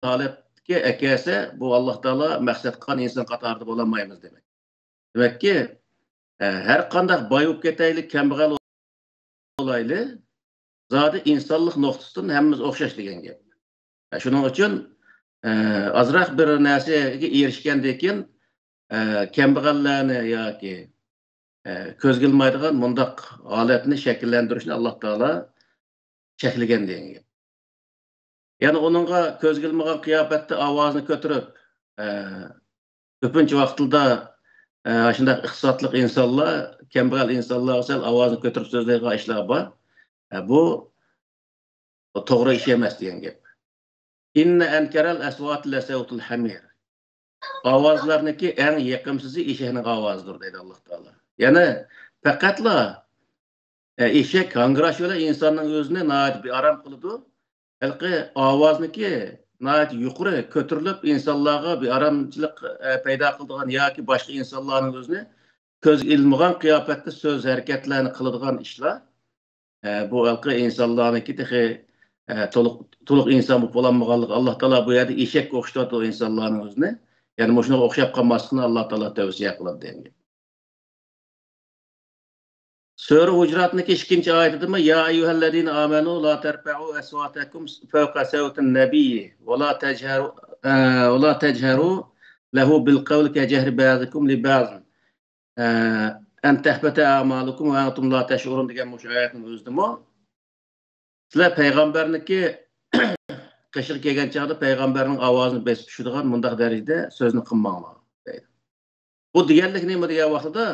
holatga akasa bu Alloh taolo maqsad qilgan inson qatorida bo'lamaymiz demak. Demakki, har qanday boy bo'lib ketaylik, kambag'al bo'layli, zodi insonlik nuqtasidan hammamiz o'xshash degan gap. Shuning uchun azroq bir narsaga erishgandan keyin kambag'allarni yoki ko'zga ilmaydigan mundaq holatni shakllantirishni Alloh taolo cheklagan degan gap. Ya'ni onunğa ko'zga ilmagan qiyofatda ovozni ko'tarib, ko'pincha vaqtida shunday iqtisodlik insonlar, kambag'al insonlar sal ovozni ko'tarib so'zlaydigan ishlar bor. Bu to'g'ri ish emas degan gap. Inna ankaral aswat la sawtul hamir. Ovozlarniki eng yoqimsizi eshakning ovozidir deydi Alloh taolo. Ya'ni faqatla eshak hangrash bilan insonning o'zini nihoyat bearam qiladi. Balki ovozniki nihoyat yuqori ko'tarilib insonlarga bearamchilik paydo qiladigan yoki boshqa insonlarning o'zini ko'z ilmagan qiyofatda so'z harakatlarni qiladigan ishlar bu alqi insonlarniki to'liq inson bo'lib bo'lmaganligi Alloh taolo bu yerda eshakka o'xshatadi insonlarning o'zini. Ya'ni shunga o'xshab qolmasligini Alloh taolo tavsiya qiladi degan. Sura Hujurat'niki 2-oyatida ya ayyuhallazina amanu la tarfa'u aswatakum fawqa sawtin nabiyyi va la tajharu lahu bil qawli ka jahri ba'dikum li ba'd an tahbata a'malukum wa antum la tash'urun degan bu oyatning o'zidami sizlar payg'ambarniki qishir kelgan chog'da payg'ambarning ovozini besib tushadigan mundaq darajada so'zni qilmanglar deydi. Bu deganlik nima degan vaqtida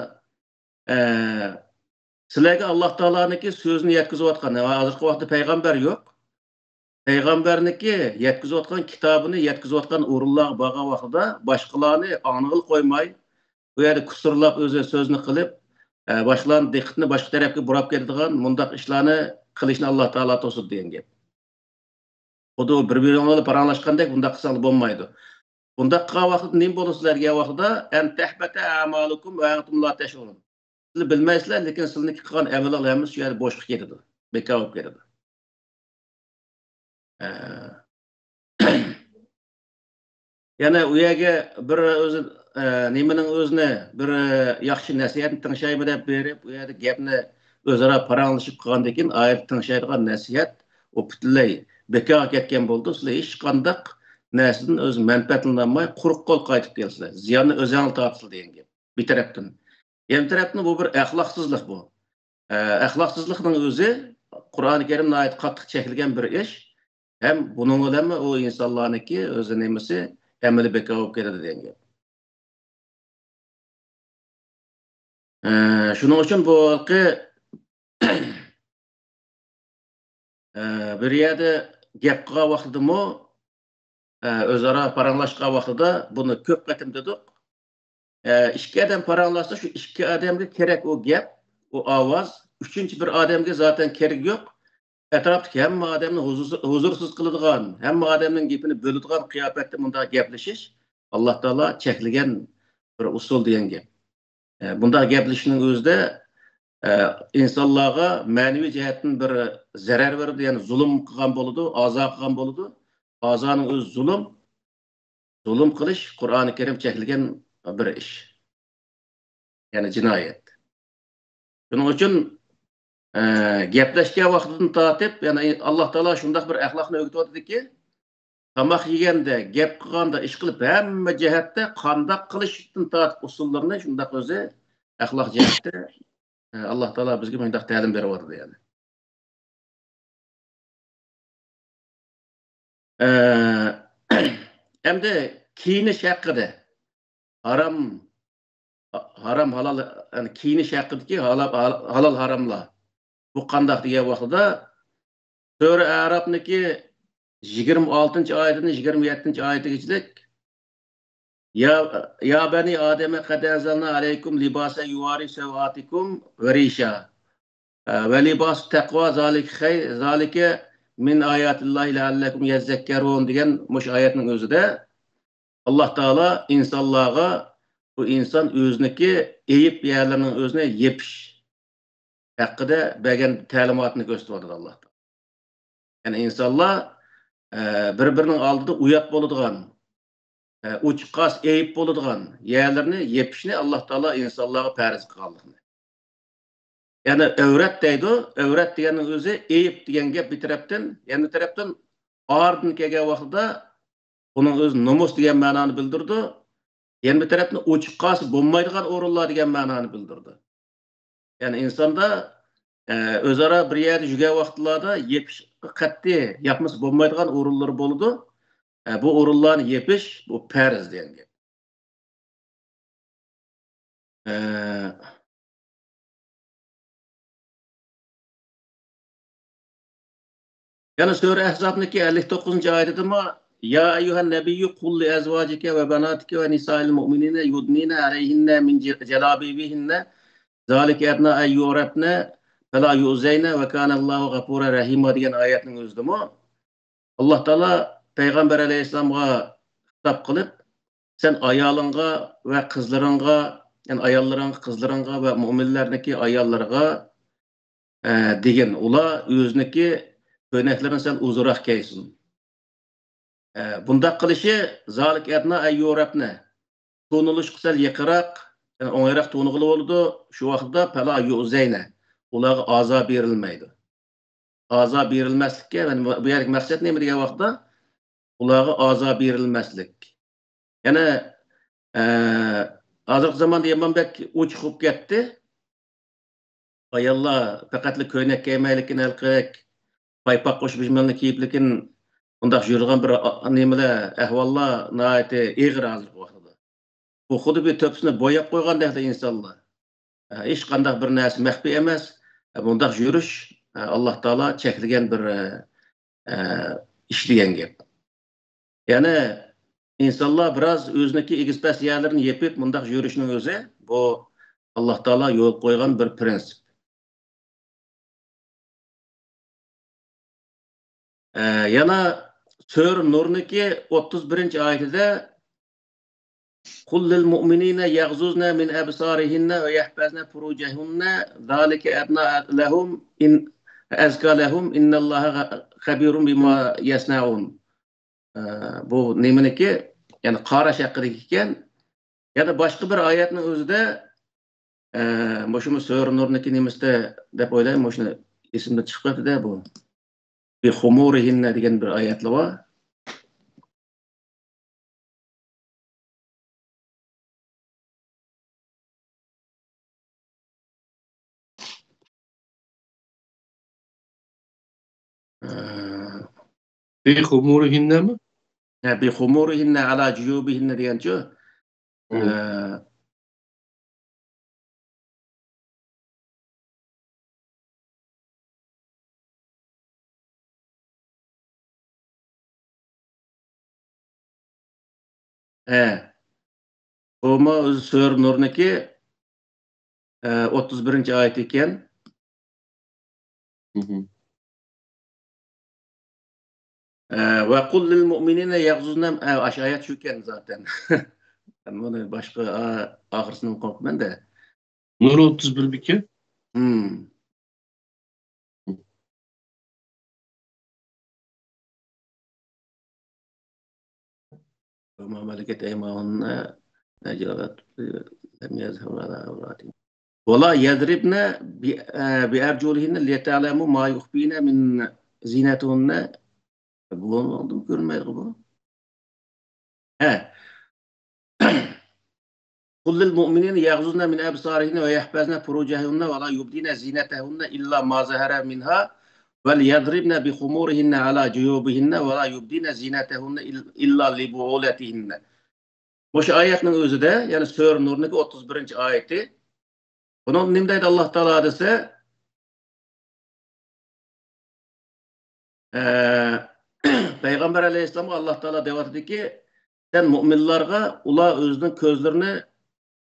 sizlarga Alloh taoloniki so'zini yetkazayotgan, hozirgi vaqtda payg'ambar yo'q. Payg'ambarniki yetkazayotgan kitobini yetkazayotgan o'rinlar bo'lgan vaqtida boshqalarni ong'il qo'ymay, bu yerda kusurlab o'zi so'zni qilib, boshqalarning diqqatini boshqa tarafga burab ketadigan mundaq ishlarni qilishni Alloh taolo to'sib degan gap. Xudo bir-biringizga paranglashgandek bundaq qilsangiz bo'lmaydi. Bundaq qilgan vaqtda nima bo'ladi sizlarga vaqtida an tahbata a'malukum va antum la tash'urun. Siz bilmaysizlar, lekin sizniki qilgan amallarimiz shu yerda bo'shqa ketadi, bekor bo'lib ketadi. Yana u yerga bir o'zi nimaning o'zini bir yaxshi nasihatni tingshaymi deb berib, u yerda gapni o'zaro paranglashib qilgandan keyin oyat tingshaydigan nasihat o butunlay bekor ketgan bo'ldi. Sizlar hech qanday narsadan o'z manfaatlanmay quruq qo'l qaytib kelsizlar. Ziyonni o'zingiz tortasiz degan gap. Bir tarafdan yan tarafdan bu bir axloqsizlik bu. Axloqsizlikning o'zi Qur'oni Karim nihoyat qattiq chekilgan bir ish. Hem bunun bilan o insonlarniki o'zi nimasi amali bekor bo'lib ketadi degan gap. Shuning uchun bu halqi bir yerda gap qilgan vaqtidami o'zaro paranglashgan vaqtida buni ko'p qatim dedik. Ikki odam paranglashsa shu ikki odamga kerak o gap, o ovoz, uchinchi bir odamga zaten kerak yo'q. Etrafdagi hamma odamni huzursiz qiladigan, hamma odamning gapini bo'ladigan qiyofatda bunda gaplashish Alloh taolo cheklagan bir usul degan gap. Bunda gaplashishning o'zida insonlarga ma'naviy jihatdan bir zarar beradi, ya'ni zulm qilgan bo'ladi, azob qilgan bo'ladi. Azoning o'zi zulm qilish Qur'oni Karim cheklagan bir ish. Ya'ni jinoyat. Shuning uchun gaplashgan vaqtidan tortib, ya'ni Alloh taolo shunday bir axloqni o'rgatadiki, tamoq yeganda, gap qilganda, ish qilib hamma jihatda qanday qilishdan tortib usullarni shunday o'zi axloq jihatda Alloh taolo bizga bunday ta'lim beryapti yani. Endi kiyinish haqida harom halol, yani kiyinish haqidagi halol haromlar bu qanday degan vaqtida Sura Arabniki 26-oyatidan 27-oyatigacha ya bani Adem qad anzalna alaykum libasa yuwari sawatikum wa risha ve libas taqva zalika min ayatillahi la'allakum yazakkarun degan mush oyatning o'zida Alloh taolo insonlarga bu inson o'ziniki eyib yerlarning o'zini yepish haqida bergan ta'limotni ko'rsatadi Alloh taolo. Yani insonlar bir-birinin aldida uyat bo'ladigan, uchiqqas eyib bo'ladigan yerlarni yepishni Alloh taolo insonlarga farz qilganligini. Ya'ni avrat deydi, avrat deganning o'zi eyib degan gap bir tarafdan, yana bir tarafdan ardın kelgan vaqtida uning o'zi nomus degan ma'noni bildirdi. Yana bir tarafdan uchiqqas bo'lmaydigan o'rinlar degan ma'noni bildirdi. Ya'ni insonda o'zaro bir yerda yurgan vaqtlarda yepish qat'iy yapmasa bo'lmaydigan o'rinlar bo'ladi. Bu o'rinlarni yepish bu farz degan gap. Yani Sure Ahzab'daki 59. ayetinde Ya eyyuhen nebiyyü kul li ezvacike ve benatike ve nisa'il mu'minine yudnine aleyhinne min celabibihinne zalike edna en yu'rabne ve la yu'zeyne ve kânallahu gafûre rahîmâ diyen ayetinin özü mü? Allah Teala Peygamber Aleyhisselam'a hitap kılıp sen ayalınga ve kızlarınga yani ayallarınga, kızlarınga ve müminlerdeki ayallarga degen ula özüneki Örneklerini sen uzurak keysin. Bunda kılışı zalik etna eyyurabne. Tuğnuluş kısal yakırak, yani onayrak tuğnugulu oldu. Şu vakitte pela yu'zeyne. Ulağı aza verilmeydi. Aza verilmezlikke, yani bu yerik maksat ne mi diye vakitte? Ulağı aza verilmezlik. Yani azık zaman diyemem belki uçup gitti. Ayallah, fakatlı köynek keymeylikin elkek. Paypak qo'shib bijmanni kiyib lekin undaq yurgan bir nimalar ahvollar nihoyatda ig'ir hozir vaqtida. Bu xuddi bir to'pisini bo'yab qo'ygandek insonlar. Hech qanday bir narsa maxfiy emas. Bundaq yurish Alloh taolo cheklagan bir ish degan gap. Ya'ni insonlar biroz o'ziniki egizpas yerlarini yepib bundaq yurishning o'zi bu Alloh taolo yo'l qo'ygan bir prinsip. Yana Sure Nur'niki 31. ayetinde Kul lil mu'minine yagzuzna min absarihinne ve yahfazna furujahunne zalike adna lehum in azka lehum innallaha habirun bima yasnaun. Bu nemeniki yani qarash haqidagi ekan. Yana boshqa bir oyatning o'zida mushumi Sure Nur'niki nemisda deb o'ylayman, mushuni esimda chiqibdi-da bu. Bir humurihinne degan bir oyatlar var. Bir humurihinne mi? Bir humurihinne ala cuyubihinne degan şu. Ama o'zi Sure Nur'niki 31. ayet ekan. Ve kul lil mu'minine yagzuzna ayet şu ekan zaten. Ben bunu başka ahırsını korkmam da. Nur 31 bir ki? وما ملكت أيمانهن نجرت لم يظهر على عوراتهن ولا يضربن بأرجلهن ليتعلموا ما يخفين من زينتهن. Bu oldu görmedi bu. قل للمؤمنين يغضضن من أبصارهن ويحفظن فروجهن ولا يبدين زينتهن إلا ما ظهر منها وَلْيَضْرِبْنَ بِخُمُورِهِنَّ عَلَى جُيُوبِهِنَّ وَلَا يُبْدِينَ زِينَتَهُنَّ إِلَّا لِبُعُولَتِهِنَّ. Bu şu ayetinin özü de yani Sure Nur'niki 31. ayeti. Bunun nimdeydi Allah Teala dese Peygamber Aleyhisselam'a Allah Teala devatı ki sen müminlarga ula özünün közlerini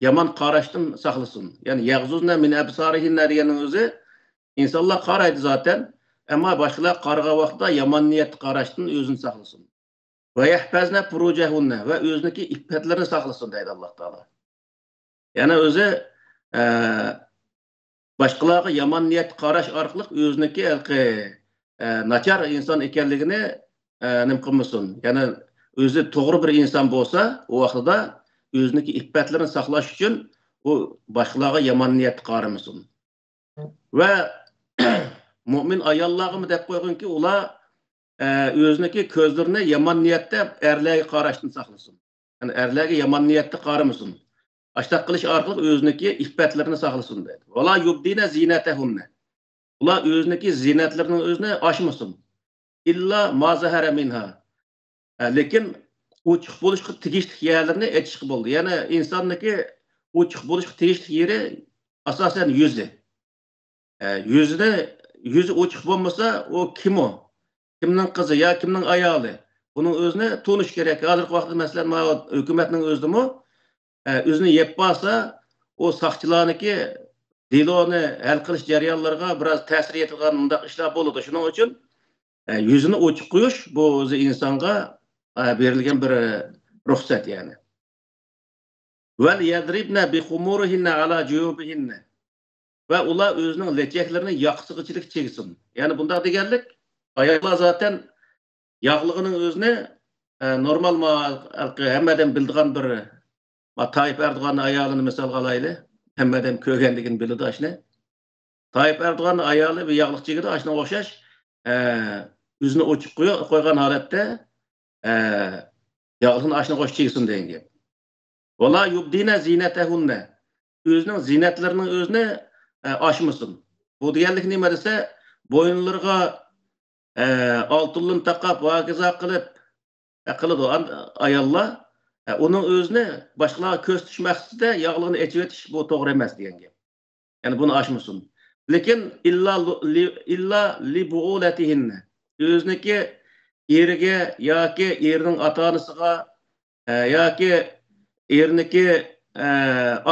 yaman qaraştın saxlasın. Yani yagzuzna min absarihinna degenin özü insanlar qaraydı zaten. Ama başkalar qarığa vaqtda yaman niyet qaraştın özünü saxlasın. Ve yahfazna furujahunna ve özüneki iffetlerini saxlasın deydi Allah Teala. Yani özü başkalarga yaman niyet qaraş arqılıq özüneki načar insan ekenligini nim qilmasin. Yani o'zi to'g'ri bir inson bo'lsa, u vaqtida o'ziniki iffatlarini saqlash uchun u boshqalarga yomon niyat qaramasin. Va mo'min ayollarga deb qo'yganki, ular o'ziniki ko'zlarini yomon niyatda erlarga qarashdan saqlasin. Yani erlarga yomon niyatda qaramasın. Aştaq qilish orqali o'ziniki iffatlarini saqlasin dedi. Vala yubdina zinatahunna. Ular o'ziniki zinatlarini o'zini oshmasin. İlla ma zahara minha. Lekin uchiq bo'lishga tegishli yerlarni aytishga bo'ldi. Ya'ni insonniki uchiq bo'lishga tegishli yeri asosan yuzi. Yüzü uchiq bo'lmasa, o kim o? Kimning qizi ya kimning ayoli? Bunun o'zini tonish kerak. Hozirgi vaqtda masalan, hukumatning o'zimi o'zini yeb bo'lsa, o saqchilarniki deloni hal qilish jarayonlariga biroz ta'sir etadigan bunday ishlar bo'ladi. Shuning uchun yüzünü ochiq qo'yish bu o'zi insonga berilgan bir ruxsat yani. Vel yadribna bi khumurihinna ala juyubihinna. Ve ular o'zining lechaklarini yaqsig'ichilik cheksin. Yani bunda deganlik ayollar zaten yağlığının o'zini normal hammadan bildigan bir Tayyip Erdoğan ayolini misal alayli. Hammadan ko'rganligini biladi ashni. Tayyip Erdoğan ayoli ve yağlıq chekidi ashna o'xshash yüzünü ochiq qo'ygan holatda yağlığını ashna qo'sh cheksin degan gap. Wala yubdina zinatahunna. O'zining zinatlarini o'zini aşmasın. Bu deganlik nima desa, bo'yinlarga oltinni taqab, vakiza qilib qiladi ayollar. Onun o'zini boshqalarga ko'z tutish maqsadida yog'lig'ini echib etish bu to'g'ri emas degan gap. Yani bunu aşmasın. Lekin illa li bu'ulatihinna. O'ziniki eriga yoki erining ota-onasiga yoki erniki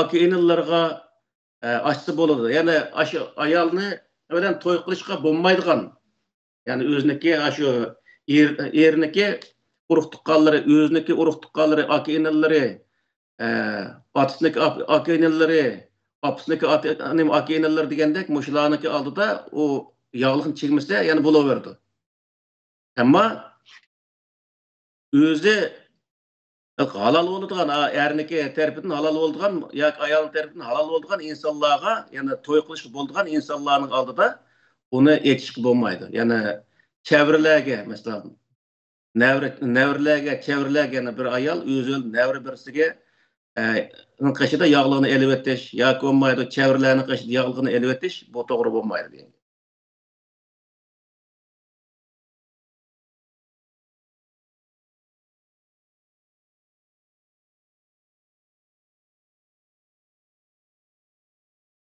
aka-inillarga açsa bo'ladi. Yani aşı ayolni bilan to'y qilishga bo'lmaydigan. Yani o'ziniki shu erniki urug' tuqqanlari, o'ziniki urug' tuqqanlari, aka-inillari, otasniki aka-inillari, apasniki aka-inillari degandek mushularniki oldida o yog'liqni chekmasa, yani bo'laverdi. Ama o'zi halal bo'ladigan erniki tarafidan halal bo'ladigan yoki ayol tarafidan halal bo'ladigan insonlarga, yani to'y qilishga bo'ladigan insonlarning oldida uni aytishga bo'lmaydi. Yani çevrelerge mesela nevrelerge çevrelerge bir ayol o'zi nevre birisiga qishida yog'lig'ini elib etish yoki bo'lmaydi çevrelerning qishida yog'lig'ini elib etish bu to'g'ri bo'lmaydi degan.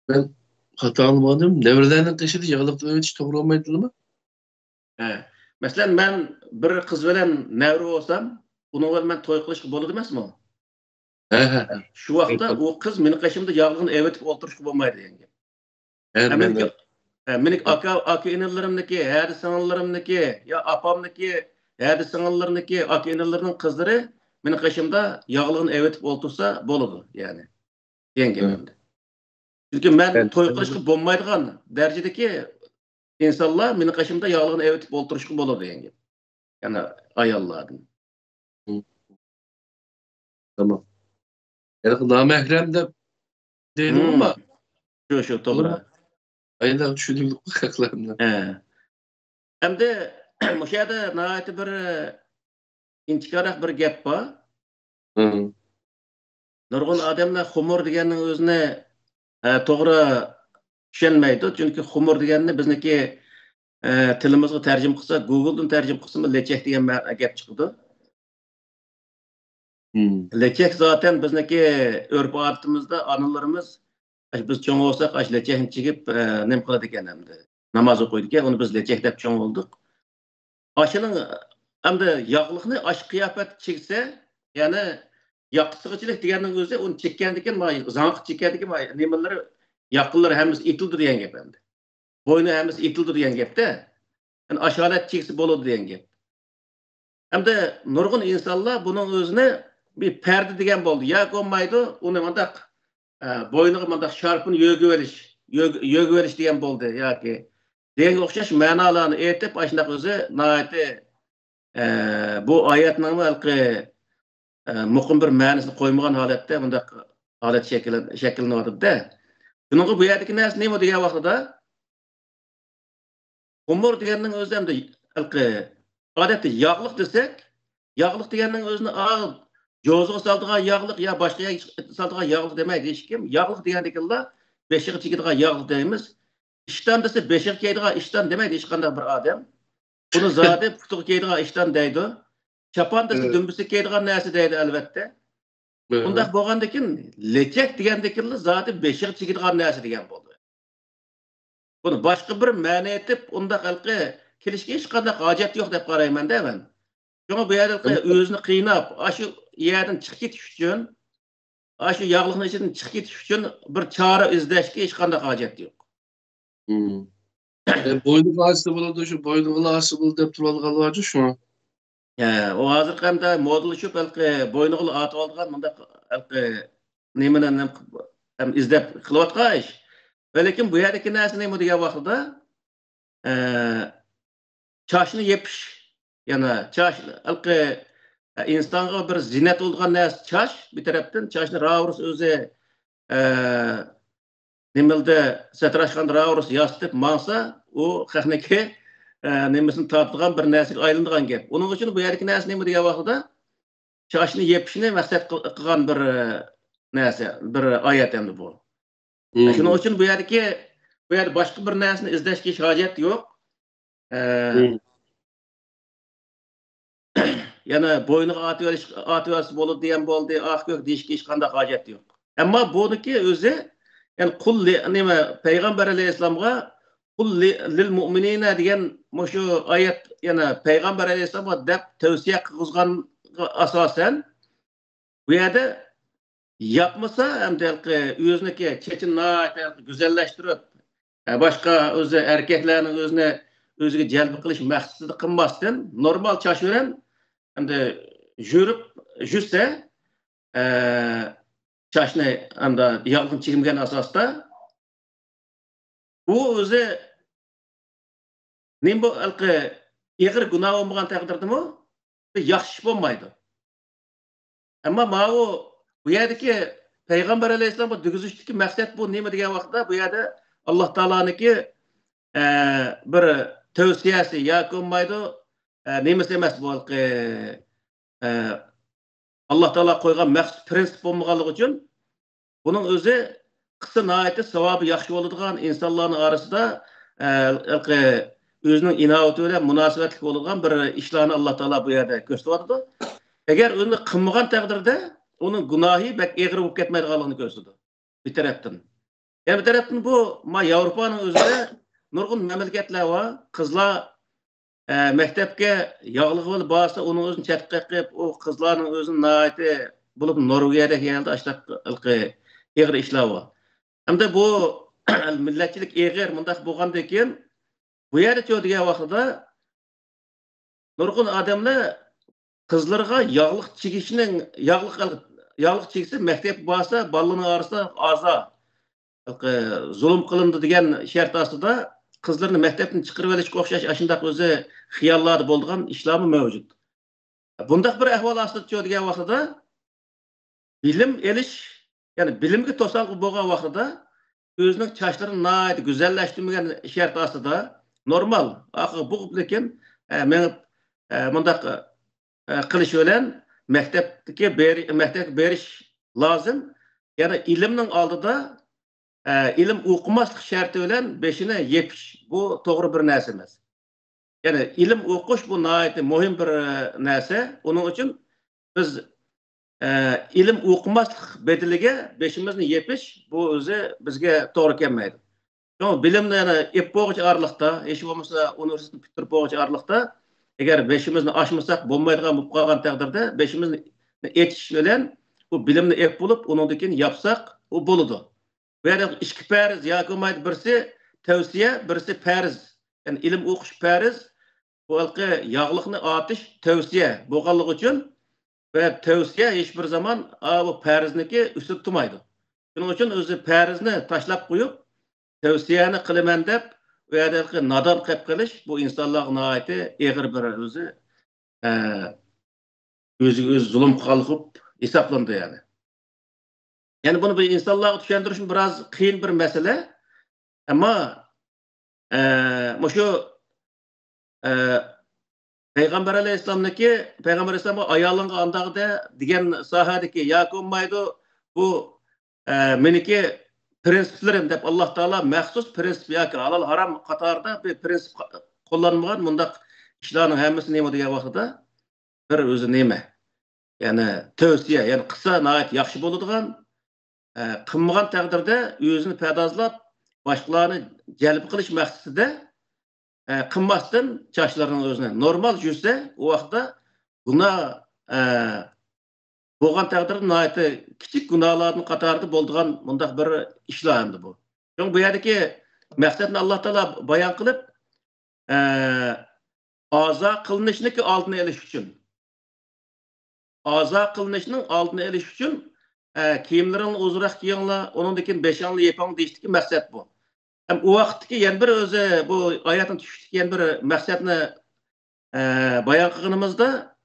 Ben hata almadım. Devrelerinin kışıdı yağlıklı öğretiş doğru olmaydı mı? Mesela ben bir kız bilan nevre olsam, bunu ben to'y qilishga bo'ladi emasmi? Shu vaqtda o qiz meni qishimda yog'lig'ini evetib o'tirishga bo'lmaydi degan gap. Mening aka-inalarimniki, hadi sing'illarimniki, yo apamniki, hadi sing'illarimniki, aka-inalarining qizlari meni qishimda yog'lig'ini evetib o'tirsa bo'ladi, yani. Degan gap. Çünkü ben to'y qilishga bo'lmaydigan darajadagi insonlar meni qishimda yog'lig'ini evetib o'tirishga bo'ladi degan gap. Yani ayollardan. Tamam. Yani namahrem de dedim ama Şu to'g'ri. aynen tushundik haklarımdan. Hem de bu yerda nihoyatda bir intikaraq bir gap bor. Nurg'un odamlar xumur deganning o'zini to'g'ri tushunmaydi. Chunki xumur deganni bizniki tilimizga tarjima qilsa, Google'dan tarjima qilsa, lechak degan gap chiqdi. Lechak zaten bizniki örf odatimizda analarimiz biz cho'ng bo'lsak, lechakni chigib nim qiladi ekan hamda. Namoz o'qiydi ekan, uni biz lechak deb cho'ng bo'ldik. Ashining hamda yog'liqni ash qiyofat cheksa, ya'ni yaqsig'ichilik deganning o'zi uni chekkan ekan, zang'i chekkan ekan, nimalari yaqinlari hammasi etildi degan gap hamda. Bo'yni hammasi etildi degan gapda. Yani aşalet çekisi bo'ladi degan gap. Hamda nurg'un insonlar buning o'zini bir perde degan bo'ldi. Ya bo'lmaydi, uni mandaq bo'yniga mandaq sharpini yo'gib verish degan bo'ldi yoki degan o'xshash ma'nolarni aytib, ashunaq o'zi nihoyatda bu ayetning muqim bir ma'nosini qo'ymagan holatda bunda holat shakllanyapti-da. Buningga bu yerdagi narsa nima degan vaqtida umur deganning o'zi ham odatda yog'liq desak, yog'liq deganning o'zini jo'ziga saldigan yog'liq yo boshqa saldigan yog'liq demaydi hech kim. Yog'liq degandekilla beshiga chekadigan yog'liq deymiz. İştan desa beshiga kiyadigan ishton demaydi hech qanday bir odam. Buni zodi putuga kiyadigan ishton deydi. Chapan desa dumbisi kiyadigan narsa deydi albatta. Undaq bo'lgandan keyin lechak degandekilla zodi beshiga chekadigan narsa degan bo'ldi. Buni boshqa bir ma'no etib undaq kelishga hech qanday hojat yo'q deb qarayman-da men. Çünkü bu yerda o'zini qiynab, shu yerdan chiqib ketish uchun, shu yog'liqning ichidan chiqib ketish uchun bir chora izlashga hech qanday hojat yo'q. Boynu ağası bo'ladi, shu boynu ağası bo'ldi deb turib qolganlar shu. O hozir qanday modellashib, boynuga atib olgan bunda nimani ham izlab qilayotgan ish. Lekin bu yerdagi narsa nima degan vaqtida chashni yepish, yana chash insonga bir zinat bo'lgan narsa chash, bir tarafdan chashni ravrus o'zi nimilde satrashgan ravrus yastib mansa, o qaqniki nimasini tortgan bir narsaga aylanadigan gap. Uning uchun bu yerdagi narsa nima degan vaqtida chashni yepishni maqsad qilgan bir narsa, bir oyat endi bu. Shuning uchun bu yerda boshqa bir narsani izlashga hech hojat yo'q. Yana boynuga atib olish bo'ladi degan bo'ldi, ko'k deyishga hech qanday hojat yo'q. Ammo buniki o'zi yani qul nima payg'ambar alayhisolamga qul lil mu'minina degan shu oyat yana payg'ambar alayhisolamga deb tavsiya qilganga asosan bu yerda yapmasa hamda o'ziniki chechinni go'zallashtirib boshqa o'zi erkaklarning o'ziga jalb qilish maqsadida qilmasdan normal chash bilan hamda yursa chashni hamda yolg'on chekilgan asosda bu o'zi nima ig'ir gunoh bo'lmagan taqdirdami yaxshi bo'lmaydi. Ammo bu yerdagi payg'ambar alayhissalomga degizishdagi maqsad bu nima degan vaqtda bu yerda Alloh taoloniki bir tavsiyasi yoki bo'lmaydi nemasi emas bu Alloh taolo qo'ygan maqsad prinsip bo'lmaganligi uchun buning o'zi qisqa nihoyatda savobi yaxshi bo'ladigan insonlarning orasida o'zining inovati bilan munosabatli bo'lgan bir ishlarni Alloh taolo bu yerda ko'rsatyapti. Agar uni qilmagan taqdirda onun gunohi bak egri bo'lib ketmaydiganligini ko'rsatdi bir tarafdan. Yani bir tarafdan bu Yevropaning o'zida nurg'un mamlakatlar va qizlar maktabga yog'liq bo'lib borsa, uni o'zini chatqa qilib, o qizlarning o'zini noiti bo'lib Norvegiyada keldi, ashlab egri ishlar bor. Hamda bu millatchilik egri mundaq bo'lgandan keyin bu yerda degan vaqtida nurg'un odamlar qizlarga yog'liq chekishning yog'liq cheksa maktab borsa bolalarning orasida zulm qilindi degan shart ostida qizlarni maktabdan chiqarib olishga o'xshash ashundaq o'zi xiyollarda bo'lgan ishlar mavjud. Bundaq bir ahvol ostida degan vaqtida bilim elish, ya'ni bilimga to'sqinlik bo'lgan vaqtida o'zining chochlarini nihoyat go'zallashtirmagan shart ostida normal bu lekin men bundaq qilish bilan maktabga berish lozim. Yani ilimning oldida ilim o'qimaslik sharti bilan beshini yepish bu to'g'ri bir narsa emas. Yani ilim o'qish bu nihoyat muhim bir narsa. Uning uchun biz ilim o'qimaslik bediliga beshimizni yepish bu o'zi bizga to'g'ri kelmaydi. Çünkü bilimni yana ep bo'g'ich orliqda, hech bo'lmasa universitetni bitirib bo'g'ich orliqda agar beshimizni oshmasak bo'lmaydigan bo'lib qolgan taqdirda beshimizni etish bilan bu bilimni ep bo'lib, undan keyin yapsak u bo'ladi. Bu yerda ikki farz yoki bo'lmaydi, birisi tavsiya, birisi farz. Yani ilim o'qish farz, bu yog'liqni otish tavsiya bo'lganligi uchun ve tavsiya hech bir zaman bu farzniki ustida turmaydi. Shuning uchun o'zi farzni tashlab qo'yib, tavsiyani qilaman deb u yerda nodon qilib qilish bu insonlar nihoyatda eg'ir bir o'zi özü zulüm kılıp hesaplandı yani. Yani bunu bir insanlara düşündürüşün biraz kıyın bir mesele. Ama şu Peygamber Aleyhisselam'daki Peygamber Aleyhisselam'a ayarlanğan andağıda digen sahadaki yakunmaydı bu meniki prensiplerim dep Allah Taala məxsus prensip yoki halal haram qatarda bir prensip kullanmagan mundaq işlerin hemmesi neme degan vaqtida bir özü neme yani tövsiye yani kısa nayet yaxşı boladigan qılmagan taqdirda özünü pədazlap başqalarını cəlb qilish maqsadida qılmasdan çaşlarının özüne normal жүрсе o vaqtda buna bo'lgan taqdirda nayeti kichik gunohlarning qatorida bo'ladigan bundaq bir ishlar endi bu. Çünkü bu yerdagi maqsadni Alloh taolo bayon qilib azo qilinishni oldini olish uchun azo qilinishning oldini olish uchun kiyimlarini uzroq kiyinglar, uningdan beshangni yepang deyishdiki maqsad bu. Hem o vaxtki yani bir özü bu hayatın düştüğü yani bir məqsədini bayan qılğınımızda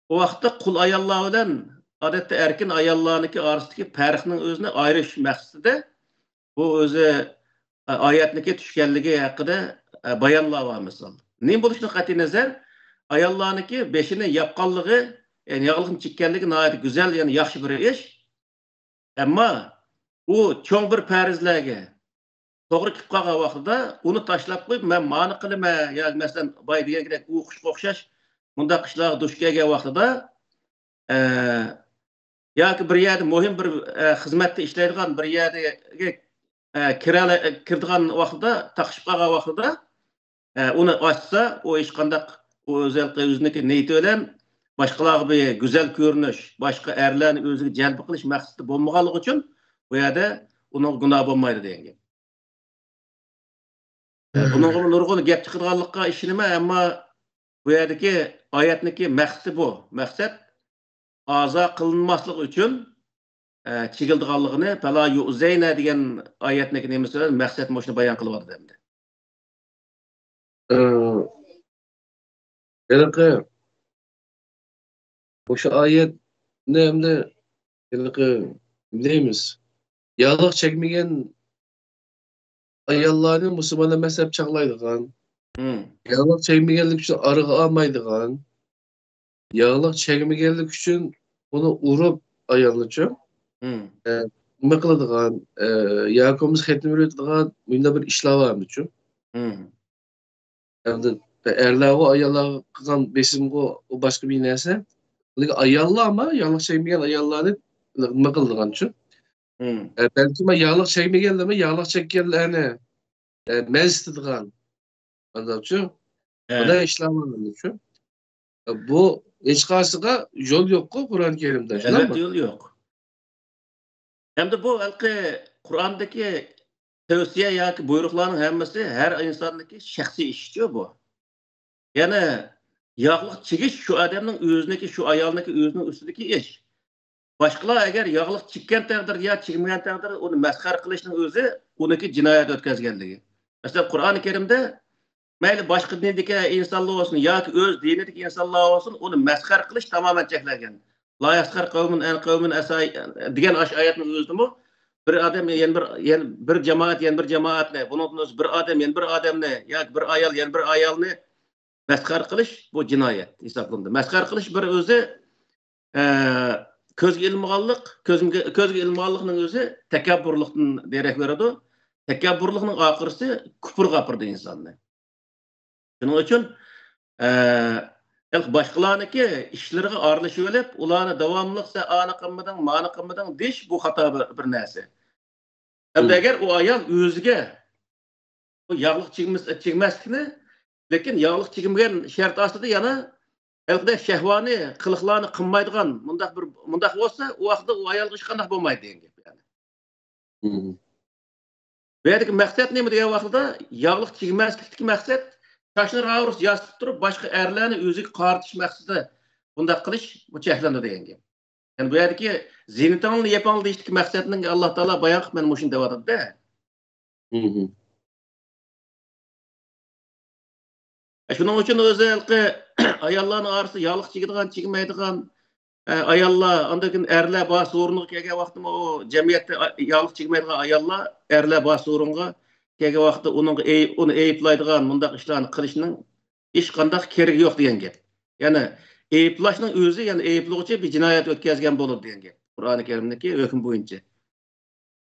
o vaxtda qul ayallar bilan adətdə erkin ayallarniki arasındakı fərqinin özünü ayrış məqsədi bu özü ayətniki düşkənligi haqqında bayanlar var misal. Ne buluşuna qat'i nazar ayallarniki beşini yapqanlığı yani yağlığın çikkənligi nəhayət güzel yani yaxşı bir iş. Amma o çoğ bir fərzlərə to'g'ri kelib qolgan vaqtida uni tashlab qo'yib men mani qilaman yoki masalan boy degandek o'qishga o'xshash bundaq ishlarga duch kelgan vaqtida yoki bir yerda muhim bir xizmatda ishlaydigan bir yerga kiradigan vaqtida taqishib qolgan vaqtida uni ochsa u hech qandaq o'ziniki niyati bilan boshqalarga bir go'zal ko'rinish boshqa erlarni o'ziga jalb qilish maqsadi bo'lmaganligi uchun bu yerda uni gunoh bo'lmaydi degan gap. Bunun nurg'un gap chiqarganlikqa ishonma, ammo bu yerdagi oyatniki maqsadi bu. Maqsad azo qilinmaslik uchun chigildiganligini fala yu'zayna degan oyatniki nemasi bilan maqsad shuni bayon qilyapti endi. Yalaqı o'sha oyat nemni yalaqı bilamiz. Yağlıq çekmeyen ayallarını Müslümanlar mezhep çağlaydıgan. Yağlıq çekmeyenlik için arığı almaydıgan. Yağlıq çekmeyenlik için onu urup ayallıca. Ne kılıdıgan, Yakımız xetini öğretidigan bunda bir işler varmış için. Yani erler o ayallar kılan besim o başka bir neyse. Ayallar ama yağlıq çekmeyen ayallarını ne kılıdıgan için. Belki ben yağlıq çekmeyenler yağlıq çekmeyenlerini mezdidigan. Anladın o da işler var için. Bu eşkasıga yol yok ku Kur'an-ı Kerim'de. Elbette yol yok. Hem de bu Kur'an'daki tavsiye yoki buyruqlarning hammasi her insondagi shaxsiy ish bu. Yani yağlıq çekiş şu adamning o'ziniki, şu ayolniki o'zining ustidagi ish. Boshqalar agar yağlıq chekkan taqdir yo chekmagan taqdir uni masxara qilishning o'zi uniki jinoyat o'tkazganligi. Masalan, Qur'oni Karimda mayli boshqa dindagi insonlar olsun yoki o'z dinidagi insonlar olsun uni masxara qilish tamoman cheklangan. La yasxar qavmun an qavmin asay degan oyatning o'zimi bir odam yani bir jamoatni bunun o'zi bir odam yani bir odamni yoki bir ayol yani bir ayolni masxara qilish bu jinoyat hisoblanadi. Masxara qilish bir o'zi ko'zga ilmoqlikning o'zi takabburlikdan derak beradi. Takabburlikning oxirisi kufrga apirdi insonni. Shuning uchun boshqalarniki ishlariga aralashib olib, ularni davomliqsa ani qilmadan, mani qilmadan deyish bu xato bir narsa. Endi agar u ayol o'ziga bu yog'liq chekmaslikni, lekin yog'liq chekmagan shart ostida yana elqida shahvoniy qiliqlarni qilmaydigan mundaq bo'lsa, u vaqtda u ayolga hech qanday bo'lmaydi degan gap yani. Bu yerdagi maqsad nima degan vaqtda yog'liq chekmaslikdagi maqsad Taşını ravurus yastıp durup başka erlerini özü qartiş məqsidi bundaq qilish bu cheklanadi degan gap. Yani bu yerdagi zinitanlı yapanlı deyishdiki maqsadning Allah Taala bayon qilib men mushuni deyapti-da. Shuning uchun o'zi ayollarning orasida yog'liq chekadigan, chekmaydigan ayollar, ondan keyin erlar bor o'ringa kelgan vaqtda o jamiyatda yog'liq chekmaydigan ayollar erlar bor o'ringa kelgan vaqtda uni ayıplaydigan bundaq ishlarni qilishning hech qanday keragi yo'q degan gap. Ya'ni ayıplashning o'zi, ya'ni ayıplovchi bir jinoyat o'tkazgan bo'ladi degan gap. Qur'oni Karimdagi hukm bo'yicha.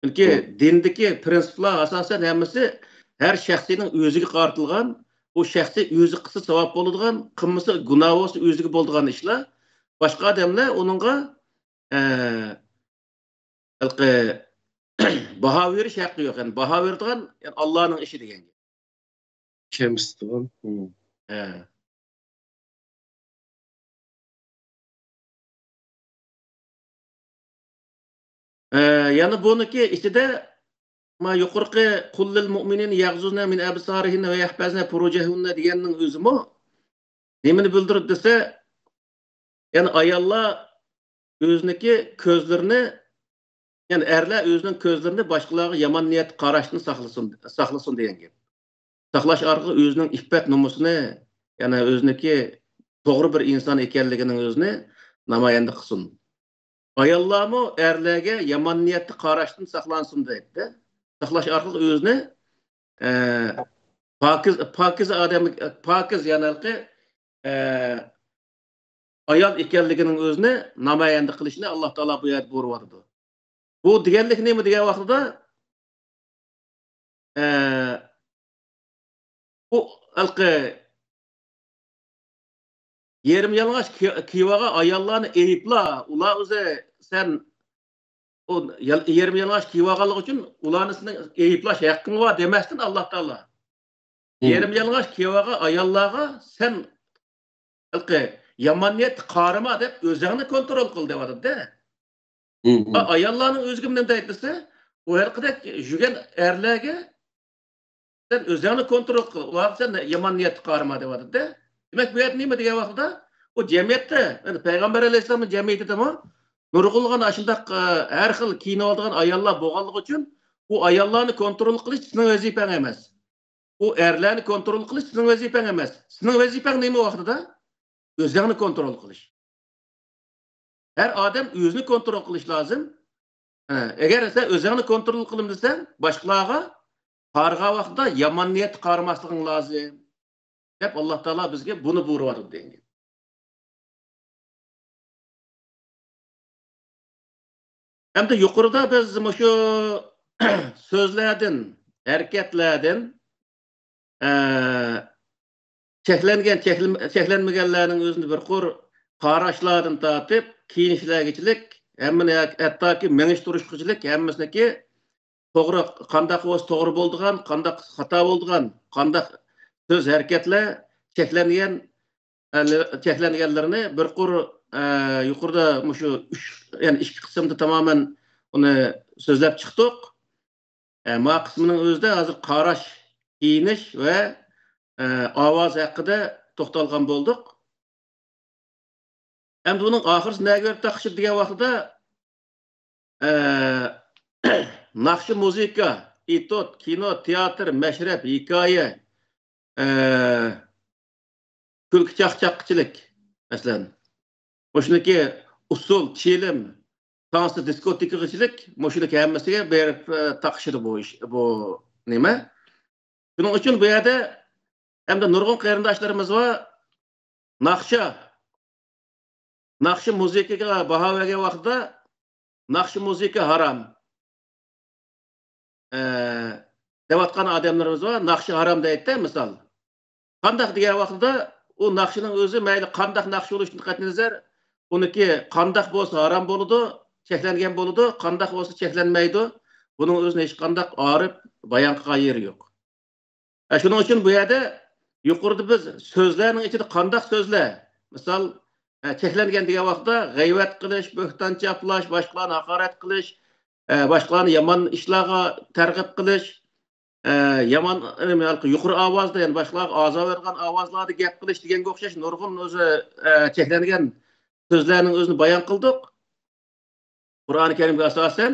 Chunki dindagi prinsiplar asosan hammasi her shaxsiyning o'ziga qaratilgan, o shaxsiy o'zi qilsa savob bo'ladigan, qilmasa gunoh bo'lsa o'ziga bo'ladigan ishlar. Boshqa odamlar uningga baho berish haqqi yo'q. Yani baho beradigan Allohning ishi degan gap. Kemsitgan. Yani buniki ichida ma yuqorqi qullil mu'minin yag'zuzna min absarihinna ve yahfazna furujahunna deganning o'zimi nimani bildirib desa, yani ayollar o'ziniki ko'zlarini, yani erlar o'zining ko'zlarini boshqalarga yomon niyat qarashdan saqlasin degan gap. Saqlash orqali o'zining iffat nomusini, yani o'ziniki to'g'ri bir inson ekanligining o'zini namoyon qilsin. Ayollarmi erlarga yomon niyatni qarashdan saqlansin deydi. Saqlash orqali o'zini pokiz odam, pokiz yanalqi ayol ekanligining o'zini namoyon qilishni Alloh taolo bu yerda buyuryapti. Bu deganlik nima degan vaqtida bu alqi yerim yalang'och kivaga ayollarni ayıpla, ular o'zi sen o yerim yalang'och kivaganlik uchun ularni sening ayıplash haqqing bor demasdan Alloh taolo. Yerim yalang'och kivaga ayollarga sen alqi yomon niyat qarama deb o'zingni kontrol qil deyapti-da. Ayollarning o'ziga nima deydi? O haqidek jugan erlarga sen o'zingni kontrol qil, ular sen yomon niyat qarama deyapti-da. Demek bu yerda nima degan vaqtda o jamiyatda, yani Payg'ambar alayhisolamning jamiyatidami nurg'ulg'an ashundaq har xil kiyinib oladigan ayollar bo'lganligi uchun bu ayollarni kontrol qilish sizning vazifang emas. Bu erlarni kontrol qilish sizning vazifang emas. Sizning vazifang nima vaqtida? O'zingni kontrol qilish. Her odam o'zini kontrol qilish lozim. Agar sen o'zingni kontrol qilim desang, boshqalarga qarg'a vaqtida yomon niyat qarmasliging lozim. Hep Allah Teala bizge bunu buyuruyor dengi. Hem de yukarıda biz şu sözlerden, hareketlerden çeklenmeyenlerin özünü bir kur qaraşlardan tatip, kiyinişlergeçilik, hemen hatta ki meniş duruşçilik, hemmesineki to'g'ri qandaq o'z to'g'ri bo'ldigan, qandaq xato bo'ldigan, qandaq söz hareketler çeklengenlerini bir kur yukarıda şu yani iş kısımda tamamen onu sözlep çıktık. Ma kısmının özde hazır qaraş, giyiniş ve avaz hakkında to'xtalgan bulduk. Hem bunun ahırsı ne görüp takışır diye vaqtida nakşı muzika, itot, kino, tiyatr, meşrep, hikaye, külki çaqçaqçılık mesela. Boşundaki usul, çilim, dansı, diskotekicilik, boşundaki hemmesiga berip takışır bu iş, bu nime? Bunun için bu yerde hem de nurgun qarindoshlarimiz var. Nakşı muzikaga baho bergan vaqtida nakşı muzika haram. Devatkan adamlarımız var. Nakşı haram deydi misal. Qandaq degan vaqtida o nakşının özü mayli qandaq nakşı oluşunu qatnazar, uniki qandaq bo'lsa haram bo'ladi, cheklangan bo'ladi, qandaq bo'lsa cheklanmaydi. Buning o'zini hech qandaq orib bayon qilgan yeri yo'q. Shuning uchun bu yerda yuqorida biz so'zlarning ichida qandaq so'zlar, misal cheklangan degan vaqtda g'ayvat qilish, bo'hton chaplash, boshqalarni haqorat qilish, boshqalarni yomon ishlarga targ'ib qilish, yomon yuqori ovozda, yani boshqalarga ozor bergan ovozlarda gap qilish deganga o'xshash nurg'un o'zi cheklangan so'zlarning o'zini bayon qildik. Qur'oni Karimga asosan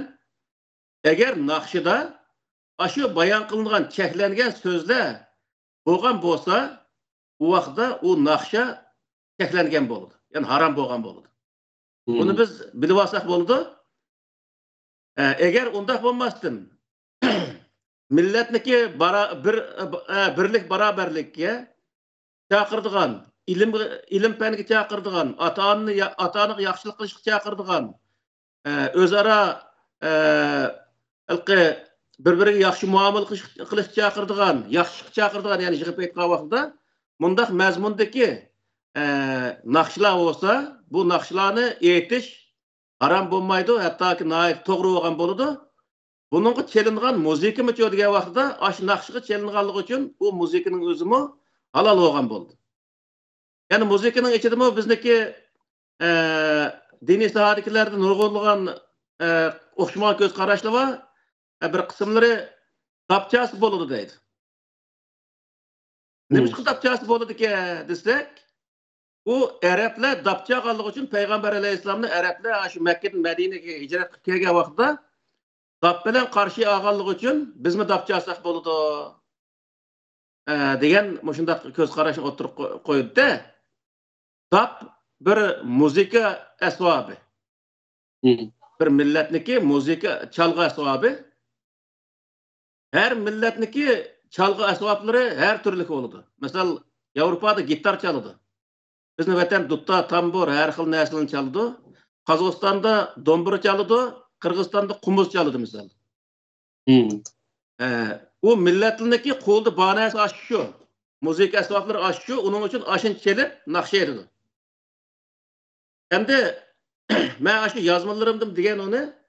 agar naqshida shu bayon qilingan cheklangan so'zlar bo'lgan bo'lsa, u vaqtda u naqsha cheklangan bo'ladi. Ya'ni harom bo'lgan bo'ladi. Buni biz bilib olsak bo'ladi. Eğer undaq bo'lmasdan millatniki birlik baraberlikka chaqirdigan, ilim faniga chaqirdigan, ota-onaga yaxshilik qilishga chaqirdigan, o'zaro bir-biriga yaxshi muomala qilishga chaqirdigan, yaxshilikka chaqirdigan, ya'ni yig'ib aytgan vaqtda mundaq mazmundagi naqshlar bo'lsa, bu naqshlarni aytish haram bo'lmaydi, hattoki to'g'ri bo'lgan bo'ladi. Buningga chelingan muzikami degan vaqtda ash naqshga chelinganligi uchun bu muzikaning o'zimi halol bo'lgan bo'ldi. Ya'ni muzikaning ichidami bizniki diniy sohadagilarda nurg'unlagan o'xshamagan ko'z qarashlar bor. Bir qismlari dapchasi bo'ladi deydi. Nima uchun dapchasi bo'ladi desak, u Arablar dapcha qilganligi uchun Payg'ambar alayhisolamni Arablar shu Makka dan Madinaga hijrat qilib kelgan vaqtda dap bilan qarshi olganligi uchun bizmi dapcha olsak bo'ladi degan shunday ko'z qarashni o'tirib qo'ydi-da. Dap bir muzika asbobi. Bir millatniki muzika chalg'i asbobi. Her millatniki chalg'i asboblari har turli bo'ladi. Masalan, Yevropada gitar çalıdı. Bizim vatan dutta, tambur, her xil narsalarni çalıdı. Qozog'istonda dombura çalıdı, Qirg'izistonda qumuz çalıdı misal. O millatlarniki qo'lda banasi aşşu. Muzika asboblari aşşu, onun için aşın kelib naqsha etdi. Endi men aşı yazmalarımdım degan onu.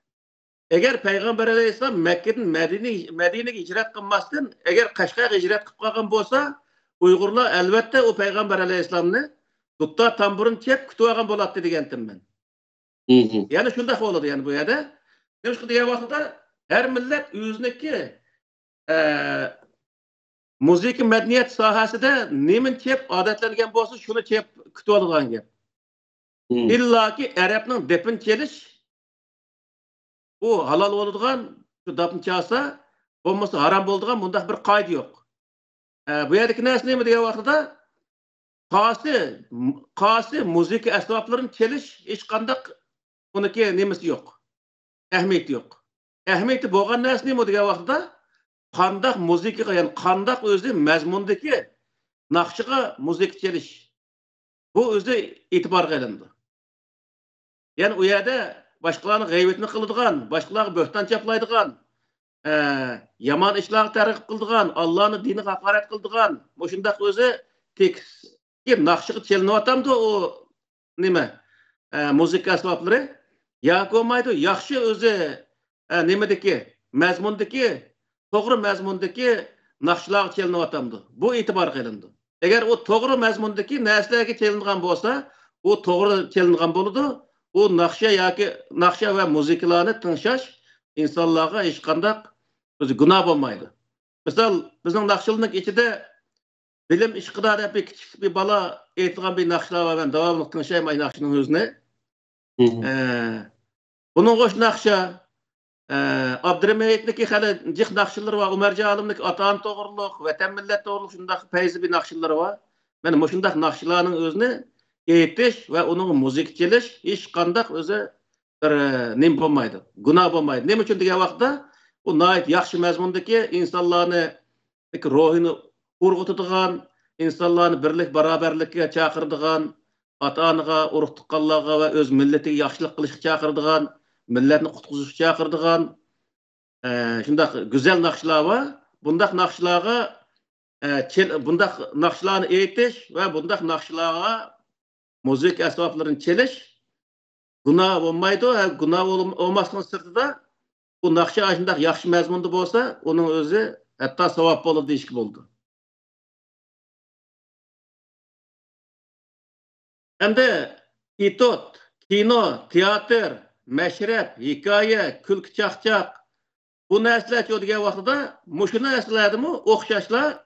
Eğer Peygamber Aleyhisselam Mekke'den Medine'ye hicret kılmasın, eğer Kaşgar'a hicret kılıp kalgan bolsa, Uygurlar elbette o Peygamber Aleyhisselam'ını dutta tamburun çep kütüp algan boladı degendim ben. Yani şunday oldu yani bu yerde. Demiş ki diye vaxtda her millet özündeki müzik medeniyet sahasında nemin çep adetlengen bolsa şunu çep kütüp algan gep. İlla ki Arap'nın depin çeliş bu halal olduğun şu dapın çalsa, olmasa haram olduğun bunda bir kaydı yok. Bu yerdeki neresi ne mi diye vaxtda qasi müzik asbapların çeliş hiç kandak onunki nemesi yok. Ehmiyeti yok. Ehmiyeti boğan neresi ne mi diye vaxtda kandak müzik yani kandak özü mezmundaki naqşıga müzik çeliş. Bu özü itibar qilindi. Yani o yerde başkalarının gıybetini kıldıgan, başkalarına böhtan çaplaydıgan, yaman işler terk kıldıgan, Allah'ın dini hakaret kıldıgan, bu şundak özü tek naqşığı çelinip atamdı o nime müzik asbapları. Ya koymaydı, yaxşı özü nimedeki, mezmundaki, doğru mezmundaki naqşılar çelinip atamdı. Bu itibar kılındı. Eğer o doğru mezmundaki neslerge çelingan bolsa, o doğru çelingan boludu. O naqşa ve müziklarını tınşaş insanlarga hiç qandaq günah olmaydı. Misal bizning naqşılının içinde bilim işqidar bir küçük bir bala aytgan bir naqşlar var, ben davamlı tınşayım naqşının özüne. Bunun qoş naqşa Abdurrahman'niki hali jiq naqşıları var, Umarca alimniki atan toğruluq, vatan millet toğruluq şundaq feyzi bir naqşıları var. Ben bu şundaq naqşılarının özüne eğitiş ve onun müzik çeliş hiç kandak özü nem olmaydı, günah olmaydı. Ne için diye vaxtda o nait yaxşı mezmundaki insanlarını ruhunu urgutduğan, insanlarını birlik beraberlikке çağırdığan, ata-anaga, urug tuqqanlarga ve öz milletiga yaxşılık qilishga çağırdığan, milletni qutquzishga çağırdığan şundaq güzel naqşlar var. Bundaq naqşlarga bundaq naqşlarni eğitiş ve bundaq naqşlarga müzik asbaplarını çeliş günah olmaydı. Günah olmasının sırtında bu naqşa aşındaq yaxşı məzmundu bolsa, onun özü hatta savab olur deyişki oldu. Hem de itot, kino, teatr, meşrep, hikaye, külk çaqçaq bu nəslər çoğudiga vaxtda muşu nəslərdi mi oxşaşlar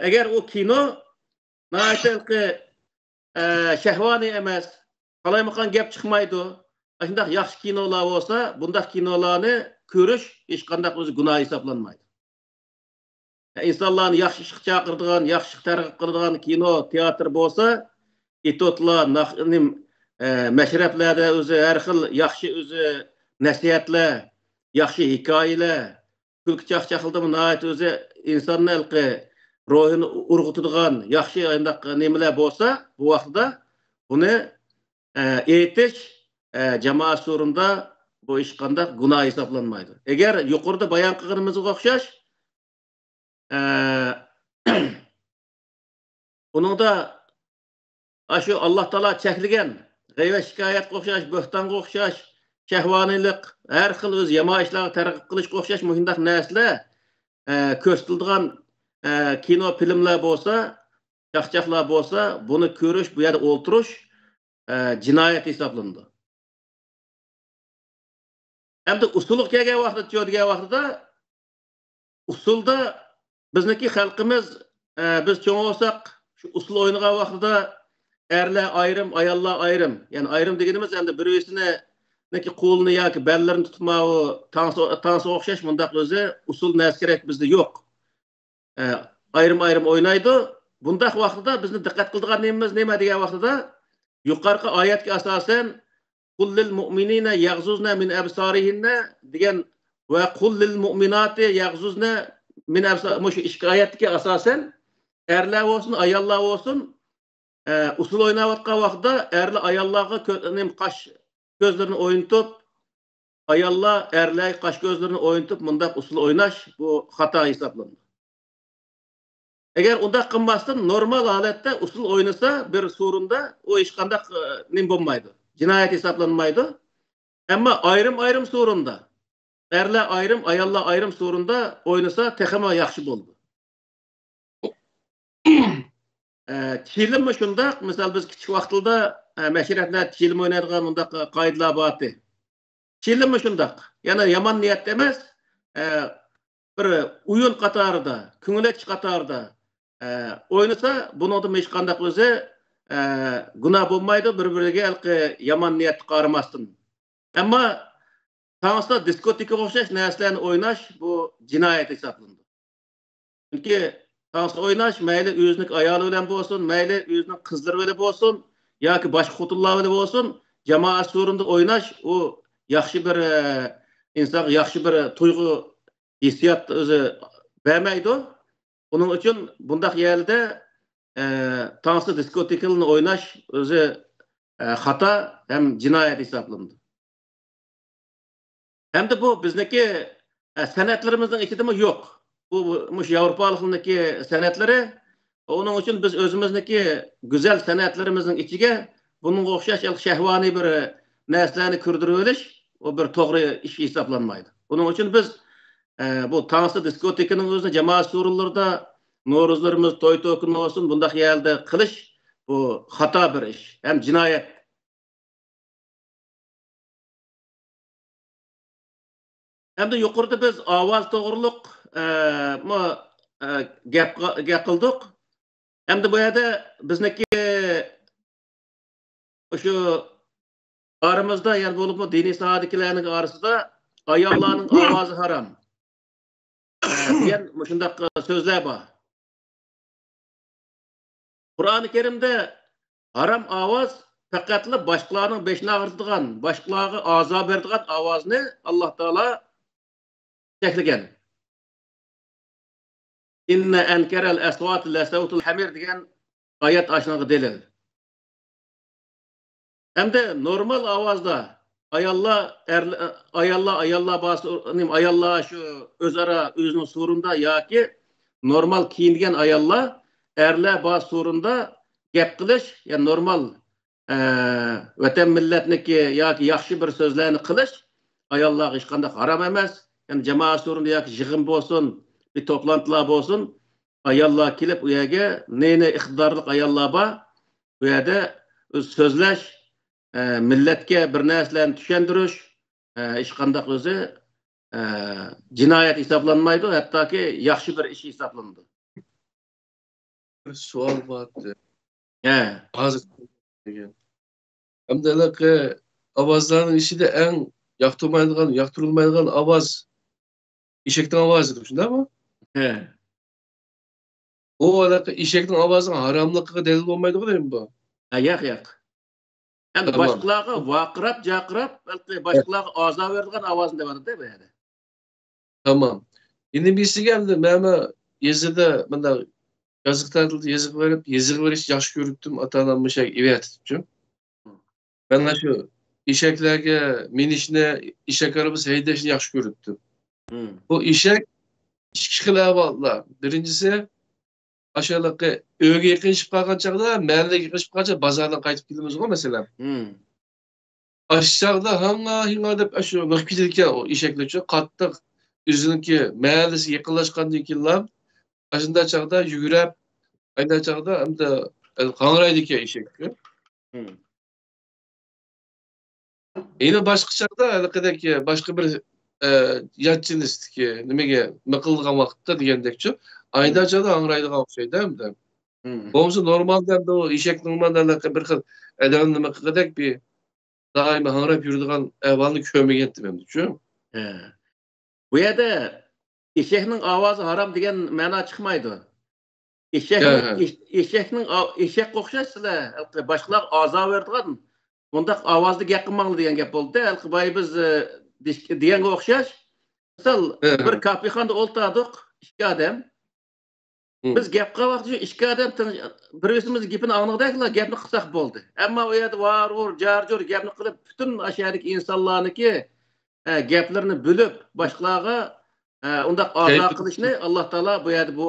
eğer o kino naşəlki şəhvani emas, qalaymakan gap çıkmaydı. Aşındaq yaxşı kinolar olsa, bundaq kinolarını görüş hiç qandaq özü günah hesaplanmaydı. İnsanlarını yaxşı çağırdığan, yaxşı tərqib qıldığan kino, teatr bolsa, itotlar, meşreplarda özü her xil yaxşı özü nasihatlar, yaxşı hikayeler, külki çaqçaqıldı nəhayət özü insanın əlqi ruhunu urğutadigan yaxşı ayındaq nemeler bolsa, bu vaqtda bunu eğitiş cemaat surunda bu iş qandaq günah hesaplanmaydı. Eğer yuqorida bayan qilganimizga o'xshash buningda şu Allah Taala çekligen g'ayvat shikoyatga o'xshash, bo'xtonga o'xshash, shahvoniylik, har xil o'z yomon ishlarga targ'ib qilishga o'xshash muhimdaq narsalar ko'rsatilgan kino filmlar bo'lsa, chaqchaqlar bo'lsa, buni ko'rish, bu yerda o'ltirish jinoyat hisoblanadi. Hamda usulga kelgan vaqtda, degan vaqtida usulda bizniki xalqimiz biz cho'ng olsak, shu usul o'ynagan vaqtida erler ayrım, ayollar ayrım. Yani ayrım deganimiz endi birisini neki qo'lini yoki bellarini tutmağı, tansi o'xshash mundaq o'zi usul narsa kerak bizda yo'q. Ayrım o'ynaydi. Bundaq vaqtida bizni diqqat qildigan nemamiz nima degan vaqtida yuqorqi oyatga asosan kullil mu'minina yaghzuzna min absarihinna degan va kullil mu'minati yaghzuzna min absar mush ikki oyatga asosan erlar olsun, ayollar olsun usul oynayotgan vaqtda erlar ayollarga qash gözlerini oynatib, ayollar erlar qash gözlerini oynatib mundaq usul oynash bu xato hisoblanadi. Eğer undaq qilmasdan normal holatda usul oynasa bir surunda o hech qanday nim bo'lmaydi. Jinoyat hisoblanmaydi. Ammo ayrım surunda erlar ayrım, ayollar ayrım surunda oynasa texmo yaxshi bo'ldi. Film şundaq, misal biz kichik vaqtda meşrepler film oynaydigan undaq qoidalar bordi. Film şundaq, yana yomon niyat emas, bir uyun qatorida, ko'ngilach qatorida oynasa, buningda hech qanday o'zi gunoh bo'lmaydi, bir-biriga yomon niyat qaramasdan. Ammo tansda diskotekaga o'xshash narsalarni o'ynash bu jinoyat hisoblanadi. Chunki tansı oynaş, mayli özünük ayarı bilen bolsun, mayli özünük kızları bilen bolsun, yoki başka xotinlar bilen bolsun, jamoat surunda oynaş, o yaxshi bir insan yaxshi bir tuyg'u hissiyat o'zi bermaydi. Onun uchun bundaq yerda tansı diskotekalarni oynash o'zi xato ham jinoyat hisoblanadi. Hamda bu bizniki san'atlarimizning ichidami yo'q. Bu Avrupalık'ındaki sanatları, onun için biz özümüzdeki güzel sanatlarımızın içine bunun o'xshash şehvani bir narsalarni kirdirib o bir to'g'ri ish hisoblanmaydi. Onun için biz bu tansı diskotekanın o'zini jamoat surlarida No'ruzlarimiz, to'y to'kin olsun, bundaq yerda qilish bu xato bir ish, ham jinoyat. Hamda yuqorida biz ovoz to'g'riliq gap qildik. Hamda bu yerda bizniki şu aramızda yani bo'lib diniy saodikilarning orasida ayollarning ovozi haram degan shundaq so'zlar bor. Qur'oni Karimda haram ovoz faqatla boshqalarning beshini og'ritadigan, boshqalarga azob beradigan ovozni Alloh taolo cheklagan. İnne enkerel aswat la savtul hamir degan oyat ashnaga delil. Hamda normal ovozda ayollar şu o'zaro o'zining surunda yoki normal kiyingan ayollar erlar bor surunda gap qilish, yani normal vatan millatniki yoki yaxshi bir so'zlarni qilish ayollarga hech qanday harom emas. Yani jamoat surunda yoki yig'in bo'lsin, bir toplantılar bo'lsin, ayollar kelib u yerga neni iqtidorli ayollar bor, bu yerda so'zlash, millatga bir narsalarni tushuntirish hech qanday o'zi jinoyat hisoblanmaydi, hattoki yaxshi bir ish hisoblanadi. Bir savol bor. Hozir degan. Hamdalaki ovozlarning ichida eng yoqtirilmaydigan ovoz eshakning ovozidir, shundaymi? O alaqi eshakning ovozining haromligiga dalil bo'lmaydi-ku deymi bu? Yo'q. Endi Tamam. boshqalarga vaqirab, jaqirab, balki boshqalarga azor beradigan ovozini debadi-da bu yerda. Tamam. Endi birisi geldi. Meme yazıda bana gazetelerde yazık verip yazık veriş yaş görüttüm ata-anamın şey evet ettim. Ben şu işeklerge minişine işek arabası heydeşini yaş görüttüm. Bu işek iki xila bağlılar. Birincisi aşağıdaki öğe yakınışıp kalkan çağda, mahalleye yakınışıp kalkan bazardan kayıtıp gidimiz o mesela. Aşağıda hanga dep aşağı bakıp giderken o işekler çok kattık. Üzününki mahallesi yakınlaşkan dikiler. Aşında çağda yürüyüp, aynı çağda hem de kangraydık ya işekler. Yine başka çağda kadar başka bir yatçınız ki nimege mıkılgan vakitte diyendekçi. Aynı çağda angraydıgan şey değil mi? Olsa normalde de o işek normalde bir xil adamın mıkıdak bir daima hangrayıp yürüdüğün evvalini kömegen ettim şu. Bu yerda eşekning ovozi harom degan ma'no chiqmaydi. Eshak o'xshashsizlar, boshqalar azor beradigan bundaq ovozda gap qilmanglar degan gap bo'ldi-da. Boy biz deganga o'xshash. Misol bir kafexonada o'ltirdik, ikki odam. Biz gap qilib shu ikki odam birimiz gapini anglagandaglar gapni qilsak bo'ldi. Ammo u yerda var, jar-jur gapni qilib butun ashadagi insonlarniki gaplarini bo'lib boshqalarga undaq azor qilishni Alloh taolo bu yerda bu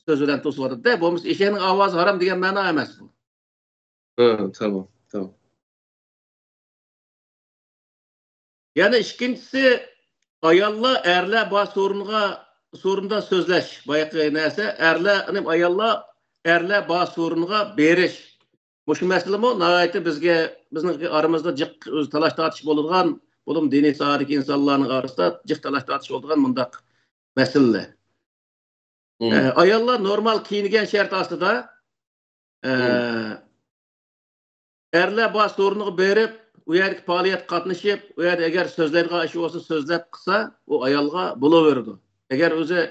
söz bilan to'sib-da. Bo'lmasa eshakning ovozi harom degan ma'no emas bu. Tamam. Yani ikincisi ayollar erler bu sorunda sözleş. Bayaqı neyse erler bu sorunga beriş. Bu şu mesele mi? Nihayet bizning aramızda jiq talaş tartışma bo'ladigan, bo'lum diniy sohadagi insonlarning orasida jiq talaş tartışma bo'ladigan mundaq mesele. Ayollar normal kiyingan şart ostida erler bu sorunga berip u yerdagi faoliyat qatnashib, u yerda agar so'zlaydigan ishi bo'lsa so'zlab qilsa, u ayolga bo'laveradi. Agar o'zi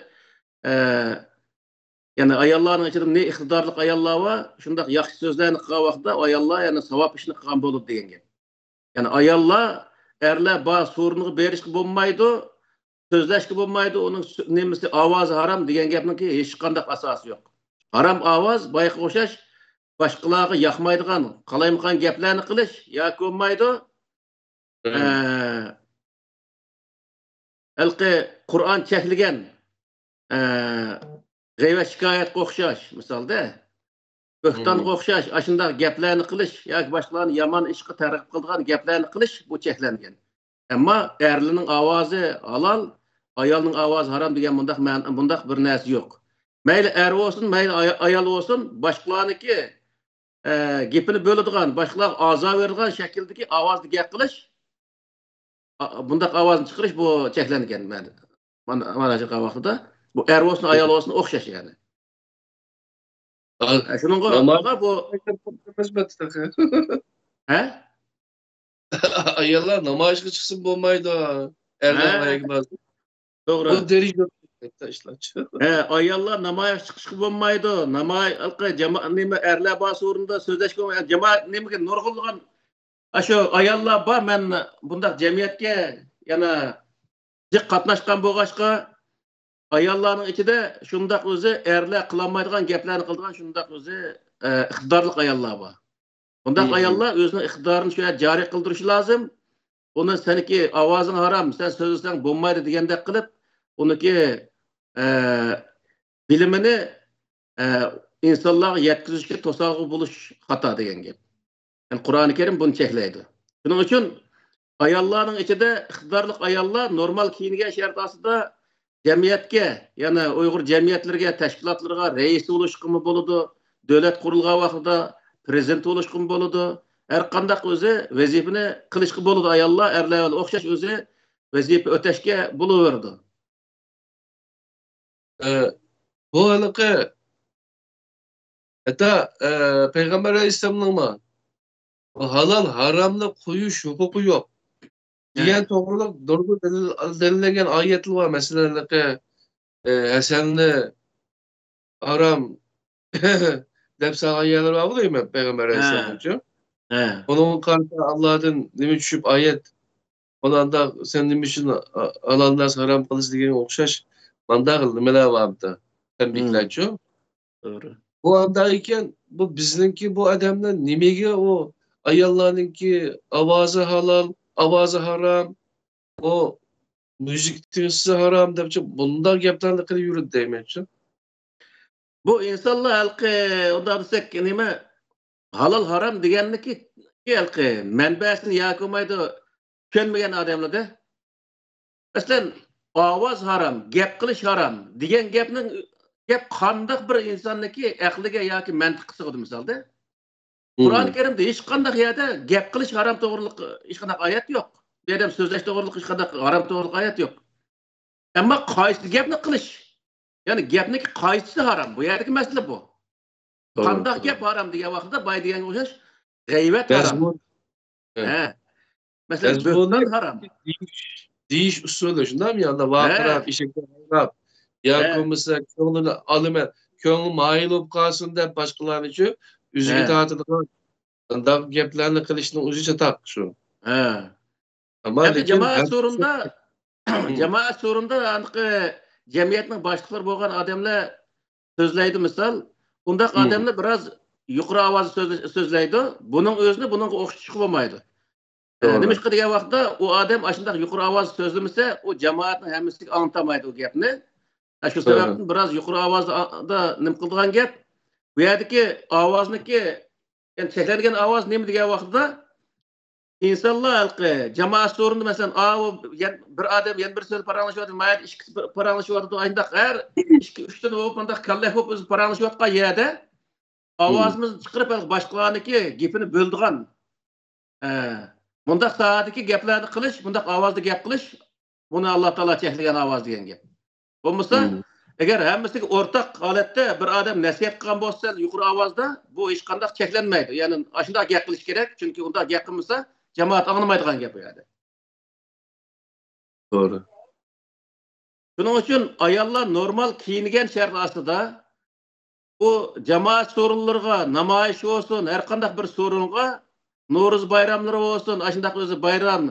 ya'ni ayollarning ichida ne iqtidorli ayollar bor, shunday yaxshi so'zlarni qilgan vaqtda ayollar ya'ni savob ishni qilgan bo'ladi degan gap. Ya'ni ayollar erlar bor so'riniga berishga bo'lmaydi, so'zlashga bo'lmaydi, uning nimasi ovozi harom degan gapningki hech qanday asosi yo'q. Harom ovoz boyqa o'xshash boshqalarga yoqmaydigan, qalaymigan gaplarni qilish yoki bo'lmaydi. Qur'on cheklagan g'ayvat shikoyatga o'xshash, misolda bo'xtonga o'xshash ashunday gaplarni qilish yoki boshqalarni yomon ishga targ'ib qiladigan gaplarni qilish bu cheklangan. Ammo erlarning ovozi halol, ayolning ovozi harom degan bundaq bir narsa yo'q. Mayli er bo'lsin, mayli ayol bo'lsin, boshqalarniki gapini bo'ladigan, boshqalar azor beradigan shakldagi ovozni gap qilish, bundaq ovozni chiqarish bu cheklangan. Mana shu vaqtda bu er bo'lsin, ayol bo'lsin o'xshash yani. Shuningga bu ayollar namoyishga chiqsin bo'lmaydi. Erlarga emas. To'g'ri. Bu derish ayollar namoyish chiqishga bo'lmaydi. Nima erlar bor o'rinda so'zlashga bo'lmaydi. Jamoat nimaga nurg'unlagan shu ayollar bor. Men bundaq jamiyatga yana jiq qatnashgan bo'lg'achqa ayollarning ichida shundaq o'zi erlar qilolmaydigan gaplarni qiladigan shundaq o'zi iqtidorli ayollar bor. Bundaq ayollar o'zining iqtidorini shu joriy qildirishi lozim. Uni seniki ovozing harom, sen so'zlasang bo'lmaydi degandek qilib, uniki bilimini insonlarga yetkazishga to'sqinlik bo'lish xato degan gap. Yani Qur'oni Karim buni cheklaydi. Shuning uchun ayollarning ichida iqtidorli ayollar normal kiyingan shart ostida jamiyatga, yana Uyg'ur jamiyatlariga, tashkilotlarga rais bo'lishga bo'ladi, davlat qurilgan vaqtida prezident bo'lishga bo'ladi. Her qanday o'zi vazifani qilishga bo'ladi. Ayollar erlarga o'xshash o'zi vazifa o'tashga bo'laveradi. Bu halka hatta Peygamber Aleyhisselam'ın mı? Halal haramla koyuş hukuku yok. Diyen doğru delilegen ayetli var. Mesela Hasan'lı haram nefsi ayyalar var değil mi? Peygamber Aleyhisselam diyor. Onun karşı Allah'ın nime düşüp ayet ondan da sen demişsin alanlar haram kılıç diye okşaş manda kıldı mela vardı. Tembihlerçi. Doğru. Bu andayken bu bizninki bu adamlar nimege o ayallarınki avazı halal, avazı haram, o müzik türüsü haram dep bundan gaplarni qilib yurdi demoqchi. Bu insanlar halkı onda desek nime halal haram degenniki halkı menbaasini yakumaydı tükönmegen adamlarda. Mesela avaz haram, gap qilish haram degan gap qandaq bir insonniki aqliga yoki mantiqqa sig'adi misolda. Qur'oni Karimda hech qanday yerda gap qilish harom to'g'riliq hech qanday oyat yo'q. Bu yerda so'zlash to'g'riliq hech qanday harom to'g'riliq oyat yo'q. Ammo qaysi gapni qilish, ya'ni gapniki qaysisi harom? Bu yerdagi masala bu. Qandaq gap harom degan vaqtda boy deganga o'xshash g'aybat harom. Ha. Masalan, bo'hton harom. Deyiş usulü şundan mı yanında vakırap, işekler vakırap. Ya konusu köngülünü alımen, köngül mahil olup kalsın da başkalarını için üzücü dağıtılıkan da geplerini kılışını uzuca tak şu. Ama lekin cemaat sorunda anqı cemiyetinin başlıkları boğan adamlar sözleydi misal. Bundaq adamlar biraz yuqori ovozda sözleydi. Bunun özünü bununga o'xshash chiqib olmaydi. Nima ish degan vaqtda u odam ashundaq yuqori ovoz so'zlamasa, u jamoatning hammasiga anglamaydi u gapni. Shu sababdan biraz yuqori ovozda nim qildigan gap. Bu yerdagi ovozniki, ya'ni cheklangan ovoz nima degan vaqtda insonlar halqi jamoat so'rindi masalan, bir odam yana bir so'z paranlashyapti, mayli ikki paranlashyapti, ayndaq har 2-3 dan bo'lib bundaq kallak bo'lib o'zi paranlashyotgan yerda ovozimizni chiqarib boshqalarniki gapini bo'ldigan bundaq saatdagi gaplarni qilish, bundaq ovozda gap qilish, buni Alloh taolo cheklagan ovoz degan gap. Bo'lmasa, agar hammasiga o'rtaq holatda bir odam nasihat qilgan bo'lsa, yuqori ovozda, bu hech qanday cheklanmaydi. Ya'ni shunday gap qilish kerak, chunki unda gap qilmasa, jamoat anglamaydigan gap bu yerda. Doğru. Shuning uchun ayollar normal kiyingan shart ostida bu jamoat sorunlarga, namoyish bo'lsin, har qanday bir sorunga Nuruz bayramları olsun, aşındaq özü bayram,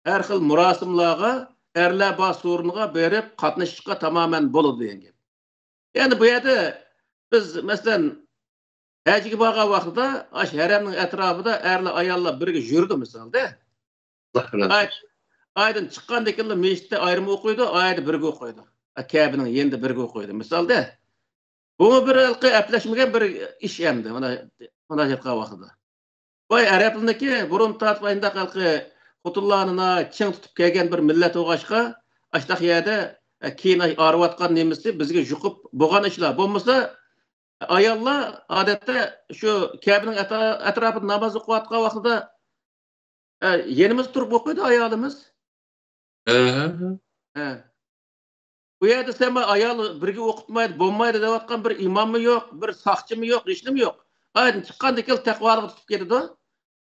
her xil murasimlarga, erler bas sorunga berip qatnashishga tamamen bo'ladi degan gap. Yani bu yerda biz masalan hajiga borgan vaqtida ash haramning atrofida erlar ayollar birga yurdi misolda. Aydan chiqqandan keyin meshitda ayrim o'qiydi, oyda birga o'qiydi. Kabining endi birga o'qiydi misolda. Bu bir aplashmagan bir ish endi mana aytgan vaqtida. Vay Araplarniki burun tatmayında qalqı xutullarına çiң tutup kelgen bir millet oğaşqa aştaq yerdə keyin arıvatqan nemisi bizge juqub boğan işler. Bolmasa ayollar odatda şu Kabe'nin etrafında namaz o'qiyotgan vaqtida yenimiz turib o'qiydi ayolimiz. Bu yerda sen ayol birga o'qitmaydi, bo'lmaydi deyotgan bir imommi yo'q, bir saqchimi yo'q, hech nima yo'q. Aydın chiqqanda kel taqvoga tutib ketdi.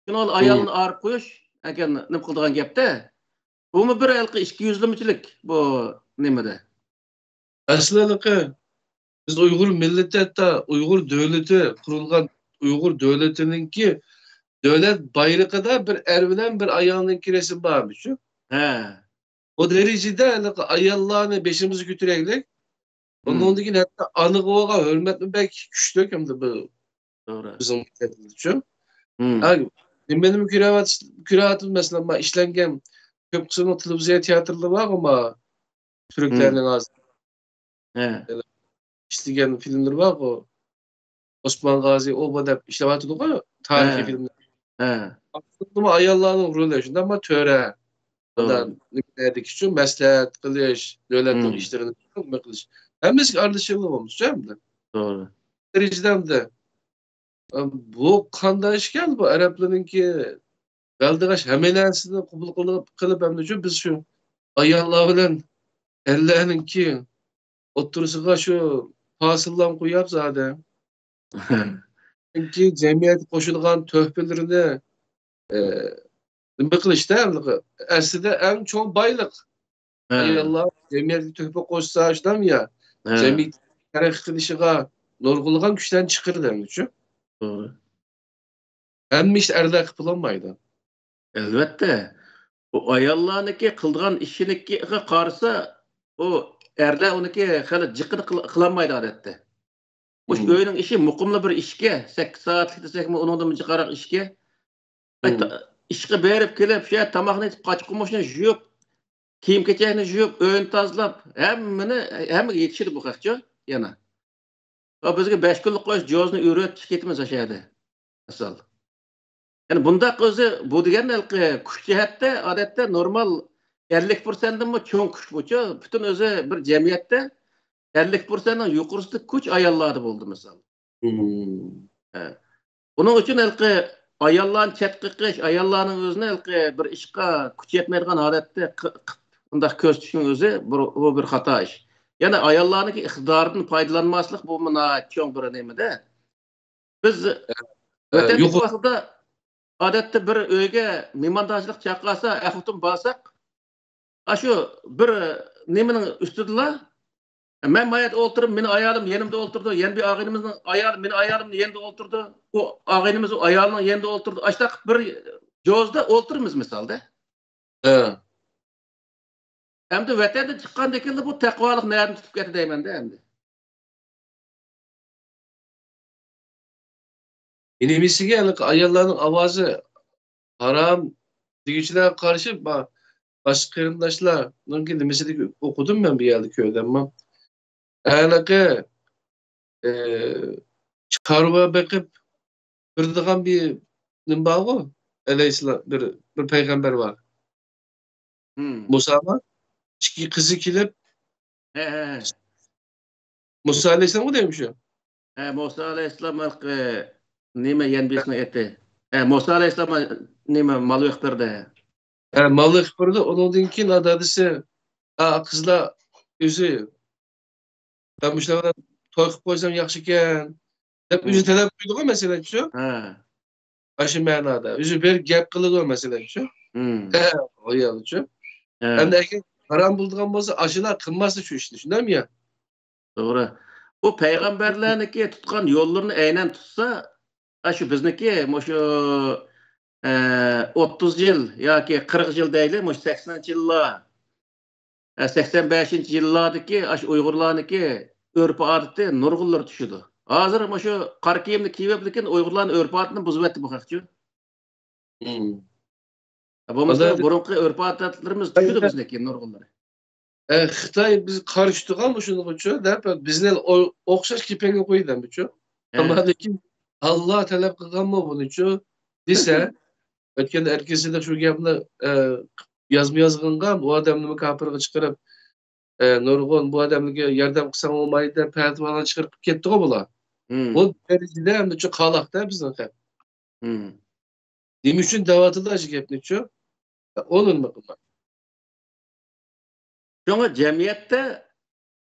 Shuni ayolni arib qo'yish ekan nima qildigan gapda. Bumi bir alqi ikki yuzlimichilik bu nimada. Aslında biz Uygur milleti hatta Uygur devleti kurulgan Uygur devletininki devlet bayrağında bir erbilen bir ayağının resim varmış. O derecede ayallarını beşimizi götürerek onundaki hatta anıgığa hürmet mi belki güçlü hem de bu bizim için. Benim küravatım mesela işlengen köpçünün televizyon tiyatroları var ama Türklerinin az. İşlegen filmler var o. Osman Gazi Obadep işlevatı da tarihi filmler. Aslında ayallarının rolü şunda ama töre. Ondan nükledik için mesleğet kılış, devletin işlerini kılış. Hem de kardeşliği olmuş değil mi? Doğru. Dereceden de bu kanda işgal bu Araplarınki Galdıgaş hemenensini kubul kılıp hem de biz şu ayallar bilen ellerinin oturuşuga şu fasıllan koyup zaten. Çünkü cemiyet koşulgan töhbelerini nima qilishda aslida en çok baylık. Ayollar cemiyetga töhbe qo'shsa shunam ya. Cemiyet tarix qilishiga nurg'ulg'an kuchdan chiqirdi uchun. Doğru. Hem işte erler kıpılanmaydı. Elbette. O ayollarniki qildigan ishiniki qarasa o erlar uniki hali jiqini qilolmaydi odatda. O'sha uyning ishi muqimli bir ishga 8 soatlik desakmi, uningdan jiqaroq ishga ishga berib kelib, shu tomoqni yetib, qochqumushni yuvib, kiyim-kechakni yuvib, o'yin tozalab, hammaga yetishadi bu haqcha yana. Bizga 5 kunlik qo'yish jozni o'rgatib ketamiz o'sha yerda. Misol. Yani bundaq o'zi bu degani kuch jihatda odatda normal 50% dan cho'ng kuch bo'cha, butun o'zi bir jamiyatda 50% dan yuqorisi kuch ayollarda bo'ldi misol. Buning uchun ayollarni chetga qish, ayollarning o'zini bir ishqa kuch yetmaydigan holatda bundaq ko'rsatishning o'zi bu bir xato ish. Yana ayollarning iqtidoridan foydalanmaslik bu cho'ng bir nimada. Biz vatandagi vaqtda odatda bir uyga mehmondorchilik chaqirsa, axutim borsak, shu bir nimaning ustida men mayat o'tirib, meni ayolim yanimda o'tirdi, yana bir og'inimizning ayoli meni ayolimning yanida o'tirdi, u og'inimiz ayolining yanida o'tirdi. Ashtaq bir jo'zda o'tirimiz misolda. Endi vatandan chiqqandan keyin bu taqvolik nayatni tutib ketdi deymanda endi. Inimisiga ayollarning ovozi haram degichilarga qarshi başka qarindoshlar mümkün nimasiga o'qidim men bu yerda köyden ama anaqa chiqarib bakıp birdigan bir nim bor-ku Aleyhisselam bir payg'ambar var. Musa var. İki kızı kilip Musa Aleyhisselam mı demiş o? Musa Aleyhisselam nima yenbesini etti. Musa Aleyhisselam nima malı yıktırdı. Malı yıktırdı. Onun keyin adadısı kızlar özü ben bu işlerden toy qilib qo'ysam yaxshi ekan deb o'zi talab qo'ydi-ku masalan shu. Shu ma'noda. O'zi bir gap qiladi masalan shu. Oyal shu. Endi agar harom bo'ladigan bo'lsa, ashular qilmasdi shu ishni, shundaymi ya? To'g'ri. Bu payg'ambarlarniki tutgan yo'llarini aynan tutsa, shu bizniki shu 30 yil yoki 40 yil deyli, 80-yillar 85-yillardagi shu Uyg'urlarniki örf-odati nurg'unlar tushidi. Hozir shu qora kiyimni kiyib lekin Uyg'urlarning örf-odatini buzib etdi bu haqcha. Bo'lmasa burunqi örf-odatlarimiz tushidi bizniki nurg'unlar. Xitoy biz qarshi turgan shuning uchun deb bizlar o'xshash kipanga qo'ygan buchu. Ammo lekin Alloh talab qilganmi buni uchun desa, o'tgan erkasida shu gapni yozganga bu odamni kafirga chiqarib nurg'un bu odamga yordam qilsam olmaydi deb fatvolar chiqarib ketdi-ku bular. Bu darajada ham shu qaloqda bizning ham. Nima uchun da'vatida shu gapni uchun? Onun mı? Şoňa jamiyatda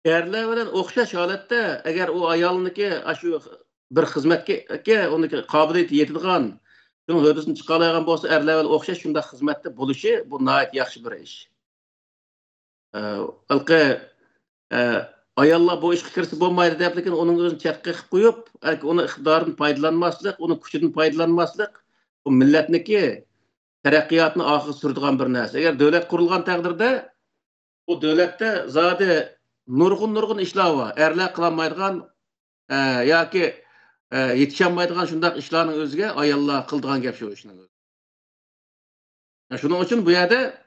erler bilen okşaş holatda agar u ayolniki shu bir xizmatga uniki qobiliyati yetadigan, şunun hödüsini chiqaragan bolsa erler bilen okşaş şunda xizmatda bulushi bu nayet yaxshi bir ish. Ayollar bu ishga kirsa bo'lmaydi deb lekin uning o'zini chetga qilib qo'yib, uni iqtidoridan foydalanmaslik, uni kuchidan foydalanmaslik bu millatniki taraqqiyotni orqaga suradigan bir narsa. Agar davlat qurilgan taqdirda bu devletde zade nurgun işler var. Erler kılamaydıgan yoki yetişemaydigan şundaq işlerin özüge ayollar kıldıgan gap şu işinin özü. Şunun için bu yerde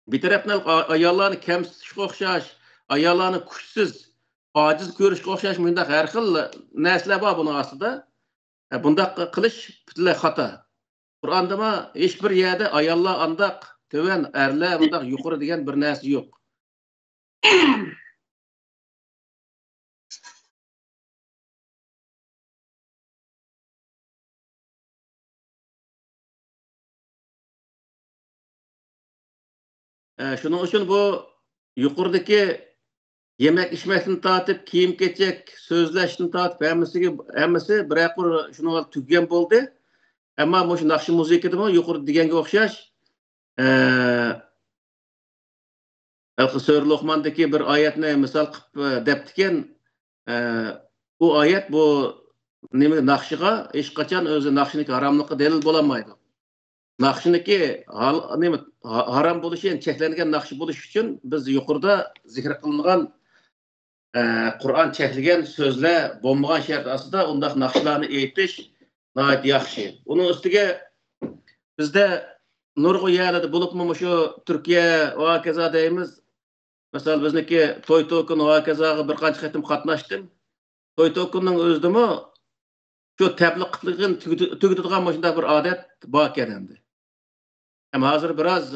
bir taraftan ayollarni kamsitishga o'xshash, ayollarni kuchsiz, ojiz ko'rishga o'xshash bundaq har xil narsalar bor buning ostida. Bundaq qilish butunlay xato. Qur'onda hech bir yerda ayollar andaq töven erler bundaq yuqori degan bir narsa yo'q. Şunun için bu yuqoridagi yemek içmekten tatip, kiyim keçek, sözleşten tatip hammasi bir şunu tüggen boldu. Ama bu nakşi muzikada mı yuqori degenge o'xshash Sör Luqmandagi bir oyatni misol qilib debdikan bu oyat bu naqshiga hech qachon o'zi naqshiniki haromligi dalil bo'lamaydi. Naqshiniki harom bo'lishi, cheklangan naqshi bo'lish uchun biz yuqorida zikr qilingan Qur'on cheklagan so'zlar bo'lmagan shart asida undaq naqshlarni aytish nihoyat yaxshi. Uning ustiga bizda nurg'u yerlarda bo'libmi shu Turkiya va kaza deymiz. Mesela bizniki to'y to'kin va kazaga bir qancha qatim qatnashdim. To'y to'kinning o'zidimi shu tabliq qilgan tugitadigan shunday bir odat bor ekan endi. Ham hozir biroz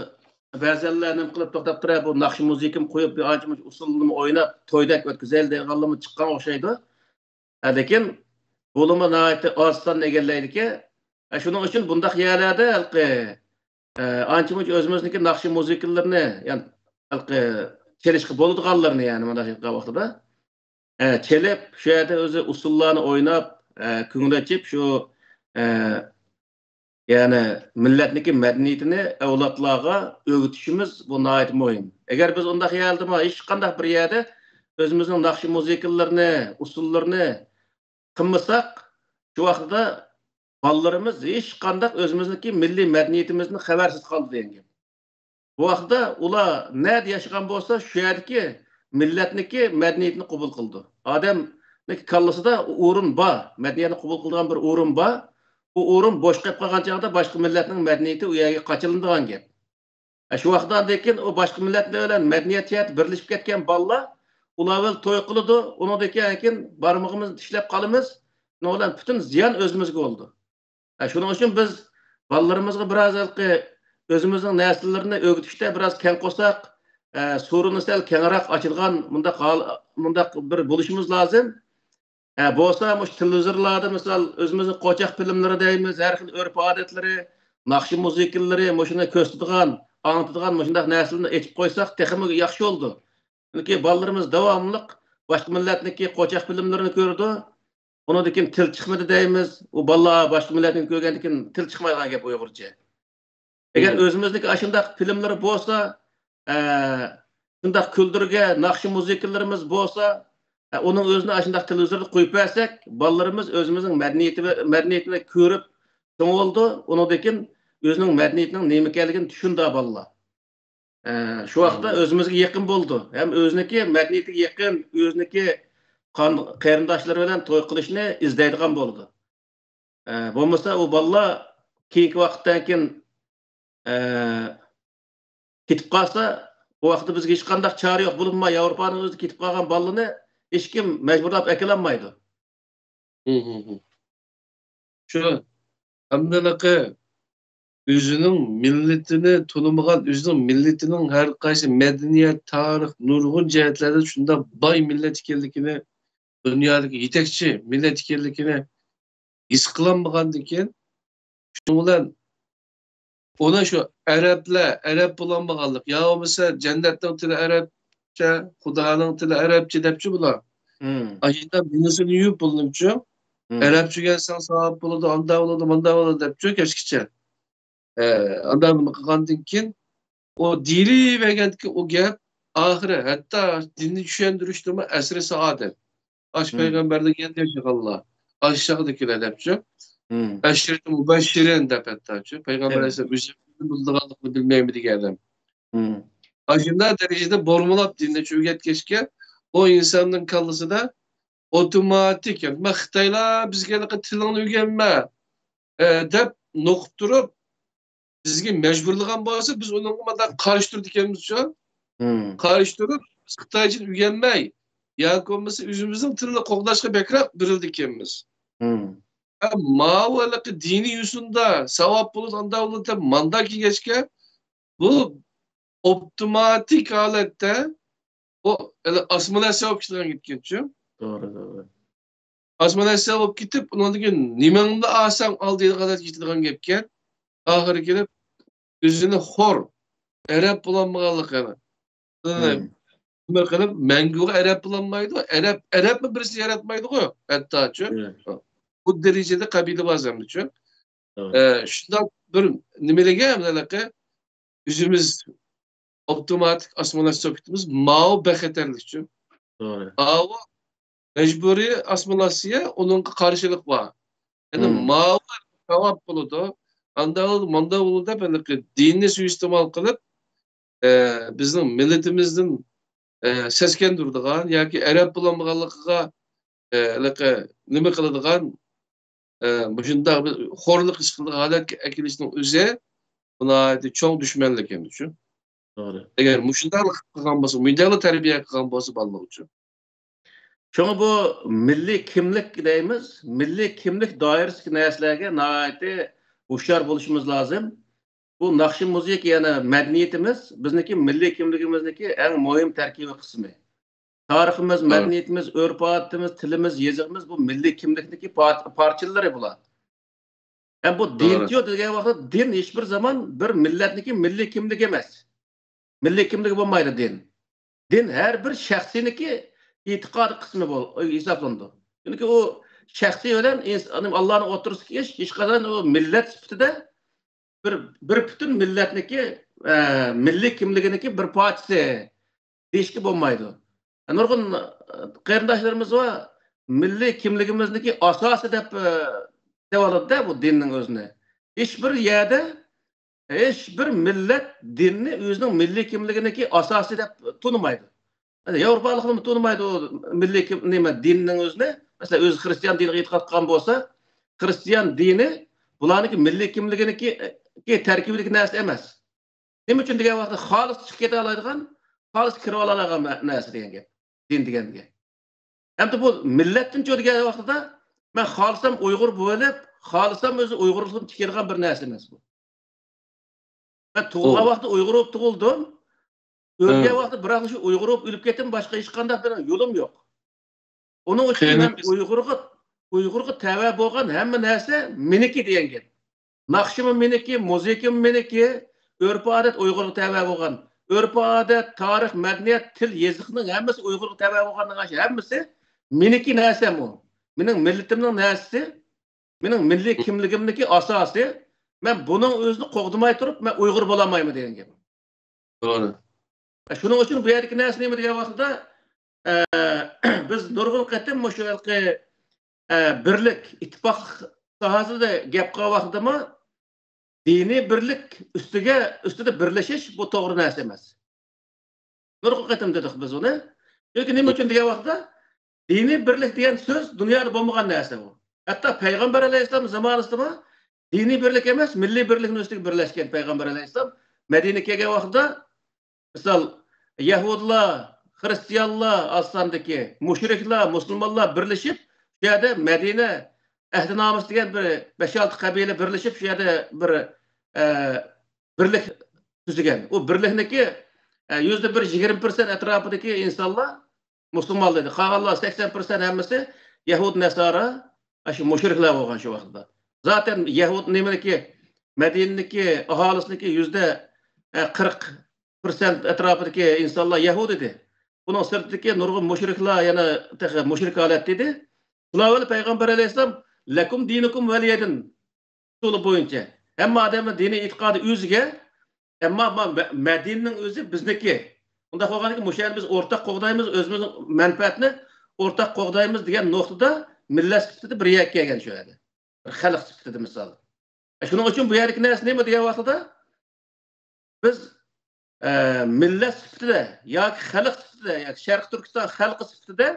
ba'zilar nima qilib to'xtab turib bu naqsh musikim qo'yib bir ancha usulni o'ynab to'ydak o'tkazil deganlarmi chiqqan o'xshaydi. Lekin bo'limi nihoyat oston egallaydi-ki, shuning uchun bundaq yerlarda ancha o'zimizniki naqsh musiqalarni, ya'ni çelişki bo'ladiganlarni, ya'ni mana shu vaqtida chelib, shu yerda o'zi usullarni o'ynab, ko'ngilchib shu ya'ni millatniki madaniyatini avlodlarga o'rgatishimiz bu nihoyat muhim. Agar biz undaq yerdami hech qanday bir yerda o'zimizning naqsh musiqalarini, usullarini qilmasak, shu vaqtda bolalarimiz hech qanday o'zimizniki milliy madaniyatimizni xabarsiz qoldi degan. Bu vaqtda ular nerede yaşagan bo'lsa, shu yerdagi millatniki madaniyatni qabul qildi. Odamning kallasida o'rin bor, madaniyatni qabul qilgan bir o'rin bor. Bu o'rin bo'sh qolib qolgan chog'da boshqa millatning madaniyati u yerga qochilinadigan gap. Shu vaqtdan keyin o boshqa millatlar bilan madaniyat birlashib ketgan bolalar ular to'y qiladi, undan keyin barmog'imizni tishlab qolamiz. No'lan butun ziyon o'zimizga oldu. Shuning uchun biz bolalarimizga biroz özümüzün nesillerini öğütüşte biraz keng qo'sak, sorunu sel kengroq açılgan mundaq bir buluşumuz lazım. Bo'lsa mush televizorlarda misal özümüzün qo'chaq filmlari deymiz, har xil örf odatlari, naqshi musiqalari, mushuni ko'rsatadigan, anlatadigan mushundaq narsalarni aytib qo'ysak, texmi yaxshi oldu. Chunki bolalarimiz davomli boshqa millatniki qo'chaq filmlarini ko'rdi. Undan keyin til chiqmadi deymiz. U bolalar boshqa millatni ko'rgandan keyin til chiqmaydigan gap Uyg'urcha. Eğer özümüzdeki aşındaq filmleri bolsa, şundaq küldürge, naqshi musiqalarımız bolsa, onun özüne aşındaq televizorda qo'yib bersek, bolalarımız özümüzün madaniyatini ko'rib, to'ng'ildi, undan keyin o'zining madaniyatining nima ekanligini tushunadi bolalar. Shu vaqtda o'zimizga yaqin bo'ldi. Ham o'ziniki madaniyatiga yaqin, o'ziniki qarindoshlari bilan to'y qilishni izlaydigan bo'ldi. Bo'lmasa u bolalar keyingi vaqtdan keyin ketib qolsa, bu vaqtda bizga hech qanday chora yo'q bo'libmi, Yevropaning o'zi ketib qolgan bolani hech kim majburlab akalanmaydi. Shu hamdalaqa o'zining millatini tanımagan, o'zining millatining har qaysi madaniyat, tarix, nurg'un jihatlarda shunda boy millat ekanligini, dunyodagi yetakchi millat ekanligini his qilolmagandan keyin shuning bilan ona şu Arap bulanmaganlık. Ya o mesela cennetten tili Arapça, Xudoning tili Arapça depçi bular. Aşıdan birisini yiyip bulunupçu. Arapça gelsen sahip buladı, anda buladı, manda buladı depçi keşkiçe. Andan qilgandan keyin o dili vergendiki o gap ahire hatta dinni düşündürüştürme esri saadet. Aş peygamberde geldi yaşayanlar. Aşağıdakiler depçi. Eşreti mübeşşirin dep hatta. Peygamber Aleyhisselam üzerinde bulduğanlıkını bilmeyim diye adam. Aşında derecede bormulap dinle çöget geçken o insanın kallısı da otomatik yani Xitaylar bizga tilini öğrenme dep noqturup bizga mecburlagan bo'lsa biz onunla karıştırdık ekanimiz şu an. Karıştırıp Xitayca öğrenmey. Ya olmasa üzümüzün tilini qo'g'dashga bekrak birildik ekanimiz. Mağalıkı dini yüzünde sevap bulur anda olur da mandaki geçke bu otomatik halette o asmalar sevap kişilerine gitken doğru. Asmalar sevap gidip ondan sonra nimanda asan aldığı kadar gittiğin gepken ahire gelip üzerine hor Arap bulanmağalık yani. Bunlar kalıp menguğa Arap bulanmaydı. Arap mı birisi yaratmaydı o hatta bu derecede kabile bazen için. Şundan bir nimelige alaka yüzümüz otomatik asmalar sohbetimiz mao beheterlik için. Doğru. Ava mecburi assimilasiya onunki karşılık var. Yani mağul cevap buludu. Manda buludu belki dinni suistimal kılıp bizim milletimizin sesken durduğun yoki Arap bulanmaganligiga nima qiladigan shunday xo'rlik ish qiladigan holatga akilishning o'zi bularni cho'ng dushmanlik endi shu. Doğru. Agar mushundaq qilgan bo'lsa, mundaqla tarbiya qilgan bo'lsa bolalar uchun. Çünkü bu milli kimlik deyimiz, milli kimlik dairesi narsalarga nihoyatda hushyor bo'lishimiz lazım. Bu naqshi musiqa yana madaniyatimiz, bizniki milliy kimligimizniki eng muhim tarkibiy qismi. Tariximiz, madaniyatimiz, urf-odatimiz, tilimiz, yezigimiz bu milliy kimlikniki parçaları bular. Yani bu din diyor degan vaqtda din hiçbir zaman bir millatniki milliy kimlik emas. Milliy kimlik bo'lmaydi din. Din her bir shaxsiniki e'tiqod qismi hisoblanadi. Chunki u shaxsi bilan Allohning o'tirisiga hech qachon u millat sifatida bir butun millatniki milliy kimliginiki bir parchasi deyishga bo'lmaydi. Nurg'un qarindoshlarimiz va milliy kimligimizniki asosi deb devoladi bu dinning o'zini. Hiçbir yerda hiçbir millat dinni o'zining milliy kimliginiki asosi deb tanımaydı. Yevropalıqlar tanımaydı o milliy dinning o'zini. Mesela o'zi Hristiyan diniga e'tiqod qilgan bo'lsa, Hristiyan dini bularniki milliy kimliginiki tarkibidagi narsa emas. Nima uchun degan vaqtda xolis chiqib keta oladigan, xolis kirib oladigan narsa degan gap. Din deganga. Hamda bu millatdan degan vaqtda men xolisam Uyg'ur bo'lib, xolisam o'zi Uyg'urlikni tikirgan bir narsa emas bu. Ben tug'ilgan vaqtda Uyg'ur bo'lib tug'ildim. O'lgan vaqtda biroq shu Uyg'ur bo'lib o'lib ketdim, boshqa hech qanday bir yo'lim yo'q. Uning uchun men Uyg'urga tava bo'lgan hamma narsa meniki degan gap. Naqshim meniki, musiqam meniki, urf-odat Uyg'urga tava bo'lgan. Urf-odat, tarix, madaniyat, til, yezikning hammasi Uyg'urga tava bo'lganning hammasi meniki narsam u. Mening millatimning narsasi, mening milliy kimligimniki asosi. Men buning o'zini qo'g'dimay turib, men Uyg'ur bo'lamayman degan gap. To'g'ri. Shuning uchun bu yerdagi narsa nima degan vaqtda biz nurg'un qatim shu birlik, ittifoq sohasida gap qilgan vaqtda diniy birlik ustida birlashish bu to'g'ri narsa emas. Nurg'un qatim dedik biz uni. Chunki nima uchun degan vaqtda diniy birlik degan so'z dunyoda bo'lmagan narsa bu. Hatto payg'ambar alayhisalom zamonasida diniy birlik emas, milliy birlikni ustiga birlashgan payg'ambar alayhisalom Madinaga kelgan vaqtda misol Yahudilar, Hristiyanlar aslandagi mushriklar, musulmonlar birlashib, bu yerda Madina ahdinomas degan bir 5-6 qabila birlashib, bu yerda bir birlik tuzgan. O birlikniki %1-20% atrofidagi insonlar musulmonlar edi. Qolganlar 80% hammasi Yahud, Nasara, shu mushriklar bo'lgan shu vaqtda. Zaten Yahud nimaniki Madinadagi aholisiniki %40% atrofidagi insonlar Yahud edi. Bunun sirtidagi nurg'un mushriklar yana mushrik holat edi. Ular payg'ambar alayhisalom lakum dinukum valiyadin usuli bo'yicha hamma odamning diniy e'tiqodi o'ziga, ammo Madinaning o'zi bizniki. Unda qolganiki mushayar biz o'rtaq qo'g'daymiz, o'zimizning manfaatni o'rtaq qo'g'daymiz degan nuqtada millat sifatida bir yakka kelgan shu yerda. Xalq sifatida misol. Shuning uchun bu yerdagi narsa nima degan vaqtda biz millat sifatida yoki xalq sifatida yoki Sharq Turkiston xalqi sifatida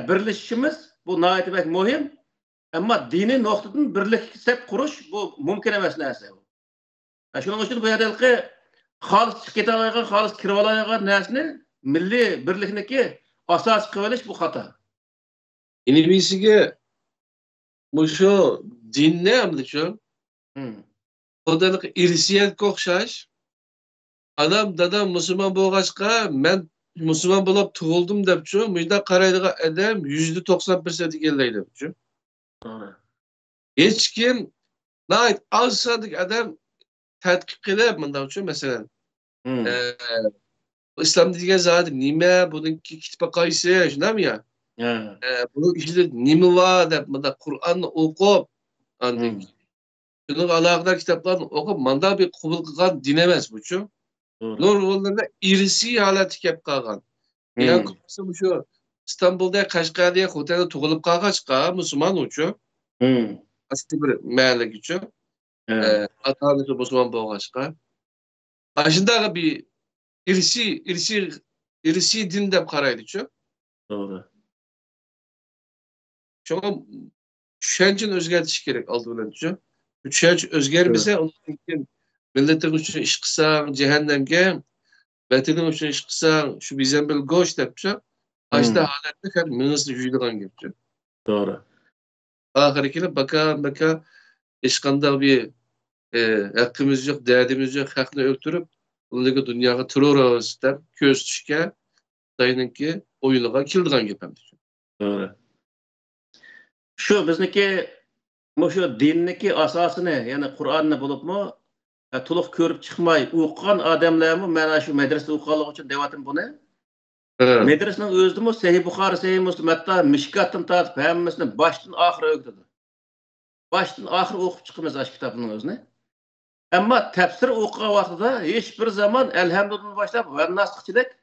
birlashishimiz bu nihoyatda muhim. Ammo diniy nuqtadan birlik sep qurish bu mumkin emas narsa bu. Shuning uchun bu yerdagi xolis chiqib keta oladigan, xolis kirib oladigan narsani milliy birlikniki asos qilib olish bu xato. Inibisiga mushu dinni hamda Odalık irsiyatga o'xshash. Adam dadam musulmon bo'lg'achqa men musulmon bo'lib tug'ildim debchi, menda qaraydigan odam %90% ekanlar debchi. Hech kim az sonlik odam tadqiq qilib bundan uchun masalan islom degan zot nima, buniki kitobga qaysi, shundaymi ya? Bunun ichida nima bor deb bunda Qur'onni o'qib, andik. Bunun alaqadar kitaplarni o'qib, manda bir qabul qilgan din emas buchu. Nurg'unlarda irsiy holati kelib qolgan. Yoki shu İstanbul'da Kaşgar'da otelde tugulup kalkaçka Müslüman uçu. Aslında bir meğerlik uçu. Atanesi Müslüman boğaçka. Aşında bir irsi din dep karaydı uçu. Doğru. Çoğu şencin özgertiş gerek aldı bilen uçu. Şenç özgermese onun için milletin için iş kısa cehennemge Betinin için iş kısa şu bizden bir goş depçe. Aşda halette her mınızlı jüylegan gibi. Doğru. Ahirikine baka işkanda bir hakkımız yok, derdimiz yok, hakkını öktürüp onları dünyaya terör ister, köz düşke dayınınki oyunluğa kildigan gepemdir. Doğru. Şu bizniki şu dinniki asasını yani Kur'an'ı bulup mu tuluq körüp çıkmay uqqan adamlarmı mana şu medresede uqqanlık için devatım bunu. Medresenin özü mü Sahih Bukhari, Sahih Müslim hatta Mişkat'tan tartip hemmisini baştan ahire ögdüdü. Baştan ahire okup çıkmaz aş kitabının özüne. Ama tefsir okuğa vaxtıda hiçbir zaman elhamdülillah başlap ve nasıqçılık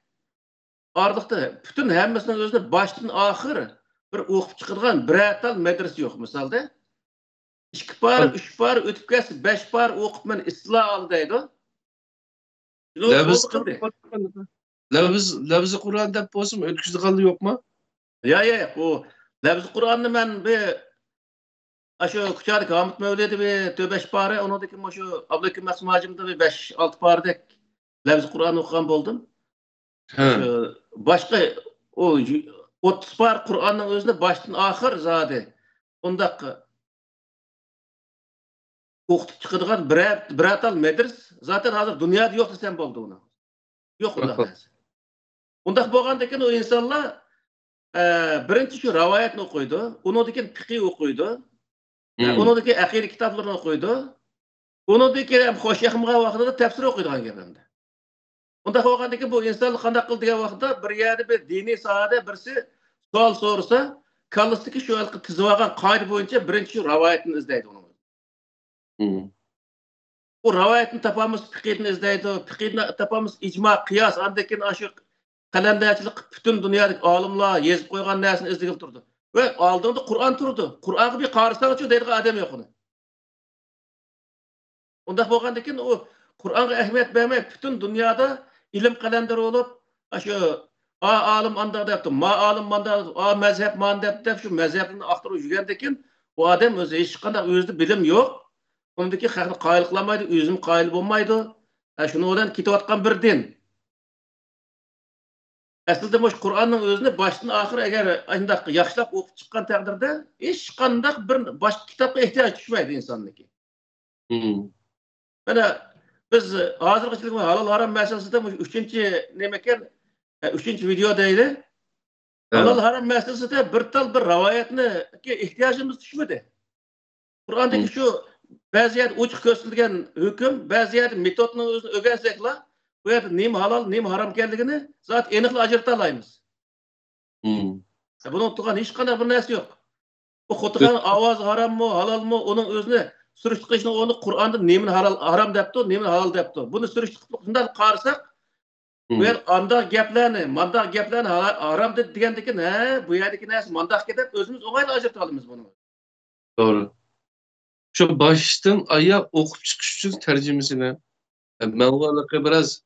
ardıqda bütün hemmisinin özüne baştan ahire bir okup çıkırgan bir atal medrese yok misalda. 2 par, 3 par ötüp gelsin, 5 par okup men ıslah aldıydı. Lafız Kur'an dep bolsun ötküzü kalı yok mu? Ya o lafız Kur'an'ı men bir aşağı Kuçarık Ahmet Mevlid'i bir 5 pare onundaki şu Abdülhakim Masmacım'da bir 5-6 paredek lafız Kur'an okuyan buldum. Başka o 30 par Kur'an'ın özünde baştan ahir zade. Ondaki okutup çıkırgan bir atal medres zaten hazır dünyada yok desem boldu onu. Yok ondaq näse. Ondaq bolgandeken o insanlar birinci şu rivayetini okuydu. Onundaki fiqh okuydu. Onundaki akide kitaplarını okuydu. Onundaki hem hoşyakımga vaqtida tefsir okuyduğun gebemde. Ondaq bolgandeken bu insanlar qandaq qıl degan vaqtda bir yerde bir dini sahada birisi sual sorsa, kallasındaki şu halkı tizvagan qayda boyunca birinci şu rivayetini izleydi onu. O rivayetini tapamız, fiqhini izleydi, fiqhini tapamız icma, qiyas, andakin aşık kalemdachilik bütün dünyadaki alimlar yazıp koygan narsani izleyip turdu. Ve aldığında Kur'an turdu. Kur'an'ı bir qarısan üçün deydiği adam yok onu. Ondaq bolgandakin o Kur'an'a ehemmiyet vermey bütün dünyada ilim kalemleri olup aşı alim anda depti, ma alim manda, mezhep manda dep şu mezhebini aktarıp yürgendekin o adam özü hiç qanday özü bilim yok. Ondaki xalqni qayılıqlamaydı, özüm qayıl bolmaydı. Şunu odan ketip atkan bir din. Aslında bu Kur'an'ın özünü baştan ahir eğer ayındaq yaxşılap okup çıkan takdirde hiç qandaq bir başka kitapka ihtiyaç düşmeydi insandaki. Mana biz hazırgıçılık halal haram meselesinde 3-nji nemeken 3-nji videodaydı. Halal haram meselesinde bir tal bir rivayetine ihtiyacımız düşmedi. Kur'an'daki şu bazı yer uçuk kösülgen hüküm, bazı yer metodunun özünü öğrensek la bu yerde neyim halal, neyim haram geldiğini zaten eniqli ajırta alayımız. Bunun tuğan hiç kadar bir nersi yok. O xotuğan avaz haram mı, halal mı, onun özüne sürüştük onu Kur'an'da nemin haram depti, nemin halal depti. Bunu sürüştükten qarsak, bu yer andaq geplerini, mandaq geplerini haram degendeki ne, bu yerdeki nersi mandaq gedip özümüz olayla ajırta alayımız bunu. Doğru. Şu baştan ayak okup çıkışın tercümesine ben onlarla biraz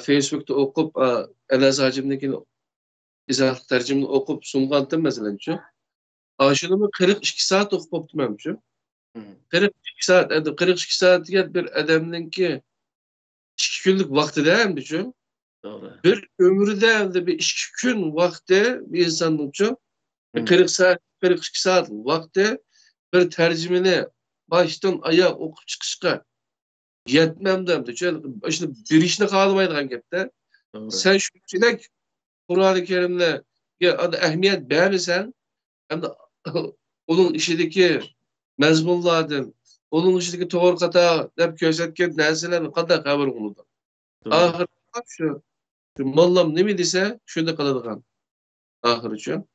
Facebook'ta okup Elaz Hacim'deki izah tercümeni okup sungandım mesela şu. Şunu 42 saat okup optimum şu. 42 saat, 42 saat diye bir adamınki 2 günlük vakti değil mi şu? Doğru. Bir ömrü de bir 2 gün vakti bir insanın şu. 40 saat, 42 saat vakti bir tercümeni baştan ayak okup çıkışka yetmem demdi. Şimdi bir işine kalmaydıgan gepte. Sen şu çilek Kur'an-ı Kerim'le ehemmiyet vermesen hem de onun işideki mezmunlardan, onun işideki doğru kata dep közetken nerselerden kadar haber oldu. Ahir şu mallam ne mi dese şunda kaladıgan. Ahir şu.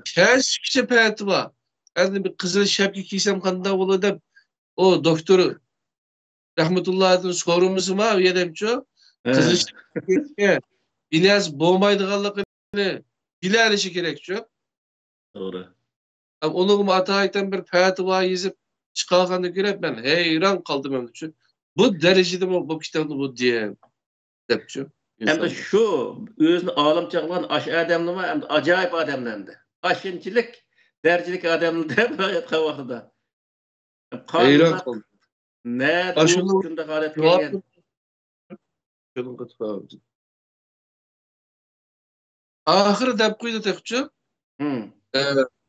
Kes kişi peyati var. Yani bir kızıl şapki giysem kanda olur dep o doktoru Rahmetullah'ın sorumuzu var ya demço. Kızıl şapki İlyas boğmaydıganlıkını bilerişi gerekçe. Doğru. Onun ataytan bir fetva yazıp çıkarkanı göre ben heyran kaldım onun için. Bu derecede bu kitabı bu diye depçi. Hem de şu özünü alım çağılan aş adamlı hem de acayip adamlandı. Aşıncılık, dercilik adamlı da böyle kavakda. Heyran Kandak kaldım. ne Aşının bu şunda halet cevabı gelgen. şunun kıtfavı. Ahır dep kuydu tekçi.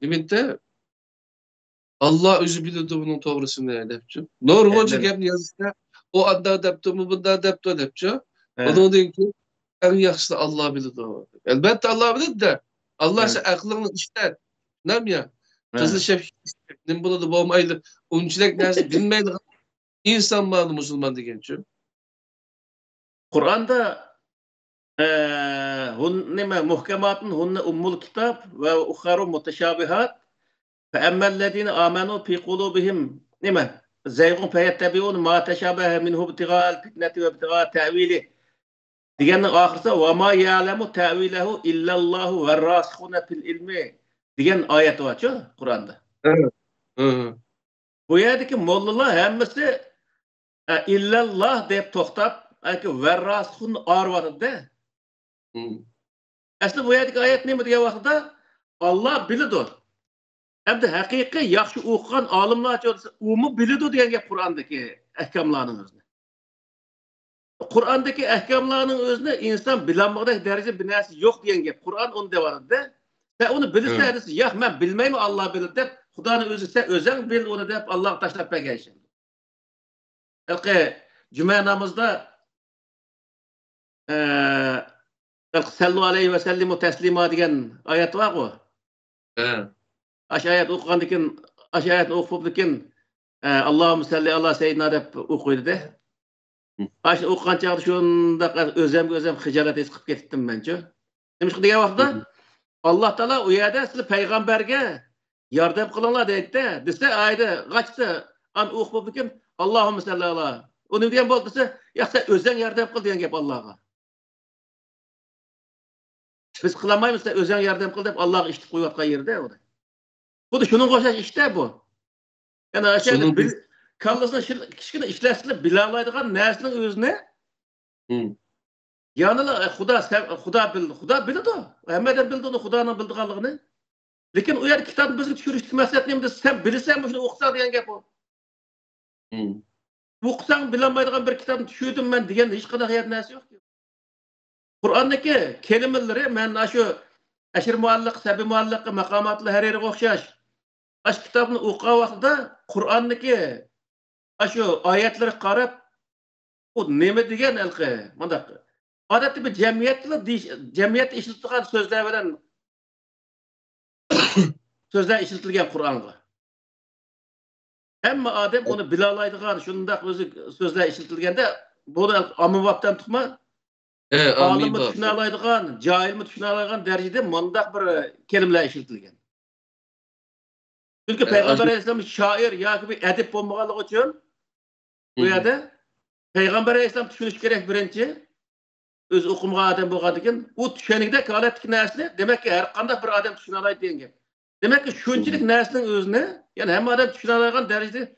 Nimette Allah özü bilirdi bunun doğrusunu ne depçi. Norgoca gap yazısta o adda depti mi bunda depti depçi. Onun diyor ki en yaxşısı Allah bilirdi o. Elbette Allah bilirdi de Allah ise aklını işler. Nem ya? Kızıl şef nim buladı boğmaylı. Unçilek neresi bilmeydi. İnsan bağlı Müslüman diyen şu. Kur'an'da hun nime muhkematın hunne ummul kitap ve uharu muteşabihat fe emmellezine amenu fi kulubihim nime zeygun feyettebiun ma teşabehe minhu ibtiga'al fitneti ve ibtiga'a te'vili diyenin ahırsa ve ma ya'lemu te'vilehu illallahu ve rasihune fil ilmi diyen ayet var şu Kur'an'da. Evet. Hı. Bu yerdeki mollalar hemmesi illallah deyip toktap ve rasihun arvadı de. Aslında bu yerdeki ayet ne mi diye vakıda Allah biliyor. Hem de hakiki yaxşı okuyan alimler çoğusu umu biliyor diyen gap Kur'an'daki ehkamlarının özüne. Kur'an'daki ehkamlarının özüne insan bilinmekte derece binası yok diyen gap. Kur'an onu devardı de. Ve onu bilirse edisi ya ben bilmeyim Allah bilir de Kudanın özü sen özen bil onu deyip Allah taşlap pekeyşin. Elki cüme namazda sallu aleyhi ve sellimu teslima diyen ayet var o. Evet. Aş ayet okugandikin, aş ayet okupdikin Allahümme salli ala seyyidina dep okuydu de. Aş okugan çağda şunda özem hicaret esip kettim bence. Demiş ki diye vakıda Allah Teala o yerde sizli peygamberge yardım kılınlar deydi de. Dese ayda kaçtı an okupdikin Allahümme salli ala. Onu diyen bol dese ya sen özen yardım kıl diyen gep Allah'a. Biz kılamayız da özen yardım kıl deyip Allah'a iştip koyuvatkan yerde o da. Bu da şunun koşaş işte bu. Yani aşağıda kallısını kişine işlersizle bilalaydıgan nersinin özüne yanıla Xuda bildi o. Hemmeden bildi onu Xudanın bildiğanlığını. Lekin o yer kitabın bizi düşürüştürmesi neydi? Sen bilirsen bu şunu okusan diyen gap o. Okusan bilamaydıgan bir kitabını düşürdüm ben diyen hiç kadar yer nersi yok ki. Kur'an'daki kelimeleri ben şu Eşir muallak, Sebi muallak, makamatlı her yere okşaş. Aş kitabını okuğa vaxtida Kur'an'daki aşu ayetleri qarab o neme degan elqi mandaq odatda bir jamiyat ishlatgan so'zlar bilan so'zlar ishlatilgan Qur'onga. Hamma odam uni bila oladigan shundaq o'zi so'zlar ishlatilganda bu ommabopdan tutma olimni tushuna oladigan, johilni tushuna oladigan darajada mundaq bir kelimalar ishlatilgan. Chunki Payg'ambar alayhisalom shoir yoki bir adib bo'lmaganligi uchun bu yerda Peygamber Aleyhisselam düşünüş gerek birinci. Öz okumagan adam bo'lgandikin, u tushunigda holatdagi narsa demek ki her qanday bir adam tushuna oladi degan gap. Demek ki shunchalik narsaning o'zini, ya'ni hamma odam tushuna oladigan darajada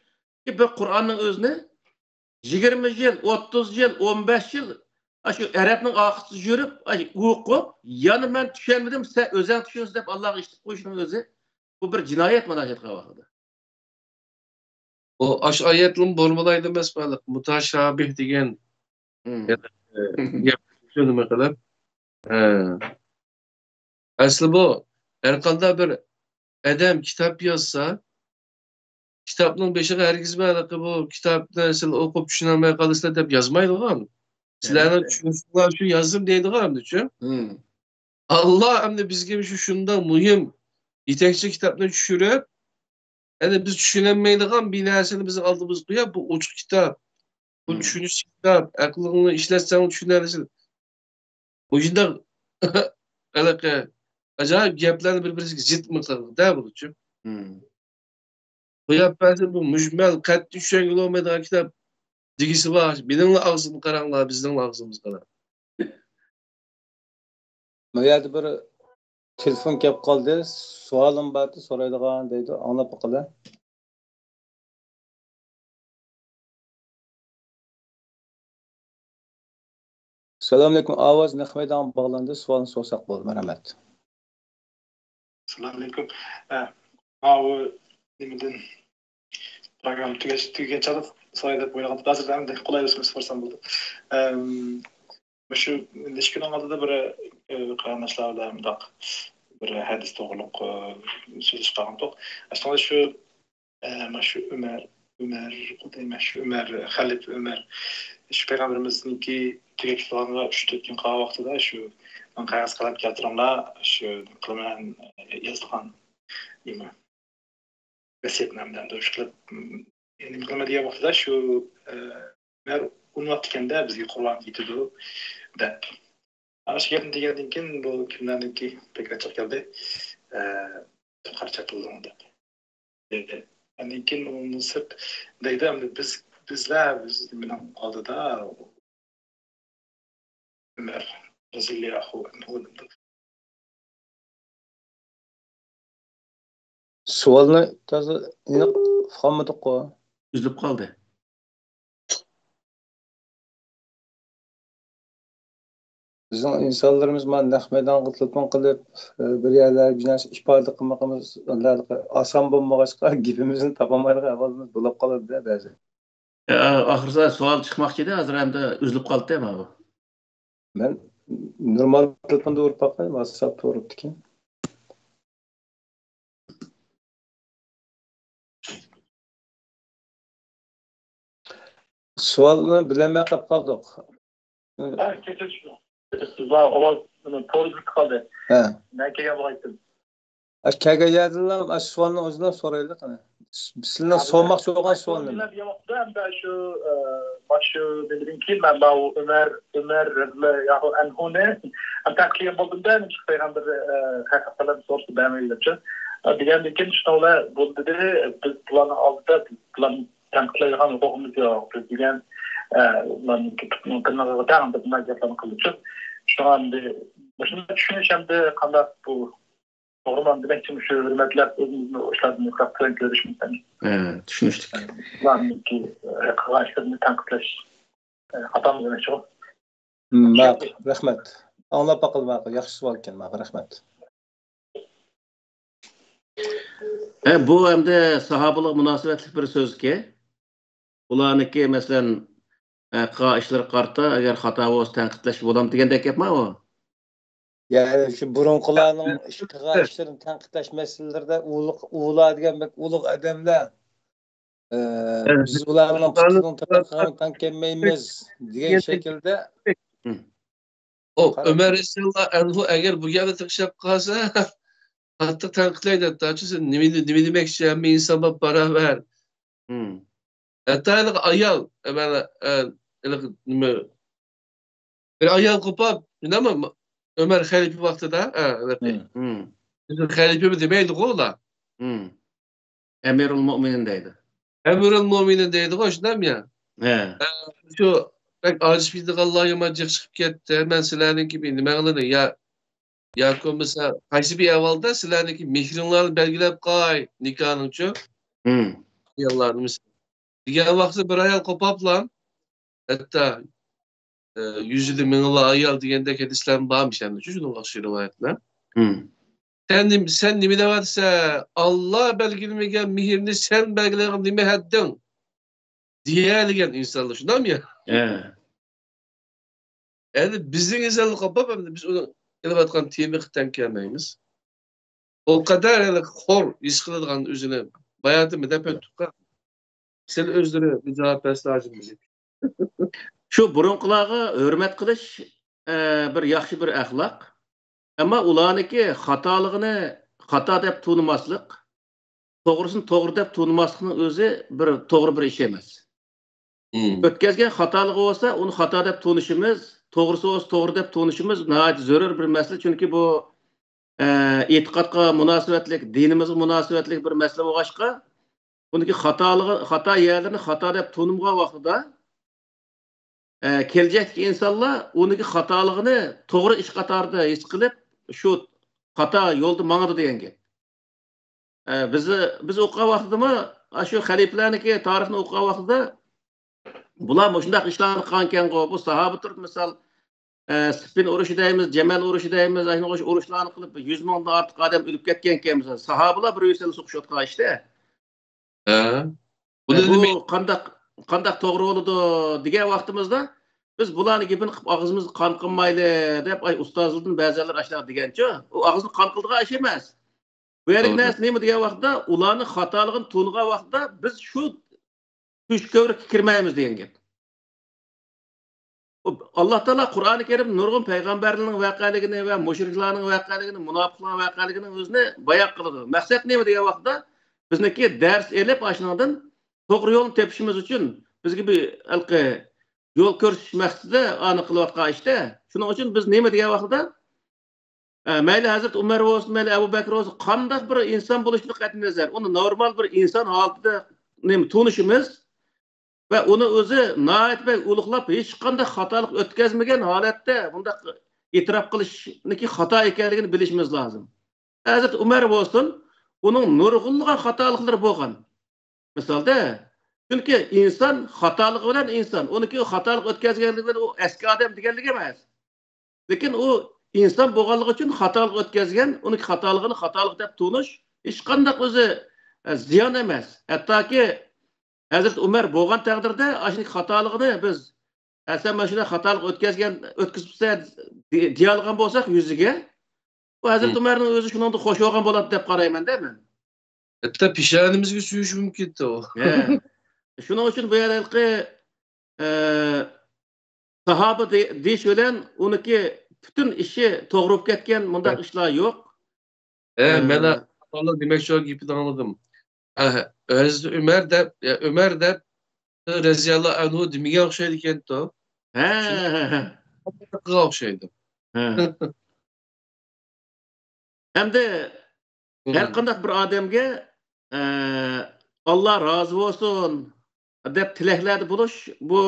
bir Qur'onning o'zini 20 yil, 30 yil, 15 yil shu Arabning oqisi yurib, o'qib, yana men tushunmadim, sen o'zing tushunsiz deb Allohga ishtib qo'yishning o'zi bu bir jinoyat manojatga vaqtida. O aş ayetlim bolmalaydı mesbalik mutaşabih degen yapıştırdım kadar. Aslı bu erkanda bir adam kitap yazsa kitapның beşiği herkes belki bu kitap nasıl okup düşünemeye kalırsa dep yazmaydı lan. Sizlerden düşünsünler şu yazdım deydi lan düşün. Allah hem de bizge şu şunda mühim yetekçi kitapını düşürüp yani biz düşünemeydiğin bir nersini bizi aldığımız duyar. Bu uçuk kitap. Bu düşünüş kitap. Aklını işletsen düşünersin. O yüzden acayip gaplarni birbirisiga zid mıqdadı da bu için. Bu yapması bu mücmel qat'i tushungan olmaydigan kitap digisi var. Benim ağzımı qaranglar, bizning ağzımız qarar. Bu yerda bir telefon kelib qoldi. Savolim bor, so'raydigan deydi. Anglab boqala. Assalomu alaykum. Ovoz Nahmaydan bog'landi. Savolni so'rsak bo'ldi. Rahmat. Assalomu alaykum. Bu nimadan program tugagancha so'raydi deb o'ylagandim. Hozirda ham qulay bo'lsa so'rasam bo'ldi. Shu necha kun oldida bir qarindoshlar bilan bundoq bir hadis to'g'riliq so'zlashib qolgandik. Aslida shu Umar Xalid Umar shu payg'ambarimizniki tugatishlarga 3-4 kun qolgan vaqtida shu qog'oz qalab keltiringlar, shu qilaman yozgan nima vasiyatnomdan do'sh qilib nima qilma degan vaqtida shu Umar unutganda bizga Qur'on yetadi deb. Ana shu gapni degandan keyin bu kunlarniki takror keldi. Qarcha qildim deb. Undan keyin uni sip deydi, bizlar bilan oldida Umar roziyallohu anhu. Savolni toza aniq fahmadiq-ku. Üzülüp qoldi. Bizning insonlarimiz mana Nahmaydan telefon qilib bir yerlar bilan ifoda qilmoqimiz oson bo'lmag'achqa gapimizni topolmaydigan ahvolimiz bo'lib qoladi-da ba'zi. Oxirida savol chiqmoqchi edi, hozir ham üzülüp qoldi ama bu. Men normal telefonda urib boqay, WhatsAppda uribdi-ki. Savolni bilemay qolib qoldik. Sizlar ovoz to'g'ri qoldi. Ha. Men kelgan bo'laydim. Kaga yazdilar, savolni o'zidan so'raylik qani. Sizlar sormoqchi bo'lgan savolni. Men shu başu dedimki ben bu Ömer radhiyallahu anhu'ne antakliye buldumda peygamber hakikaten sordu ben öylece. Diğer ki şunlar bu dedi biz plan aldı plan tanklayan hukukumuz yok. Diğer ben kanalda da bunlar yapılan kılıçı. Şu anda başında düşünüyorum de kandak bu Orman demek için şu hürmetler özümüzün hoşladığını kaptıran görüşmüşten. Evet, düşünmüştük. Lan ki arkadaşlarını tankıtlaş hatamız demek çok. Mak, rahmet. Anlap bakılmak, yaxşı savol ekan, mak, rahmet. Bu hem de sahabalık münasebetli bir söz ki. Ularniki mesela işler qarta agar xato bo'lsa tanqidlash bo'lam degandek gapmi u? Yani şu burunqularning işlerini tanqidlash masalalarida ular degan ulug' odamlar biz ularning fikrlarini tanqidlamaymiz degan shaklda Ömer radhiyallohu anhu agar bu gapni tiqishib qolsa, qattiq tanqidlaydi. Hattoki sen nima demoqchi, inson bo'lib baravar. Hatto ayol nima bir ayol qo'pab, nima Ömer Xalife vaqtida, Xalife mi demaydi-ku ular. Emirul Mu'minin deydi. Emirul Mu'minin deydi-ku, shundan ya. Şu bak aciz bildik Allah'ıma çıkıp gitti. Hemen sizlerden gibi nimalarını ya mesela qaysi bir avvalda sizlerdeki mehrinlarni belgilab qo'y nikahning uchun. Ayollarni mesela. Degan vaqtda bir ayol qo'pablan. Hatta yüzüde minglab ayol degandek hadislar bormish endi shunga o'xshash rivoyatlar. Sen nima deyapsa Allah belgilamagan mehrni sen belgilagan nima hadding? Deyilgan insonlar shundami ya? Yani bizning insonlar qopab biz uni kelayotgan temiqdan kelmaymiz. O kadar xor his qiladigan o'zini bayatimi deb o'tibqa. Sen o'zlari bir javob bersangiz. Şu burunqularga hurmat qilish bir yaxshi bir axloq. Ammo ularniki xatoligini xato deb tu'nimaslik, to'g'risini to'g'ri deb tu'nimaslikning o'zi bir to'g'ri bir ish emas. O'tkazgan xatoligi bo'lsa, uni xato deb tu'nishimiz, to'g'risi bo'lsa to'g'ri deb tu'nishimiz nihoyat zarur bir masala, chunki bu e'tiqodga munosabatlik, dinimizga munosabatlik bir masala bo'lg'achqa, buniki xato yerlarini xato deb tu'nimgan vaqtida kelajakdagi insonlar uniki xatoligini to'g'ri ish qatorida his qilib, shu xata yolda mağadı degan gap. Biz o'qigan vaqtidami, shu xalifalarniki tarixni o'qigan vaqtida bular shundaq ishlarni qilgan ekan-ku. Bu sahoba turib, misol Siffin urushi deymiz, Jamal urushi deymiz, ana o'sha urushlarni qilib 100 mingdan ortiq odam o'lib ketgan ekan, misol. Sahobalar bir-birini so'qishayotgan ishda. Bu qandaq to'g'ri bo'ladi degan vaqtimizda biz bularni gapini qilib og'zimizni qon qilmayli deb ustozlardan ba'zilar ashlar degancha, u og'izni qon qildigan ish emas. Bu yerlik narsa nima degan vaqtda ularni xatoligini to'ngan vaqtda biz shu tushko'rikka kirmaymiz degan gap. Allah Taala Qur'oni Karim nurg'un payg'ambarlarning voqealigini va mushriklarning voqealigini, munofiqlarning voqealigini o'zini bayon qiladi. Maqsad nima degan vaqtda bizniki dars elib ashundan to'g'ri yo'lni tepishimiz uchun bizga bir yo'l ko'rsatish maqsadida aniq qilayotgan ishda. Shuning uchun biz nima degan vaqtda mayli Hazrat Umar bo'lsin, mayli Abu Bakr bo'lsin, qanday bir inson bo'lishini qat'iy nazar, uni normal bir inson holatida tunishimiz ve onu o'zi nihoyatda ulug'lab hech qanday xatolik o'tkazmagan holatda bunda e'tirof qilishniki xato ekanligini bilishimiz lozim. Hazrat Umar bo'lsin, uning nurg'unlagan xatoliklari bo'lgan. Misolda, chunki inson xatoligi bilan inson, uniki xatolik o'tkazganligi bilan u eski odam deganligi emas. Lekin u inson bo'lganligi uchun xatolik o'tkazgan, uniki xatoligini xatolik deb tunish hech qanday o'zi ziyon emas. Hattoki Hazrat Umar bo'lgan taqdirda ashuni xatoligini biz sen mana shunday xatolik o'tkazibsa deyolgan bo'lsak yuziga, bu Hazrat Umarning o'zi shuningda qo'shib olgan bo'ladi deb qarayman-da men. Hatta pishonimizga suyish mumkin-da u. Shuning uchun bu yerda sahoba deyish bilan uniki butun ishi to'g'ri bo'lib ketgan bundaq ishlar yo'q. Mana Allah demoqchi gapini anladim. Hazreti Ömer de Reziyallahu anhu demiga o'xshaydi ekan-da. Qilga o'xshaydi. Hamda har qanday bir odamga Alloh rozi bo'lsin deb tilaklarda bo'lish bu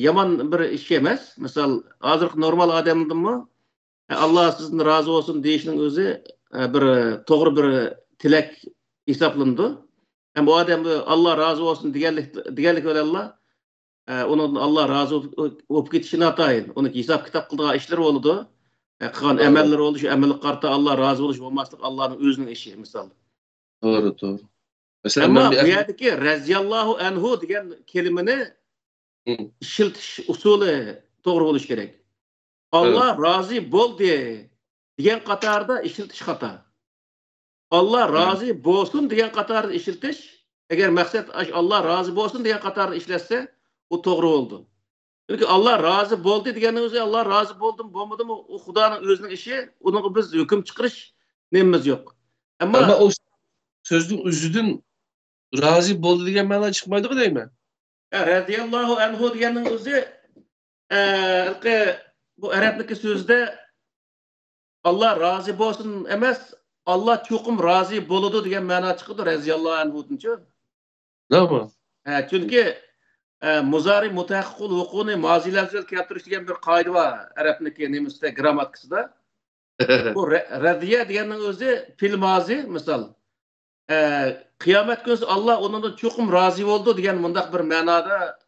yomon bir ish emas. Misol, hozir normal odamdimi Alloh sizdan rozi bo'lsin deyishning o'zi bir to'g'ri bir tilak hisoblandi. Hem bu adam Allah razı olsun diğerlik öyle Allah onun Allah razı olup gitişini atayın. Onun hesap kitap kıldığı işler oldu. Kılan emeller oldu. Şu emellik kartı Allah razı oluş olmazlık Allah'ın özünün işi misal. Doğru. Mesela ama bu yerdeki Reziyallahu anhu diyen kelimeni işiltiş usulü doğru oluş gerek. Allah razı bol diyen katarda işiltiş hata. Allah razı bo'lsin degan qatorda ishiltish, agar maqsad Allah razı bo'lsin degan qatorda ishlatsa, u to'g'ri bo'ldi. Chunki Allah razı bo'ldi deganning o'zi Allah razı bo'ldim, bo'lmadimi, u Xudoning o'zining ishi, uning biz hukm chiqarish nemimiz yo'q. Ama o sözün o'zidan razı bo'ldi degan ma'no chiqmaydi-ku deyman. Radiyallahu anhu deganning o'zi bu arabniki so'zda Allah razı bo'lsin emas, Allah çokum razı boludu degan ma'no chiqdi Reziyallahu anhu'dan-chi. Nima? Chunki muzari mutahaqqul huquqni mozilazil keltirish degan bir qoida bor arabniki nemisda grammatikasida. Bu radiya deganning o'zi fil mozi, misol qiyomat kuni Allah onundan çokum razı bo'ldi degan mundaq bir ma'noda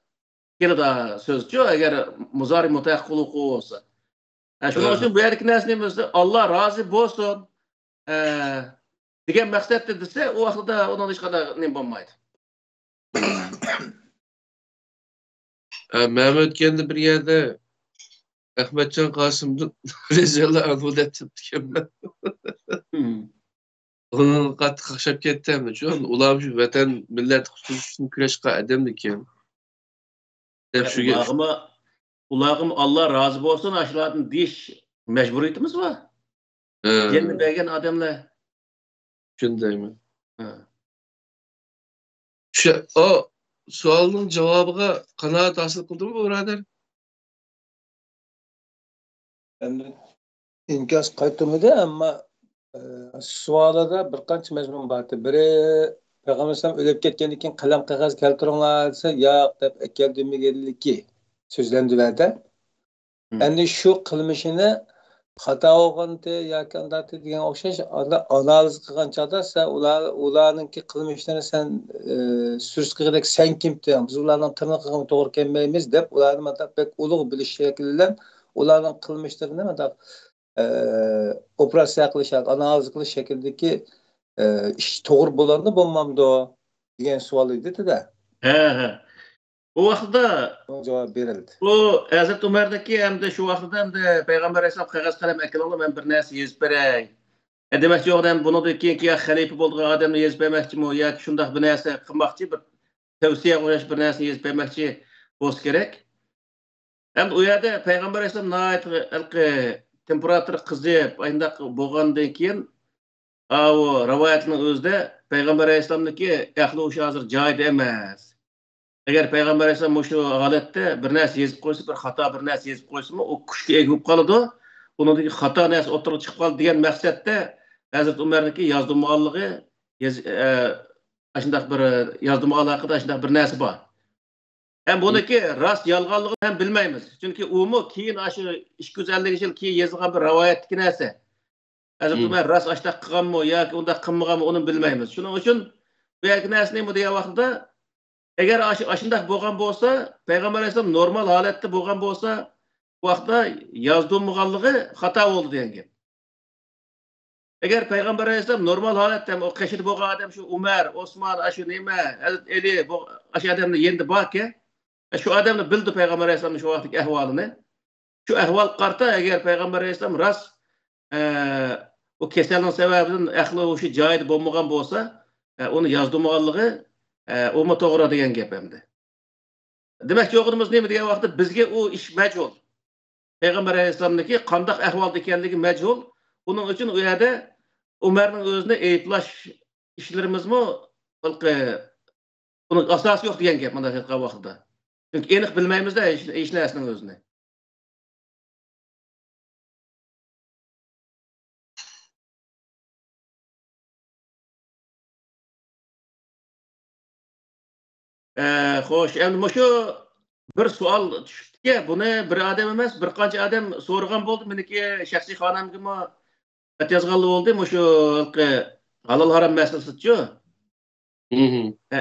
keladi so'zchi, agar muzari mutahaqqul huquq bo'lsa. Shuning uchun bu yerlik narsa Allah razı bo'lsin degan maqsadda desa, u vaqtda uning hech qanday nim bo'lmaydi. Men o'tganda bir yerda Ahmadjon Qosimni Reziyallahu anhu deb ekanman. Uni qattiq qaqshab ketdim. Ular shu vatan millat qutqarish uchun kurashgan odam ekan. Deb shu ularga Allah razı bo'lsin ashlardan deyish majburiyatimiz bor. Kendi bergen adamlar. Shundaymi? O savolning javobiga qanoat hosil qildimi birodar? Endi inkas qaytmadi, ammo savolida bir qancha mazmun bor. Biri Payg'ambar alayhisalom o'lib ketgandan keyin qalam qog'oz keltiringlar desa, yo'q deb keldimaganligi so'zlandilarda. Endi shu qilmishini xato bo'lganda yoki undaqti degan o'xshash analiz qilgan chog'da sen ularninki qilmishlarini sen surishqidek sen kimding biz ularning tirnoqiga to'g'ri kelmaymiz deb ularni pek ulug' bilish shakli bilan ularning qilmishlarini operatsiya qilish analiz qilish shaklidagi ish to'g'ri bo'ladimi bo'lmamdi degan savol edi-da. Ha. O vaqtda javob berildi. O Hazrat Umar'daki hem de şu vaqtda hem de Peygamber Aleyhisselam qog'oz qalam akılınla ben bir narsa yezib beray. Demek yok hem bunu da ki ya xalife bo'lgan odamni yezib bermoqchimi yoki shunday bir narsa qilmoqchi bir tavsiya qo'yish bir narsa yezib bermoqchi bo'lsa kerak. Hem u yerda Peygamber Aleyhisselam temperatur qizib ayndaq bo'lgandan keyin o rivoyatning o'zida Peygamber Aleyhisselam'daki ahli o'sha hozir joyida emas. Eğer Peygamber Aleyhisselam şu halette bir narsa yezib qo'ysa, bir xato bir narsa yezib qo'ysimi, o kuchga ega bo'lib qoladi. Uningdagi xato narsa o'tirib chiqib qoldi degan maqsadda Hazrat Umarniki yozdimog'anligi, shunday bir yozdimog'an haqida shunday bir narsa bor. Hem buniki rost yolg'onligini ham bilmaymiz. Chunki u mu keyin shu 250 yil keyin yozilgan bir rivoyatdagi narsa. Hazrat Umar rost ashtaq qilganmi yoki unda qilmaganmi uni bilmaymiz. Shuning uchun bu yergi narsani bu degan vaqtda eğer aşındak bo'lgan bo'lsa, Peygamber Aleyhisselam normal holatda bo'lgan bo'lsa, bu vaqtda yozdimog'anligi xato bo'ldi degan gap. Eğer Peygamber Aleyhisselam normal holatda o qashida bo'lgan odam shu Umar, Osman, shu nima, Hazrat Ali bu shu odamni yendi borki, shu odamni bildi Peygamber Aleyhisselamning shu vaqtdagi ahvolini. Shu ahvol qarta eğer Peygamber Aleyhisselam rost o kasalning sababidan ahli o'sha joyida bo'lmagan bo'lsa, uni yozdimog'anligi o mu to'g'ri degan gap endi. Demak, yo'g'imiz nima degan vaqtda bizga u ish majhul. Peygamber Aleyhisselam'daki qanday ahvolda ekanligi majhul. Bunun uchun u yerda Umarning o'zini aytlash ishlarimizmi buning asosi yo'q degan gap mana shu vaqtda. Chunki aniq bilmaymiz-da ish narsaning o'zini. Xo'sh, endi shu bir savol tushibdi. Buni bir odam emas, bir qancha odam so'ragan bo'ldi. Meniki shaxsiy xonamga yozganlar bo'ldi. Shu halol harom masalasichi.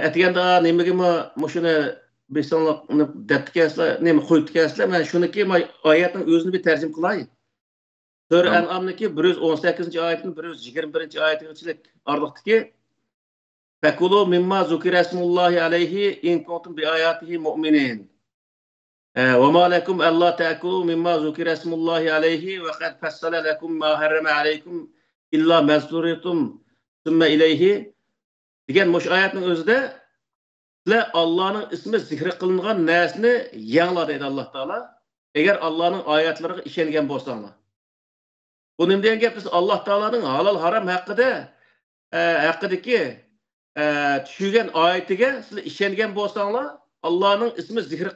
Aytganda nimaga shuni besonliqni debdikaslar, nima qo'yib tikaslar. Men shuniki oyatning o'zini bir tarjim qilay. Sura An'amniki 118-oyatning 121-oyatigacha orliqdiki فَكُلُوا مِمَّا ذُكِرَ اسْمُ اللّٰهِ عَلَيْهِ اِنْ كُنْتُمْ بِآيَاتِهِ مُؤْمِنِينَ وَمَا لَكُمْ أَلَّا تَأْكُلُوا مِمَّا ذُكِرَ اسْمُ اللّٰهِ عَلَيْهِ وَقَدْ فَصَّلَ لَكُمْ مَا حَرَّمَ عَلَيْكُمْ إِلَّا مَا اضْطُرِرْتُمْ ثُمَّ إِلَيْهِ degan mush oyatning o'zida sizlar Allohning ismi zikr qilingan narsani yanglar deydi Alloh taolo. Agar Allohning oyatlariga ishongan bo'lsanglar. Bu nima degan gap? Biz Alloh taolaning halol harom haqidagi tushirgan oyatiga sizlar ishongan bo'lsanglar, Allohning ismi zikr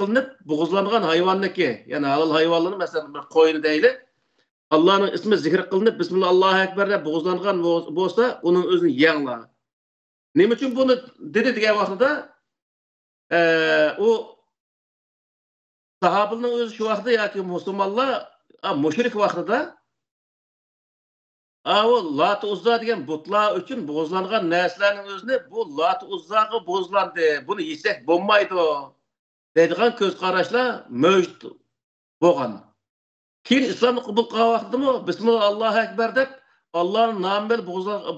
qilinib bo'g'izlangan hayvonniki, ya'ni halol hayvonlarni masalan bir qo'yni deyli, Allohning ismi zikr qilinib bismillah Allohu akbar deb bo'g'izlangan bo'lsa, uning o'zini yanglar. Nima uchun buni dedi degan vaqtida u sahobaning o'zi shu vaqtda yoki musulmonlar mushrik vaqtida o Lat Uzza degan butlar uchun bo'g'izlangan narsalarning o'zini bu Lat Uzzaga bo'g'izlandi, buni yesak bo'lmaydi deydigan ko'z qarashlar mavjud bo'lgan. Keyin islomni qabul qilgan vaqtdami bismillah Allohu akbar deb Allohning nomi bilan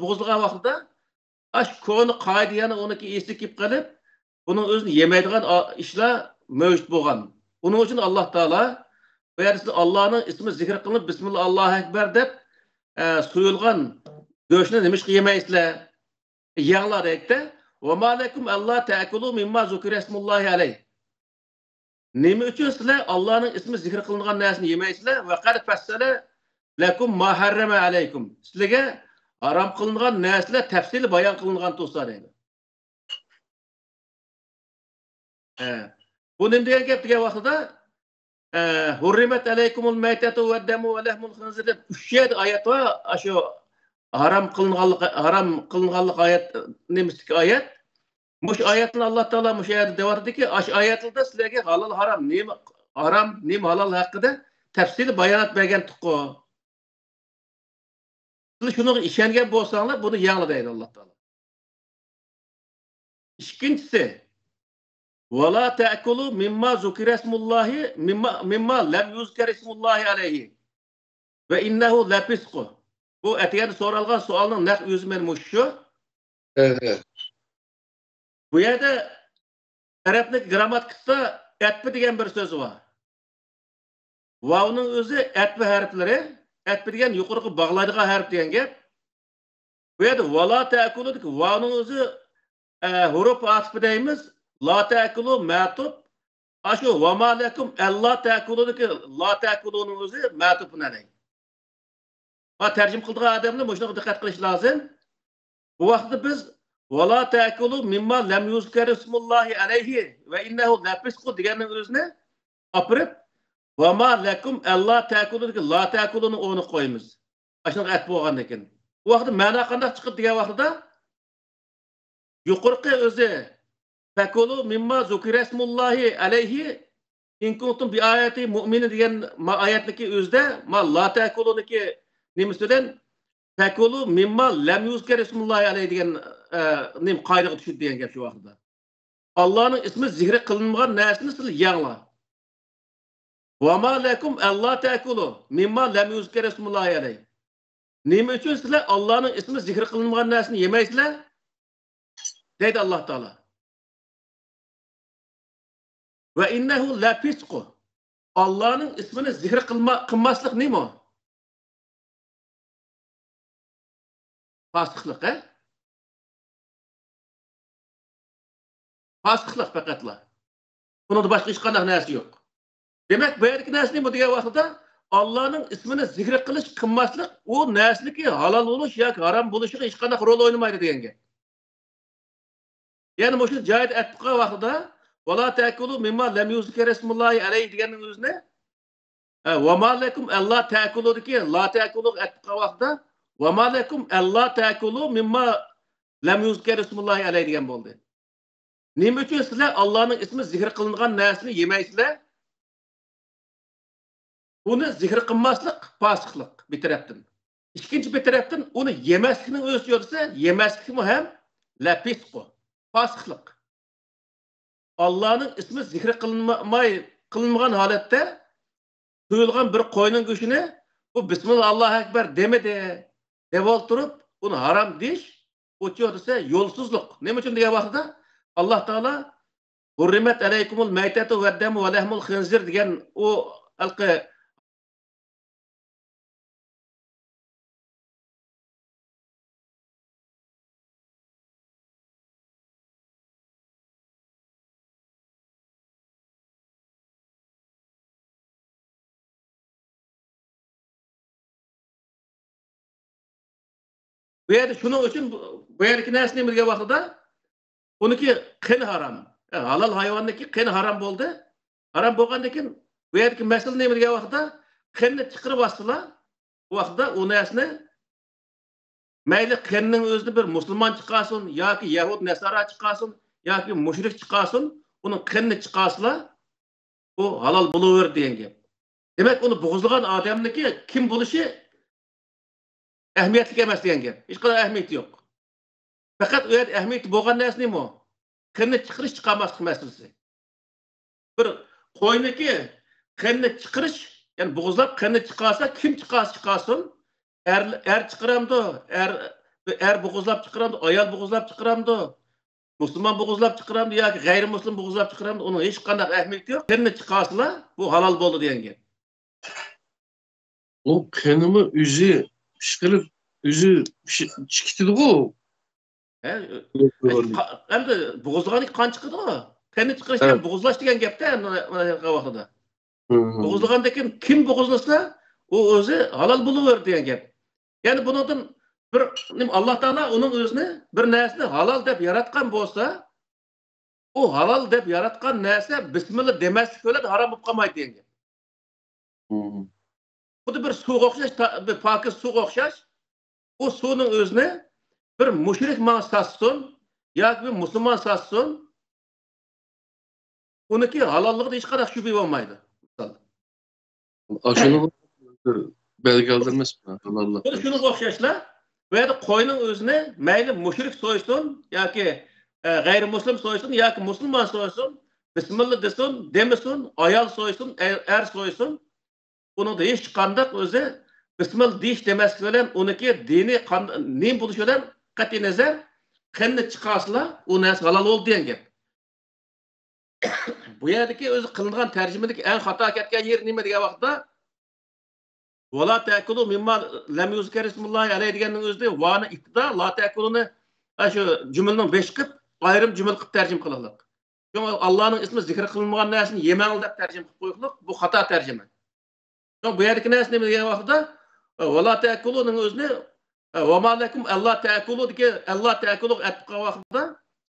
bo'g'izlagan vaqtida ash ko'ni qoidani uniki esga kelib qolib, buning o'zini yemaydigan ishlar mavjud bo'lgan. Buning uchun Alloh taolo bu yerda Allohning ismi zikr qilinib bismillah Allohu akbar deb suyulgan go'shtni nima ishga yemaysizlar? Yanglar aytdi. Va malakum Allah ta'kulu mimma zukira ismullahi alayh. Nima uchun sizlar Allohning ismi zikr qilingan narsani yemaysizlar? Va qad fassala lakum ma harrama alaykum. Sizlarga harom qilingan narsalar tafsili bayon qilingan to'sa deydi. Bu nima degan gap degan vaqtida hurrimat alaykumul maytatu va damu va lahmul khinzir deb 3 oyat va shu harom qilinganlik oyat nemislik oyat. Mush oyatni Alloh taolo mush oyatda deyaptiki, ash oyatlarda sizlarga halol harom nima halol haqida tafsili bayonot bergandik ku. Siz şunu işengen bolsanglar bunu yanlı deydi Allah Taala. İkincisi وَلَا تَأْكُلُوا مِمَّا ذُكِرَ اسْمُ اللّٰهِ مِمَّا لَمْ يُذْكَرِ اسْمُ اللّٰهِ عَلَيْهِ وَاِنَّهُ لَفِسْقُ. Bu etiyeni sorulgan sualının nek yüzmen şu. Evet. Bu yerde Araplık gramatikte etpi degen bir söz var. Vav'nın özü etpi harfleri, etpi degen yukarı bağlaydığı harf degen gep. Bu yerde وَلَا تَأْكُلُوا dedik. Vav'nın özü huruf atıfı deyimiz. La te'kulu ma'tup. Aşu ve ma lekum ella te'kulu ki la te'kulunun özü ma'tupun aleyh. Ha tercüm kıldığı adamla boşuna dikkat kılış lazım. Bu vakitte biz ve la te'kulu mimma lem yuzker ismullahi aleyhi ve innehu lefisku diyenin özüne apırıp ve ma lekum ella te'kulu ki la te'kulunun onu koyumuz. Aşına et boğan ekan. Bu vakitte mana kandak çıkıp diye vakitte yukarı özü Fekulu mimma zukira ismullahi aleyhi in kuntum bi ayati mu'minin diyen ayetteki özde ma la tekulunki nimisinden fekulu mimma lem yuzkar ismullahi aleyhi diyen nim kaydığı düşüp diyen gel şu vakitte. Allah'ın ismi zikri kılınmayan nesini siz yanla. Ve ma lekum Allah tekulu mimma lem yuzkar ismullahi aleyhi. Nime için sizler Allah'ın ismi zikri kılınmayan nesini yemeysizler? Deydi Allah Teala. Ve innehu la fisku. Allah'ın ismini zikir kılmaslık ne mi o? Fasıklık he? Fasıklık fakatla. Bunun da başka hiç kadar nesi yok. Demek bu erki nesi ne mi diye vakitte Allah'ın ismini zikir kılış kılmaslık o nesli ki halal oluş ya haram buluşu hiç kadar rol oynamaydı diyenge. Yani bu şu cahit ettika vakitte وَلَا تَأْكُلُوا مِمَّا لَمْ يُذْكَرِ اسْمُ اللّٰهِ عَلَيْهِ diyenin özüne وَمَا لَكُمْ اَلَّا تَأْكُلُوا ki la te'kulû ettika vakitte وَمَا لَكُمْ اَلَّا تَأْكُلُوا مِمَّا لَمْ يُذْكَرِ اسْمُ اللّٰهِ عَلَيْهِ diyen oldu. Nime için sizler Allah'ın ismi zikir kılıngan nesini yemeysizler? Bunu zikir kılmaslık, fasıklık bir taraftan. İkinci bir taraftan onu yemezliğinin özü yoksa yemezlik mi hem? Lefisku, fasıklık. Allah'ın ismi zikri kılınmayan halette duyulgan bir koyunun güçüne bu Bismillah Allahu Ekber demedi. Devol durup bunu haram diş uçuyorsa yolsuzluk. Ne için diye vakitte Allah Teala hurrimet aleykumul meytetu ve demu ve lehmul hınzir diyen o halkı bu yerde şunun için bu yerdeki nesne bir vakitte bununki kın haram. Yani halal hayvandaki kın haram oldu. Haram bolgandan bu yerdeki mesele ne bir vakitte kınni çıkırıp bastılar. Bu vakitte o nesne mayli kınning özünde bir Müslüman çıkarsın, ya ki Yahud Nesara çıkarsın, ya ki müşrik çıkarsın, onun kınni çıkarsınlar, bu halal buluver diyen gep. Demek onu boğuzlagan adamniki kim buluşu ehmiyetli emas diyen gep. Hiç kadar ehmiyeti yok. Fakat o yer ehmiyeti bolgan nesne mi o? Kınni çıkırış çıkamazlık meselesi. Bir koyniki kınni çıkırış, yani boğuzlap kınni çıkarsa kim çıkarsın? Er çıkıramdı, er boğuzlap çıkıramdı, ayal boğuzlap çıkıramdı, Müslüman boğuzlap çıkıramdı ya ki gayrimüslim boğuzlap çıkıramdı, onun hiç kandak ehmiyeti yok. Kendine çıkarsılar, bu halal boldu diyen gel. O kanımı üzü pişkirip üzü çıktı o. Hem de boğuzluğun kan çıkıdı o. Kendi çıkırışken evet. Boğuzlaş diyen gep de vakitte. Boğuzluğundaki kim boğuzlasa o özü halal buluver diyen gep. Yani bunun bir Allah Teala onun özüne bir nesne halal dep yaratkan bolsa o halal dep yaratkan nesne Bismillah demezlik öyle de haram bulup kalmaydı diyen gep. Bu da bir su okşaş, bir pakiz su okşaş. O suyun özüne bir müşrik man satsın ya bir Müslüman satsın. Onunki halallığı da hiç kadar şüphe olmaydı. Aşını belge aldırmaz mı? Allah. Şunu okşaşla ve koyunun özüne meyli müşrik soysun ya ki gayrimüslim soysun ya ki Müslüman soysun Bismillah desin demesin ayal soysun er soysun bunu da hiç kandak özü Bismillah diş demez bilen onunki dini nim buluş bilen kat'i nazar kendi çıkarsıla o nas halal oldu diyen gap. Bu yerdeki özü kılıngan tercümedeki en hata ketken yer nime degan vaqtda Valla te'ekulu mimma lem yuzker ismullahi aleyhi deganning o'zida va'ni iktida la te'ekuluni şu cümlenin 5 qilib ayrim cümle qilib tercim qilinglik. Çünkü Allah'ın ismi zikr qilinmagan narsani yemang deb tercim qilib qo'yinglik. Bu xato tercüme. Çünkü bu yerdeki narsa nima degan vaqtda valla te'ekuluning o'zini va ma lakum Allah te'ekulu degan Allah te'ekulu aytgan vaqtda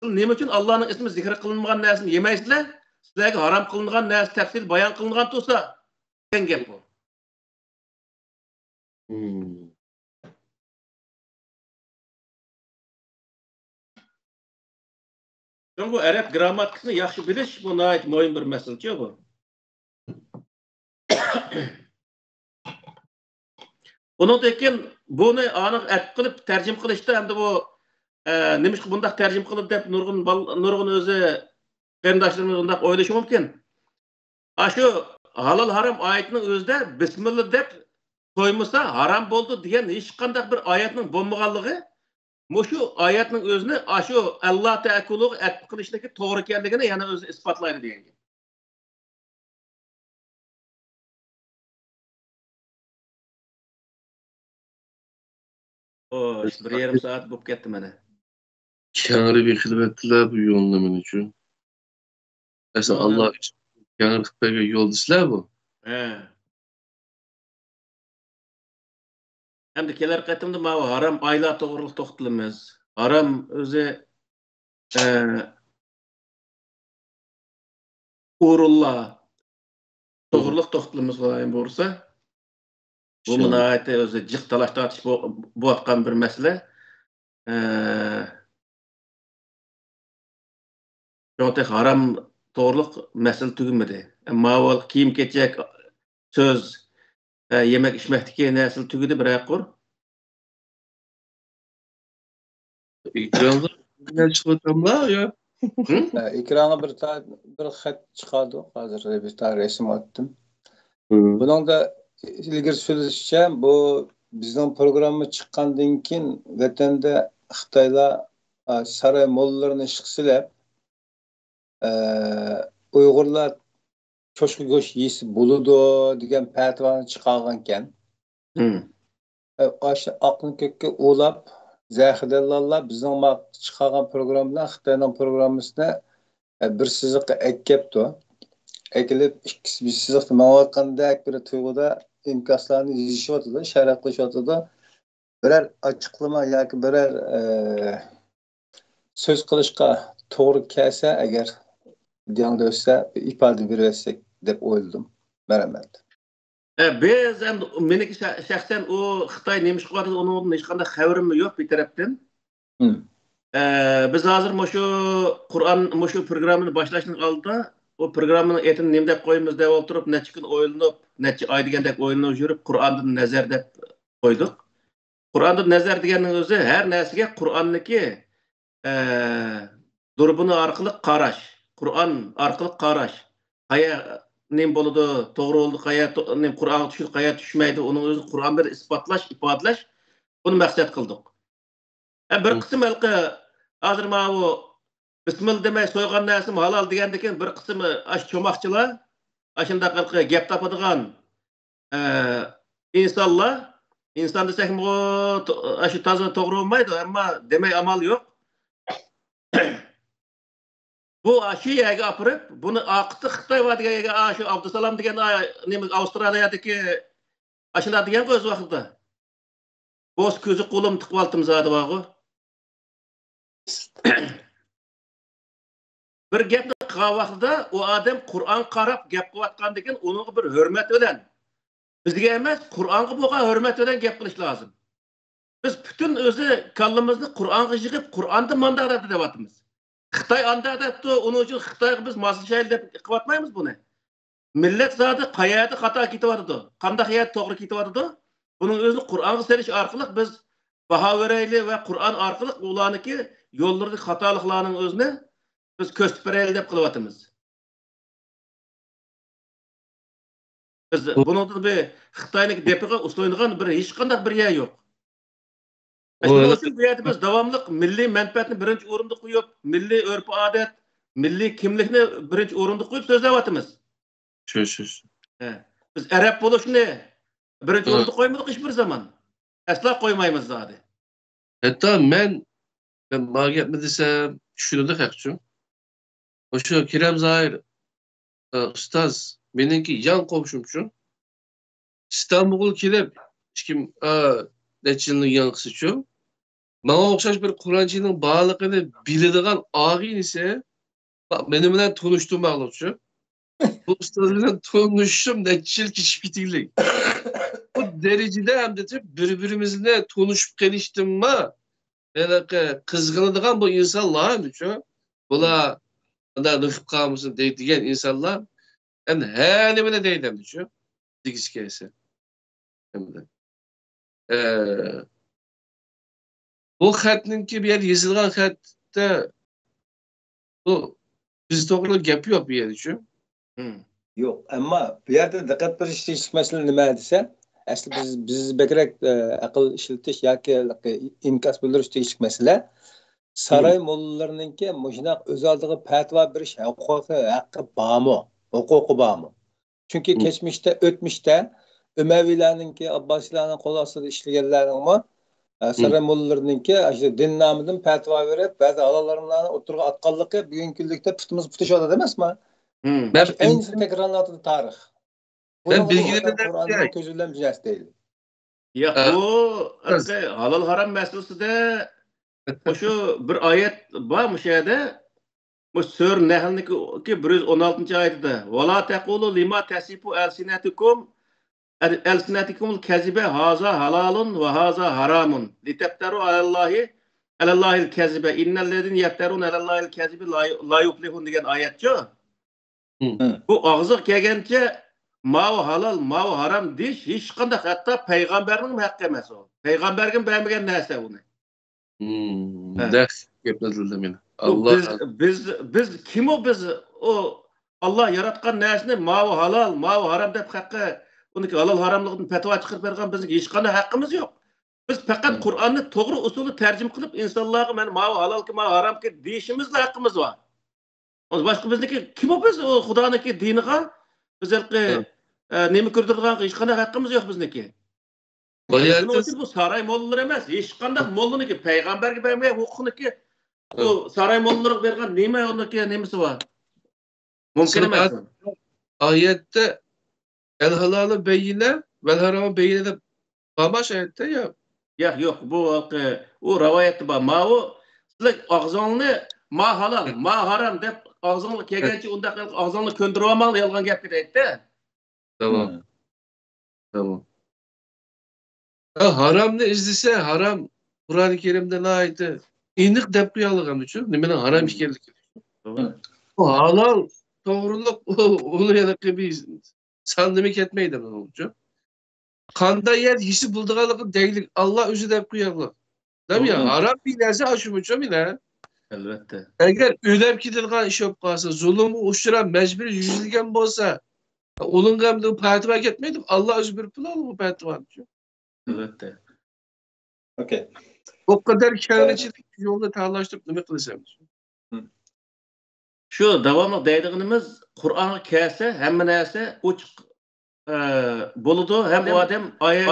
nima uchun Allah'ın ismi zikr qilinmagan narsani yemaysizlar? Sizlarga harom qilingan narsa tafsil bayon qilingan bo'lsa, degan gap bu. Çünkü bu Arap gramatikasini yaxshi bilish bu nayet muhim bir mesele bu. Onun tekin bunu anıq ət qilib tercim qilishda hamda bu nimiş bundaq tercim qilib deb nurgun özü qarindoshlarimiz undaq o'ylashi mumkin. Shu halal haram oyatining o'zida bismillah deb qo'ymasa haram bo'ldi degan hech qanday bir oyatning bo'lmaganligi Muşu ayetning özünü aşu Allah te'ekulu et qilishlikka to'g'ri ekanligini yana o'zi isbotlaydi degan. Xo'sh, 1,5 soat bo'lib ketdi mana. Kengri bir xilvatlar bu yo'llaman uchun. Esa Allah kengri xilvatga yo'l dislar bu. Hem de kelar qatimda ma haram aylar to'g'riliq to'xtalamiz. Haram o'zi uğurullah to'g'riliq to'xtalamiz falan bo'lsa, bu munayete o'zi jiq talash tortish bu atgan bir masala. Yo'q, haram to'g'riliq masala tugmadi. Ammo avval kiyim-kechak so'z yemek içmekteki nasıl tügüdü bırak kur? Ekranda ne çıkartamlar ya? Ekrana bir xat çıkardı. Hazır bir tane resim attım. Bunun da ilgili söyleyişçe bu bizden programı çıkandan keyin vatanda Xitoylar saray mollarini işqsilab Uyg'urlar Çoşku go'sht yeysi bo'ladi degan fatvoni chiqargan ekan. O'sha aqlni ko'kka o'lab zahidallar bizning chiqargan program bilan Xitoyning programmasida bir siziqqa ekkapti. Ekilib ikkisi bir siziqni ma'lumotqandek bir tuyg'uda inkaslarni yozishyapti, sharh qilishyapti. Birer açıklama yoki birer so'z qilishga to'g'ri kelsa agar Diyanda olsa ifade verirsek deb o'yladim. Merhamet. Biz hem meniki şahsen o Xitoy neymiş qiladi onun hech qanday xabarim yo'q bir tarafdan. Biz hozir şu programını başlashning oldida o programını etini nima deb qo'yamiz deb o'tirib necha kun o'ylanib, necha oy degandek o'ylanib yurib Qur'ondan nazar deb qo'ydik. Qur'ondan nazar deganning o'zi har narsaga Qur'onniki durbuni orqali qarash. Kur'an arkalı qarash. Qaya nem boludu, to'g'ri oldu, qaya nem Qur'onga tushib, qaya tushmaydi, uni o'zi Qur'on bir isbotlash, ifodalash buni maqsad qildik. Bir qism halqa hozir mana bu bismillah demay so'ygan narsa halol degandan keyin bir qismi ash cho'moqchilar, ashunda qalqa gap topadigan inson desak bu ash toza to'g'ri bo'lmaydi, ammo demay amal yo'q. Bu aşı yerga apırıp bunu aqtı Xitoy va degan şu Abdusalam degan nima Avstraliyadagi ashuna degan o'z vaqtida. Bo'z ko'zi qo'lim tiqib oldim zodi bog'i. Bir gapni qilgan vaqtida u odam Qur'on qarab gap qilayotgan ekan, uning bir hurmat bilan bizga emas, Qur'onga bo'lgan hurmat bilan gap qilish lozim. Biz bütün o'zi kallamizni Qur'onga yig'ib, Qur'onda mandada deyapmiz. Xitoy anda debdi, onun uchun Xitoyga biz mas'ul deb qilyapmaymiz buni. millet zaten qayerda xato ketyapti, qanday hayat to'g'ri ketyapti. Buning o'zini Qur'onga serish orqali biz baho beraylik va Qur'on orqali ularniki yo'llardagi xatoliklarning o'zini biz ko'rsatib beraylik deb qilyapmiz. Biz buningda bir Xitoyning depiga uslaydigan bir hech qanday bir yer yo'q. Shuning uchun bu yerda biz davomli milliy manfaatni birinchi o'rinda qo'yib, milliy urf-odat, milliy kimlikni birinchi o'rinda qo'yib so'zlayapmiz. Shu. Biz Arab bo'lishni birinchi o'rinda qo'ymadik hech bir zaman. Asla qo'ymaymiz zaten. Hatta men bana gapmi desem tushunadi haqchu. O'sha Kiram Zoir ustoz meniki yan qo'shimchu. İstanbul'a kelib kim necha yilning yanqisichu. Bana o'xshash bir Qur'onchining borligini biladigan og'in ise meni bilan tanishtirmoqchi. Bu ustoz bilan tanishishim necha yil kechib ketaylik. Bu derecede hem de birbirimizle tanışıp geliştirme yani kızgınlığı bu insanlar şu bula da nıkıp kalmışsın diyen insanlar hem de her ne değil şu dikiş kese hem de bu xatning ki bir yer yazılgan xatta bu biz doğru gap yok bir yer şu. Yok ama bir yerde dikkat bir iş mesele nima desa aslında biz bekrek akıl işletiş yoki imkas bildirish deyishlik masala saroy mollalarınınki muşunaq öz aldığı fatva berish haqqı bormi, huquqi bormi? Çünkü geçmişte, o'tmishda Ömevilarninki, Abbasilarning qo'l ostida ishlaganlarning saroy mollalarınınki işte din nomidan fatva berib, ba'zi alalarimlarni o'tirga atqanligi bugungi kunlikda putimiz putishadi emasmi? Aynısı tekrarlandı tarih. Ben bilgilerden Kur'an'ın gözünden cihaz değil. Ya bu halal haram meselesi de şu bir ayet var mı şeyde? Bu Sür Nehl'deki 116. ayette وَلَا تَقُولُوا لِمَا تَسِفُ أَلْسِنَتِكُمُ الْكَذِبَ هَذَا حَلَالٌ وَهَذَا حَرَامٌ لِتَفْتَرُوا عَلَى اللّٰهِ الْكَذِبَ اِنَّ الَّذِينَ يَفْتَرُونَ عَلَى اللّٰهِ الْكَذِبِ لَا يُفْلِحُونَ diyen ayetçi. Bu ağzı kelgence mavi halal, mavi haram deyiş hiç qanday hatta peygamberinin hakkı emas o. Peygambergin beğenmegen narsa bunu. Ders yapıldı meni. Allah biz kim o biz o Allah yaratgan narsani mavi halal, mavi haram deb haqqı uniki halal haramligini fatva chiqarib bergan bizning hech qanday haqqimiz yo'q. Biz faqat Qur'onni to'g'ri usulda tarjima qilib insonlarga men mavi halal ki mavi haram ki deyishimizda haqqimiz var. Başka bizdeki kim o biz o Xudo'niki diniga bizlarga nima kirdirgan hech qanday haqqimiz yo'q bizniki. Bu saray mollalar emas, hech qanday mollaniki payg'ambarga bermagan huquqniki bu saray mollalarga bergan nima uniki nimasi bor? Mumkin emas. Ayette el halalı beyine vel haramı beyine de bamaş ayette ya. Yok bu o rivayette var. Ma o sizlar ağzını ma halal, ma haram deb ağzını kelgancha unda ağzını ko'ndirib olmang yolg'on gap ketaydi. Tamam. Haram ne izlese haram Kur'an-ı Kerim'de ne aydı? İnik dep kıyalığım için. Nimenin haram işkerlik. O halal doğruluk onu yanıklı bir sandemik etmeydi mi olacak? Kanda yer hisi bulduğalığı değil. Allah özü dep kıyalığım. Değil mi ya? Haram bir neresi aşımıcı mı ne? Elbette. Eğer ödep gidilgan iş yok kalsa, zulümü uçturan mecbur yüzülgen olsa, onun gamda fatva etmeydi. Allah özü bir pul alır bu fatva. Elbette. Okay. O kadar kendicilik yolda tağlaştırıp ne kılacağım? Şu devamlı deydiğimiz Kur'an'a kelse hem nerse uç buludu hem o adam ayet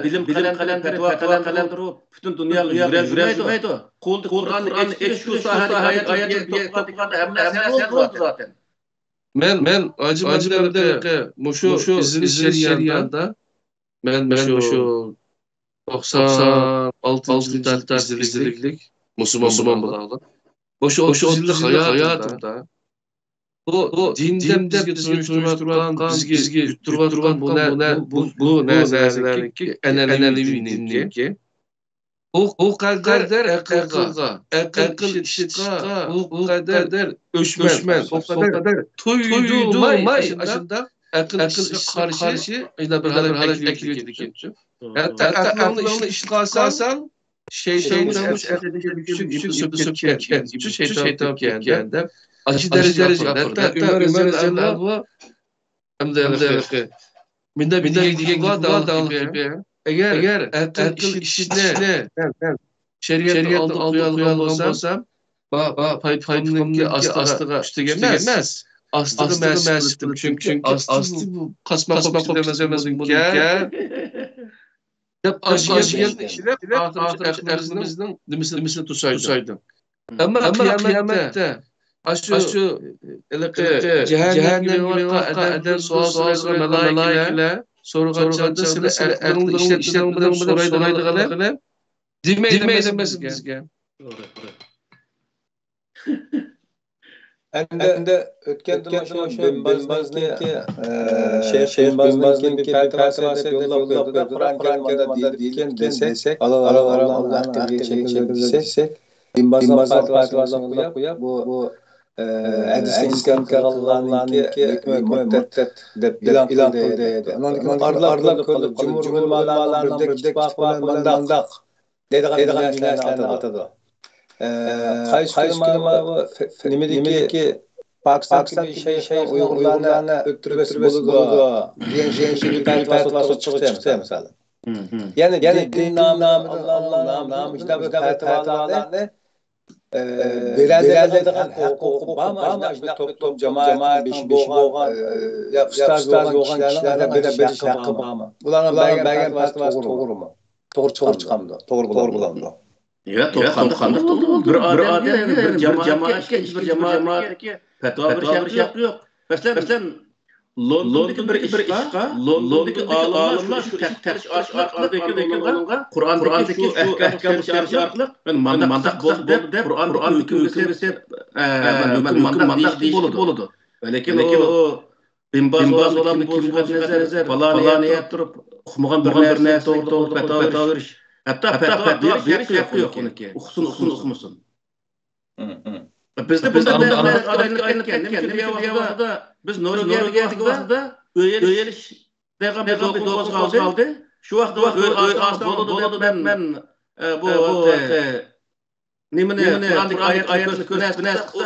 bilim kalendiru bütün dünya yürüyemeydi. Kur'an'ı şu sahada ayet topladıklarında hem nerse oldu zaten. Men acımda şu izin şeriatında men şu 96. izlilik Müslüman bulalım. Boşu 30 yıllık hayatımda bu dinde bizge tunuşturgan, bizge yutturgan bu nerselerinin ki en önemli dinki o kadar akılga, akıl işitqa, o kadar öşmen, o kadar tuydumay aşında akıl karşı bir halat ekliyordu. Hatta aklını işitqasan şeytanın küçük sökken, şeytan kendi acı derece yapar. Hatta Ömer Özel'e hamdele Minde diye dağılıp gibi. Eğer akıl işine şeriatı aldı olsam payfamınki astığa üstügemez. Astığı məhsibdir. Çünkü astı bu kasma kopçularımızın bununki hep aşıyan işine aklımızın dimisini tutsaydı. Ama kıyamette aşı cehennem gibi adam sual melaikeler soruğaçlarda sile aklını işletmeden soraydığı demeyelim bizge. Endi o'tgan Binbaz'niki Şeyh Binbaz'niki bir fetva deb yo'llab berdi. Qur'on Karimda deyilgan desek, Allah'ın hakkı desek, Binbaz'ın fetvasını qo'yib, bu hadis inkar qilganlarniki murtad deb e'lon qildi. Arlab qolib jumhur ulamolarning birdek ittifoq bilan mandaq deydigan narsalarni atadi. Qaysi kulma nimedeki Pakistan gibi Uygurlarını öttürmesi buludu diyen şey fetvası çıktı mesela. Yani din namı, Allah'ın namı işte bu fetvalarını verelde hakkı ama işte toplum cemaatin boğan ya ustaz boğan kişilerden bir hakkı bağma. Bunların bəgən fetvası doğru mu? Doğru çıkamdı. Doğru bulamdı. Ya to'xandiq oldu. Bir odam bir jamoatga fatvo berish yo'q. Masalan, Londondagi bir ishqa, Londondagi olimlar shu taqish orqali Qur'ondagi shu ahkam shariat orqali men mandaq bo'ldi deb Qur'onni hukmga mandaq bo'ladi. Lekin o Binbaz olamni nazar falaniye turib uqmagan bir narsa to'g'ri fatvo berish. Hatta berish haqqı yo'q uniki. Uqsin. Bizde aylanıp biz Norvegiyaga vaqtida öğeliş degan bir qo'zg'aldi. Shu vaqtda bo'ladi deb men bu nimani Qur'onning oyatini ko'rib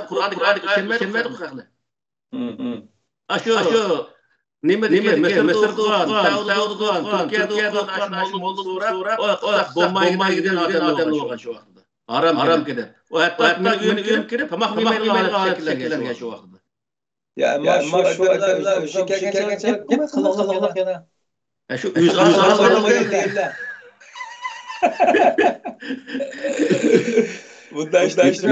Qur'onning ishonmadik haqli. Shu nima Misrda Turkiyada so'rab bo'lmaydigan odam bo'lgan shu vaqtda. Haram kedip. O hatta men uyim kirib, tamam şekillengen şu vaqtda. Ya ama şu adamlar şekerken qılaq yana. Şu yüzg'azlar Bundan işlemiştik.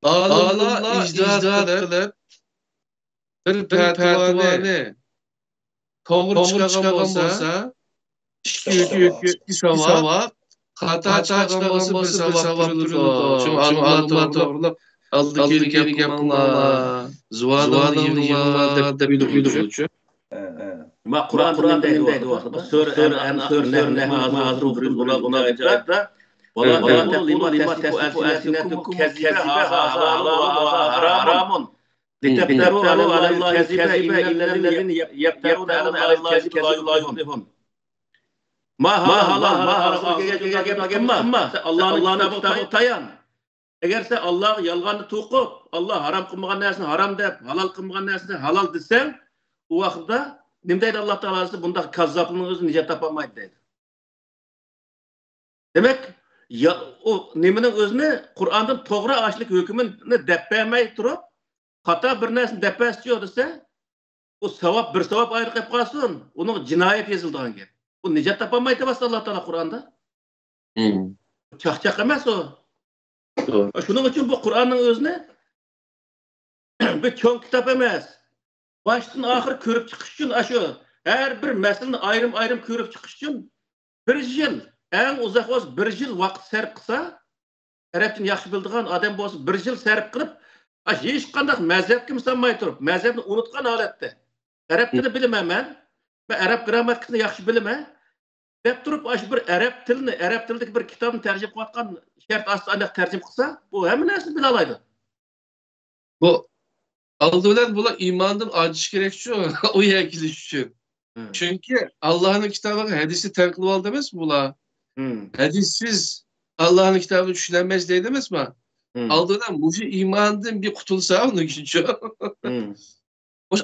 Allah icdat qilib bir fatvoni to'g'ri chiqargan bo'lsa, ikki savab Hata çıkarması bir sevap durur. Çünkü Allah doğrulab aldı geri yapmalar. Zuvanın yıllar da bildir. Ma Kur'an'da deydi vaqtda. Sör ne hazır buna acayipta. Valla lima tasfu alsinatukum kezibe haramun. Litaftaru alallahi kezibe illellezine yeftarun alallahi la yuflihun. Ma Allah'ın kitabı tayan. Eğerse Allah yalganı to'qib, Allah haram qilmagan narsani haram deb, halal qilmagan narsani halal desang, u vaqtda nima deydi Alloh taolasi bunda kazzobning o'zi nijot topolmaydi deydi. Demak, o nimaning o'zini Qur'ondan to'g'ri ashlik hukmini deb bermay turib, xato bir narsani deb bersiyor desa, o savab bir savab ayrı qilib qolsin, uning jinoyat yozilgan gap. Bu nijot topolmaydi deb Allah Taala Qur'onda. Chaqchaq emas o. Shuning uchun bu Qur'onning o'zini bir cho'ng kitob emas. Boshdan oxir ko'rib chiqish uchun shu har bir masalani ayrim ko'rib chiqish uchun bir yil, eng uzoq bo'lsa bir yil vaqt sarf qilsa, arabchani yaxshi biladigan odam bo'lsa bir yil sarf qilib, hech qanday mazhabga misolmay turib, mazhabni unutgan holatda. Arab tilini bilaman men va arab grammatikasini yaxshi bilaman. deb turib, aş bir arab tildagi bir kitobni tarjima qilayotgan shart asli aniq tarjima qilsa, bu hamma narsani bila oladi. Bu aldı bilen bula imandan aciz gerek şu. O yakiliş için. Çünkü Allah'ın kitabı hadisi tenkil ol demez mi bula? Hadissiz Allah'ın kitabı düşünemez değil demez mi? Aldığından bu imandan bir kutulsa onun için şu.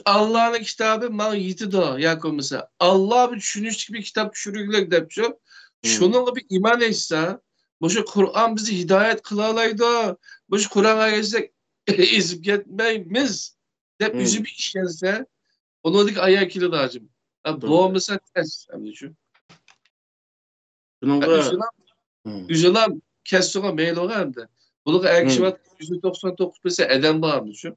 Allah'ın kitabı bana yitidi o. Yani mesela Allah bir düşünüş gibi kitap düşürüyorlar deyip şu. Şununla bir iman etse, bu Kur'an bizi hidayet kılalaydı. Bu Kur'an'a geçsek ezip gitmeyimiz deyip yüzü bir işlense, onu dik ayak kili lazım. Bu mesela ters. Üzülen kessoğa meyil oğa hem de. Bunu ekşivat %99 eden bağımlı şu.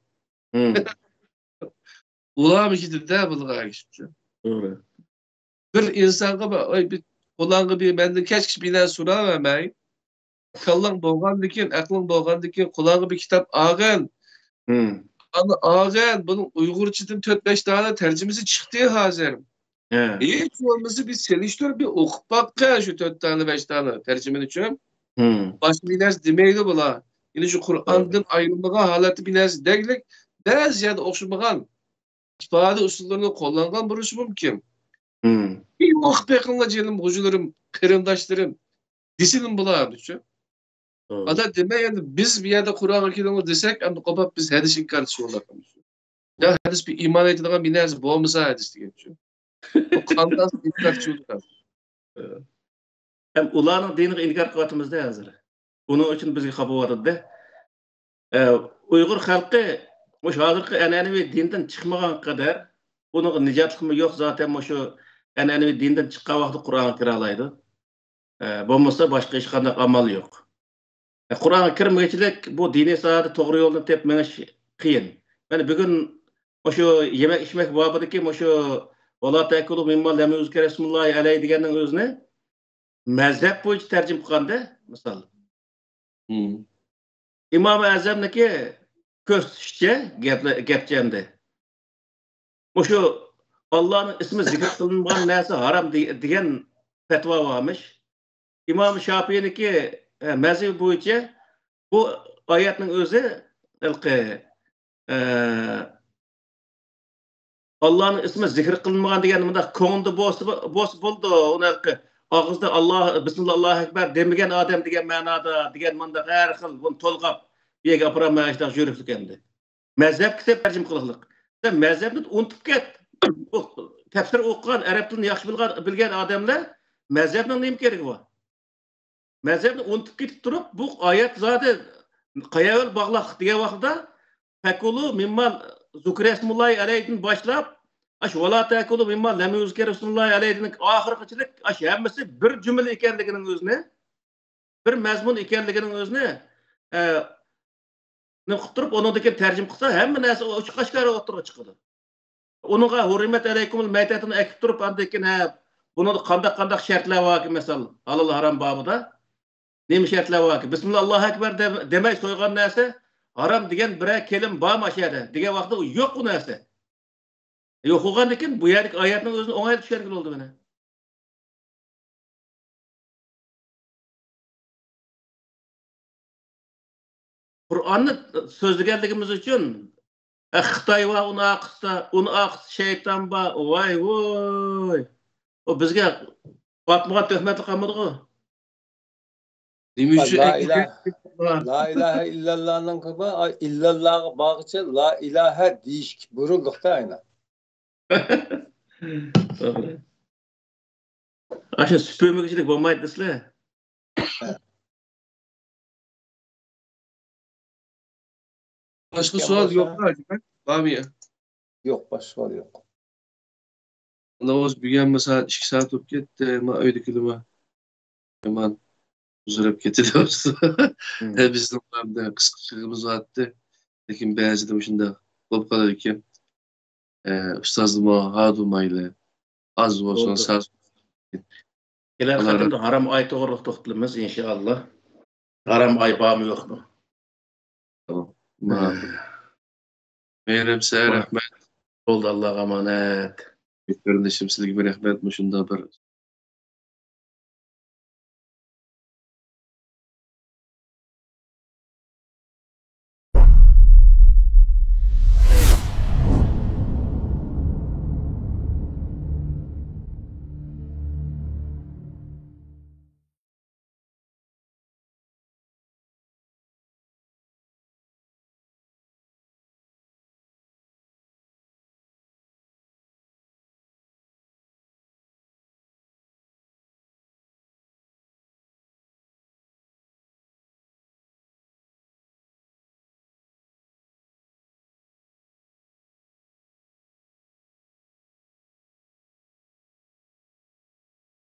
Ulan bir de bunu ekşivat. Doğru. Bir insana bir kulağına bir benden keşke bilen sura vermeyin. Kallan boğan dikin, aklın boğan dikin, kulağına bir kitap ağın. Ağın, bunun Uygurçadan 4-5 tane tercümesi çıktığı hazır. Hiç olması bir seliştör bir okup bakka şu 4 tane 5 tane tercümen için. Başka bir ders demeydi bula. Yine şu Kur'an'dan ayrılmağa halatı bir ders değillik. Daha ziyade okşamagan ifade usullarını kullangan burası mümkün. Bir okup yakınla canım, hocalarım, kırımdaşlarım disinin bula düşün. Hatta demeyen biz bir yerde Kur'an akidini desek ama kopap biz hadis inkarcısı olarak. Ya hadis bir iman edilen bir ders bu olmasa hadis diye geçiyor. O kandan inkarcısı olarak. Hem ularning diniga inkar qilyapmizda hozir. Buning uchun bizga xafa bo'lyapti-da. Uyg'ur xalqi o'sha hozirgi an'anaviy dindan chiqmagan qadar buning nijotligi yo'q, zaten o'sha an'anaviy dindan chiqqan vaqtda Qur'onga kira oladi. Bo'lmasa boshqa hech qanday amal yo'q. Qur'onga kirmaganchilik bu diniy sohada to'g'ri yo'lni tepib menish qiyin. Mana bugun o'sha yemak ichmak bobidagi o'sha "Wala ta'kulu mimma lam yuzkar ismullahi alayhi" deganning o'zini mazhab bo'yicha tarjima qilganda, misol Imom Azamniki ko'z tutishcha gapchanda. O'sha Allohning ismi zikr qilinmagan narsa harom degan fatvo bo'lmish. Imom Shofiyniki mazhab bo'yicha bu oyatning o'zi Allah'ın ismi zikr qilinmagan degan bunda ko'ngilda bo'ldi. Uni og'izda Alloh bismillah Allohu akbar demagan odam degan ma'noda degan bunda har xil buni to'lg'ab bu yerga aparamayishdan yuriblik endi. Mazhab kitap tarjima qiliqliq. Sen mazhabni unutib ket. Tafsir o'qigan, arab tilini yaxshi bilgan odamlar mazhabning nima keragi bor? Mazhabni unutib ketib turib, bu oyat zodi qayoqqa bog'liq degan vaqtda fakulu mimma zukresmullahi aleyh'den başlap aş wala ta'kulu mimma lam yuzkerullahi aleyh'den ahirqichilik aş hammasi bir cümle ekanligining o'zini, bir mazmun ekanligining o'zini qilib unidagi tarjima qilsa hamma narsa ochiq-oshkora o'tirib chiqadi. Uninga hurmat alaykumul maytatini akib turib andekin buni qanday shartlar bor misol halol harom babida nima shartlar bor? Bismillah Allohu akbar demay so'ygan narsa haram degan bir kelim bormi aşağıda? Degan vaqtda yo'q bu narsa. Yo'q bo'lgandan keyin bu yerdagi oyatning o'zini o'ng'ay tushirgan bo'ldi mana. Qur'onni so'zlaganligimiz uchun Xitoy va uni aqsa shayton va voy. O bizga batmagan tuhmatli qilmadi-ku. La ilahe illallah'ın kaba illallah'a bağıça la ilahe değişik buyrulukta aynı. Aşağı süpürmekçilik olmaydı desler. Başka sual yok mu? Var mı ya? Yok, başka sual yok. Navaz büyüyen mesela 2 saat öp gitti ama öyle kelime hemen uzarıp getiriyoruz. Bizim de kısıkçılığımız vardı. Lakin bazı da başında olup kalır ki ustazıma, hadumayla az olsun saz. Gelir hakkında haram ay doğruluk toxtulumuz inşallah. Haram ay bağımı yok mu? Tamam. Meyrem size rahmet. Oldu Allah'a emanet. Kardeşim sizge bir rahmet. Şunda bir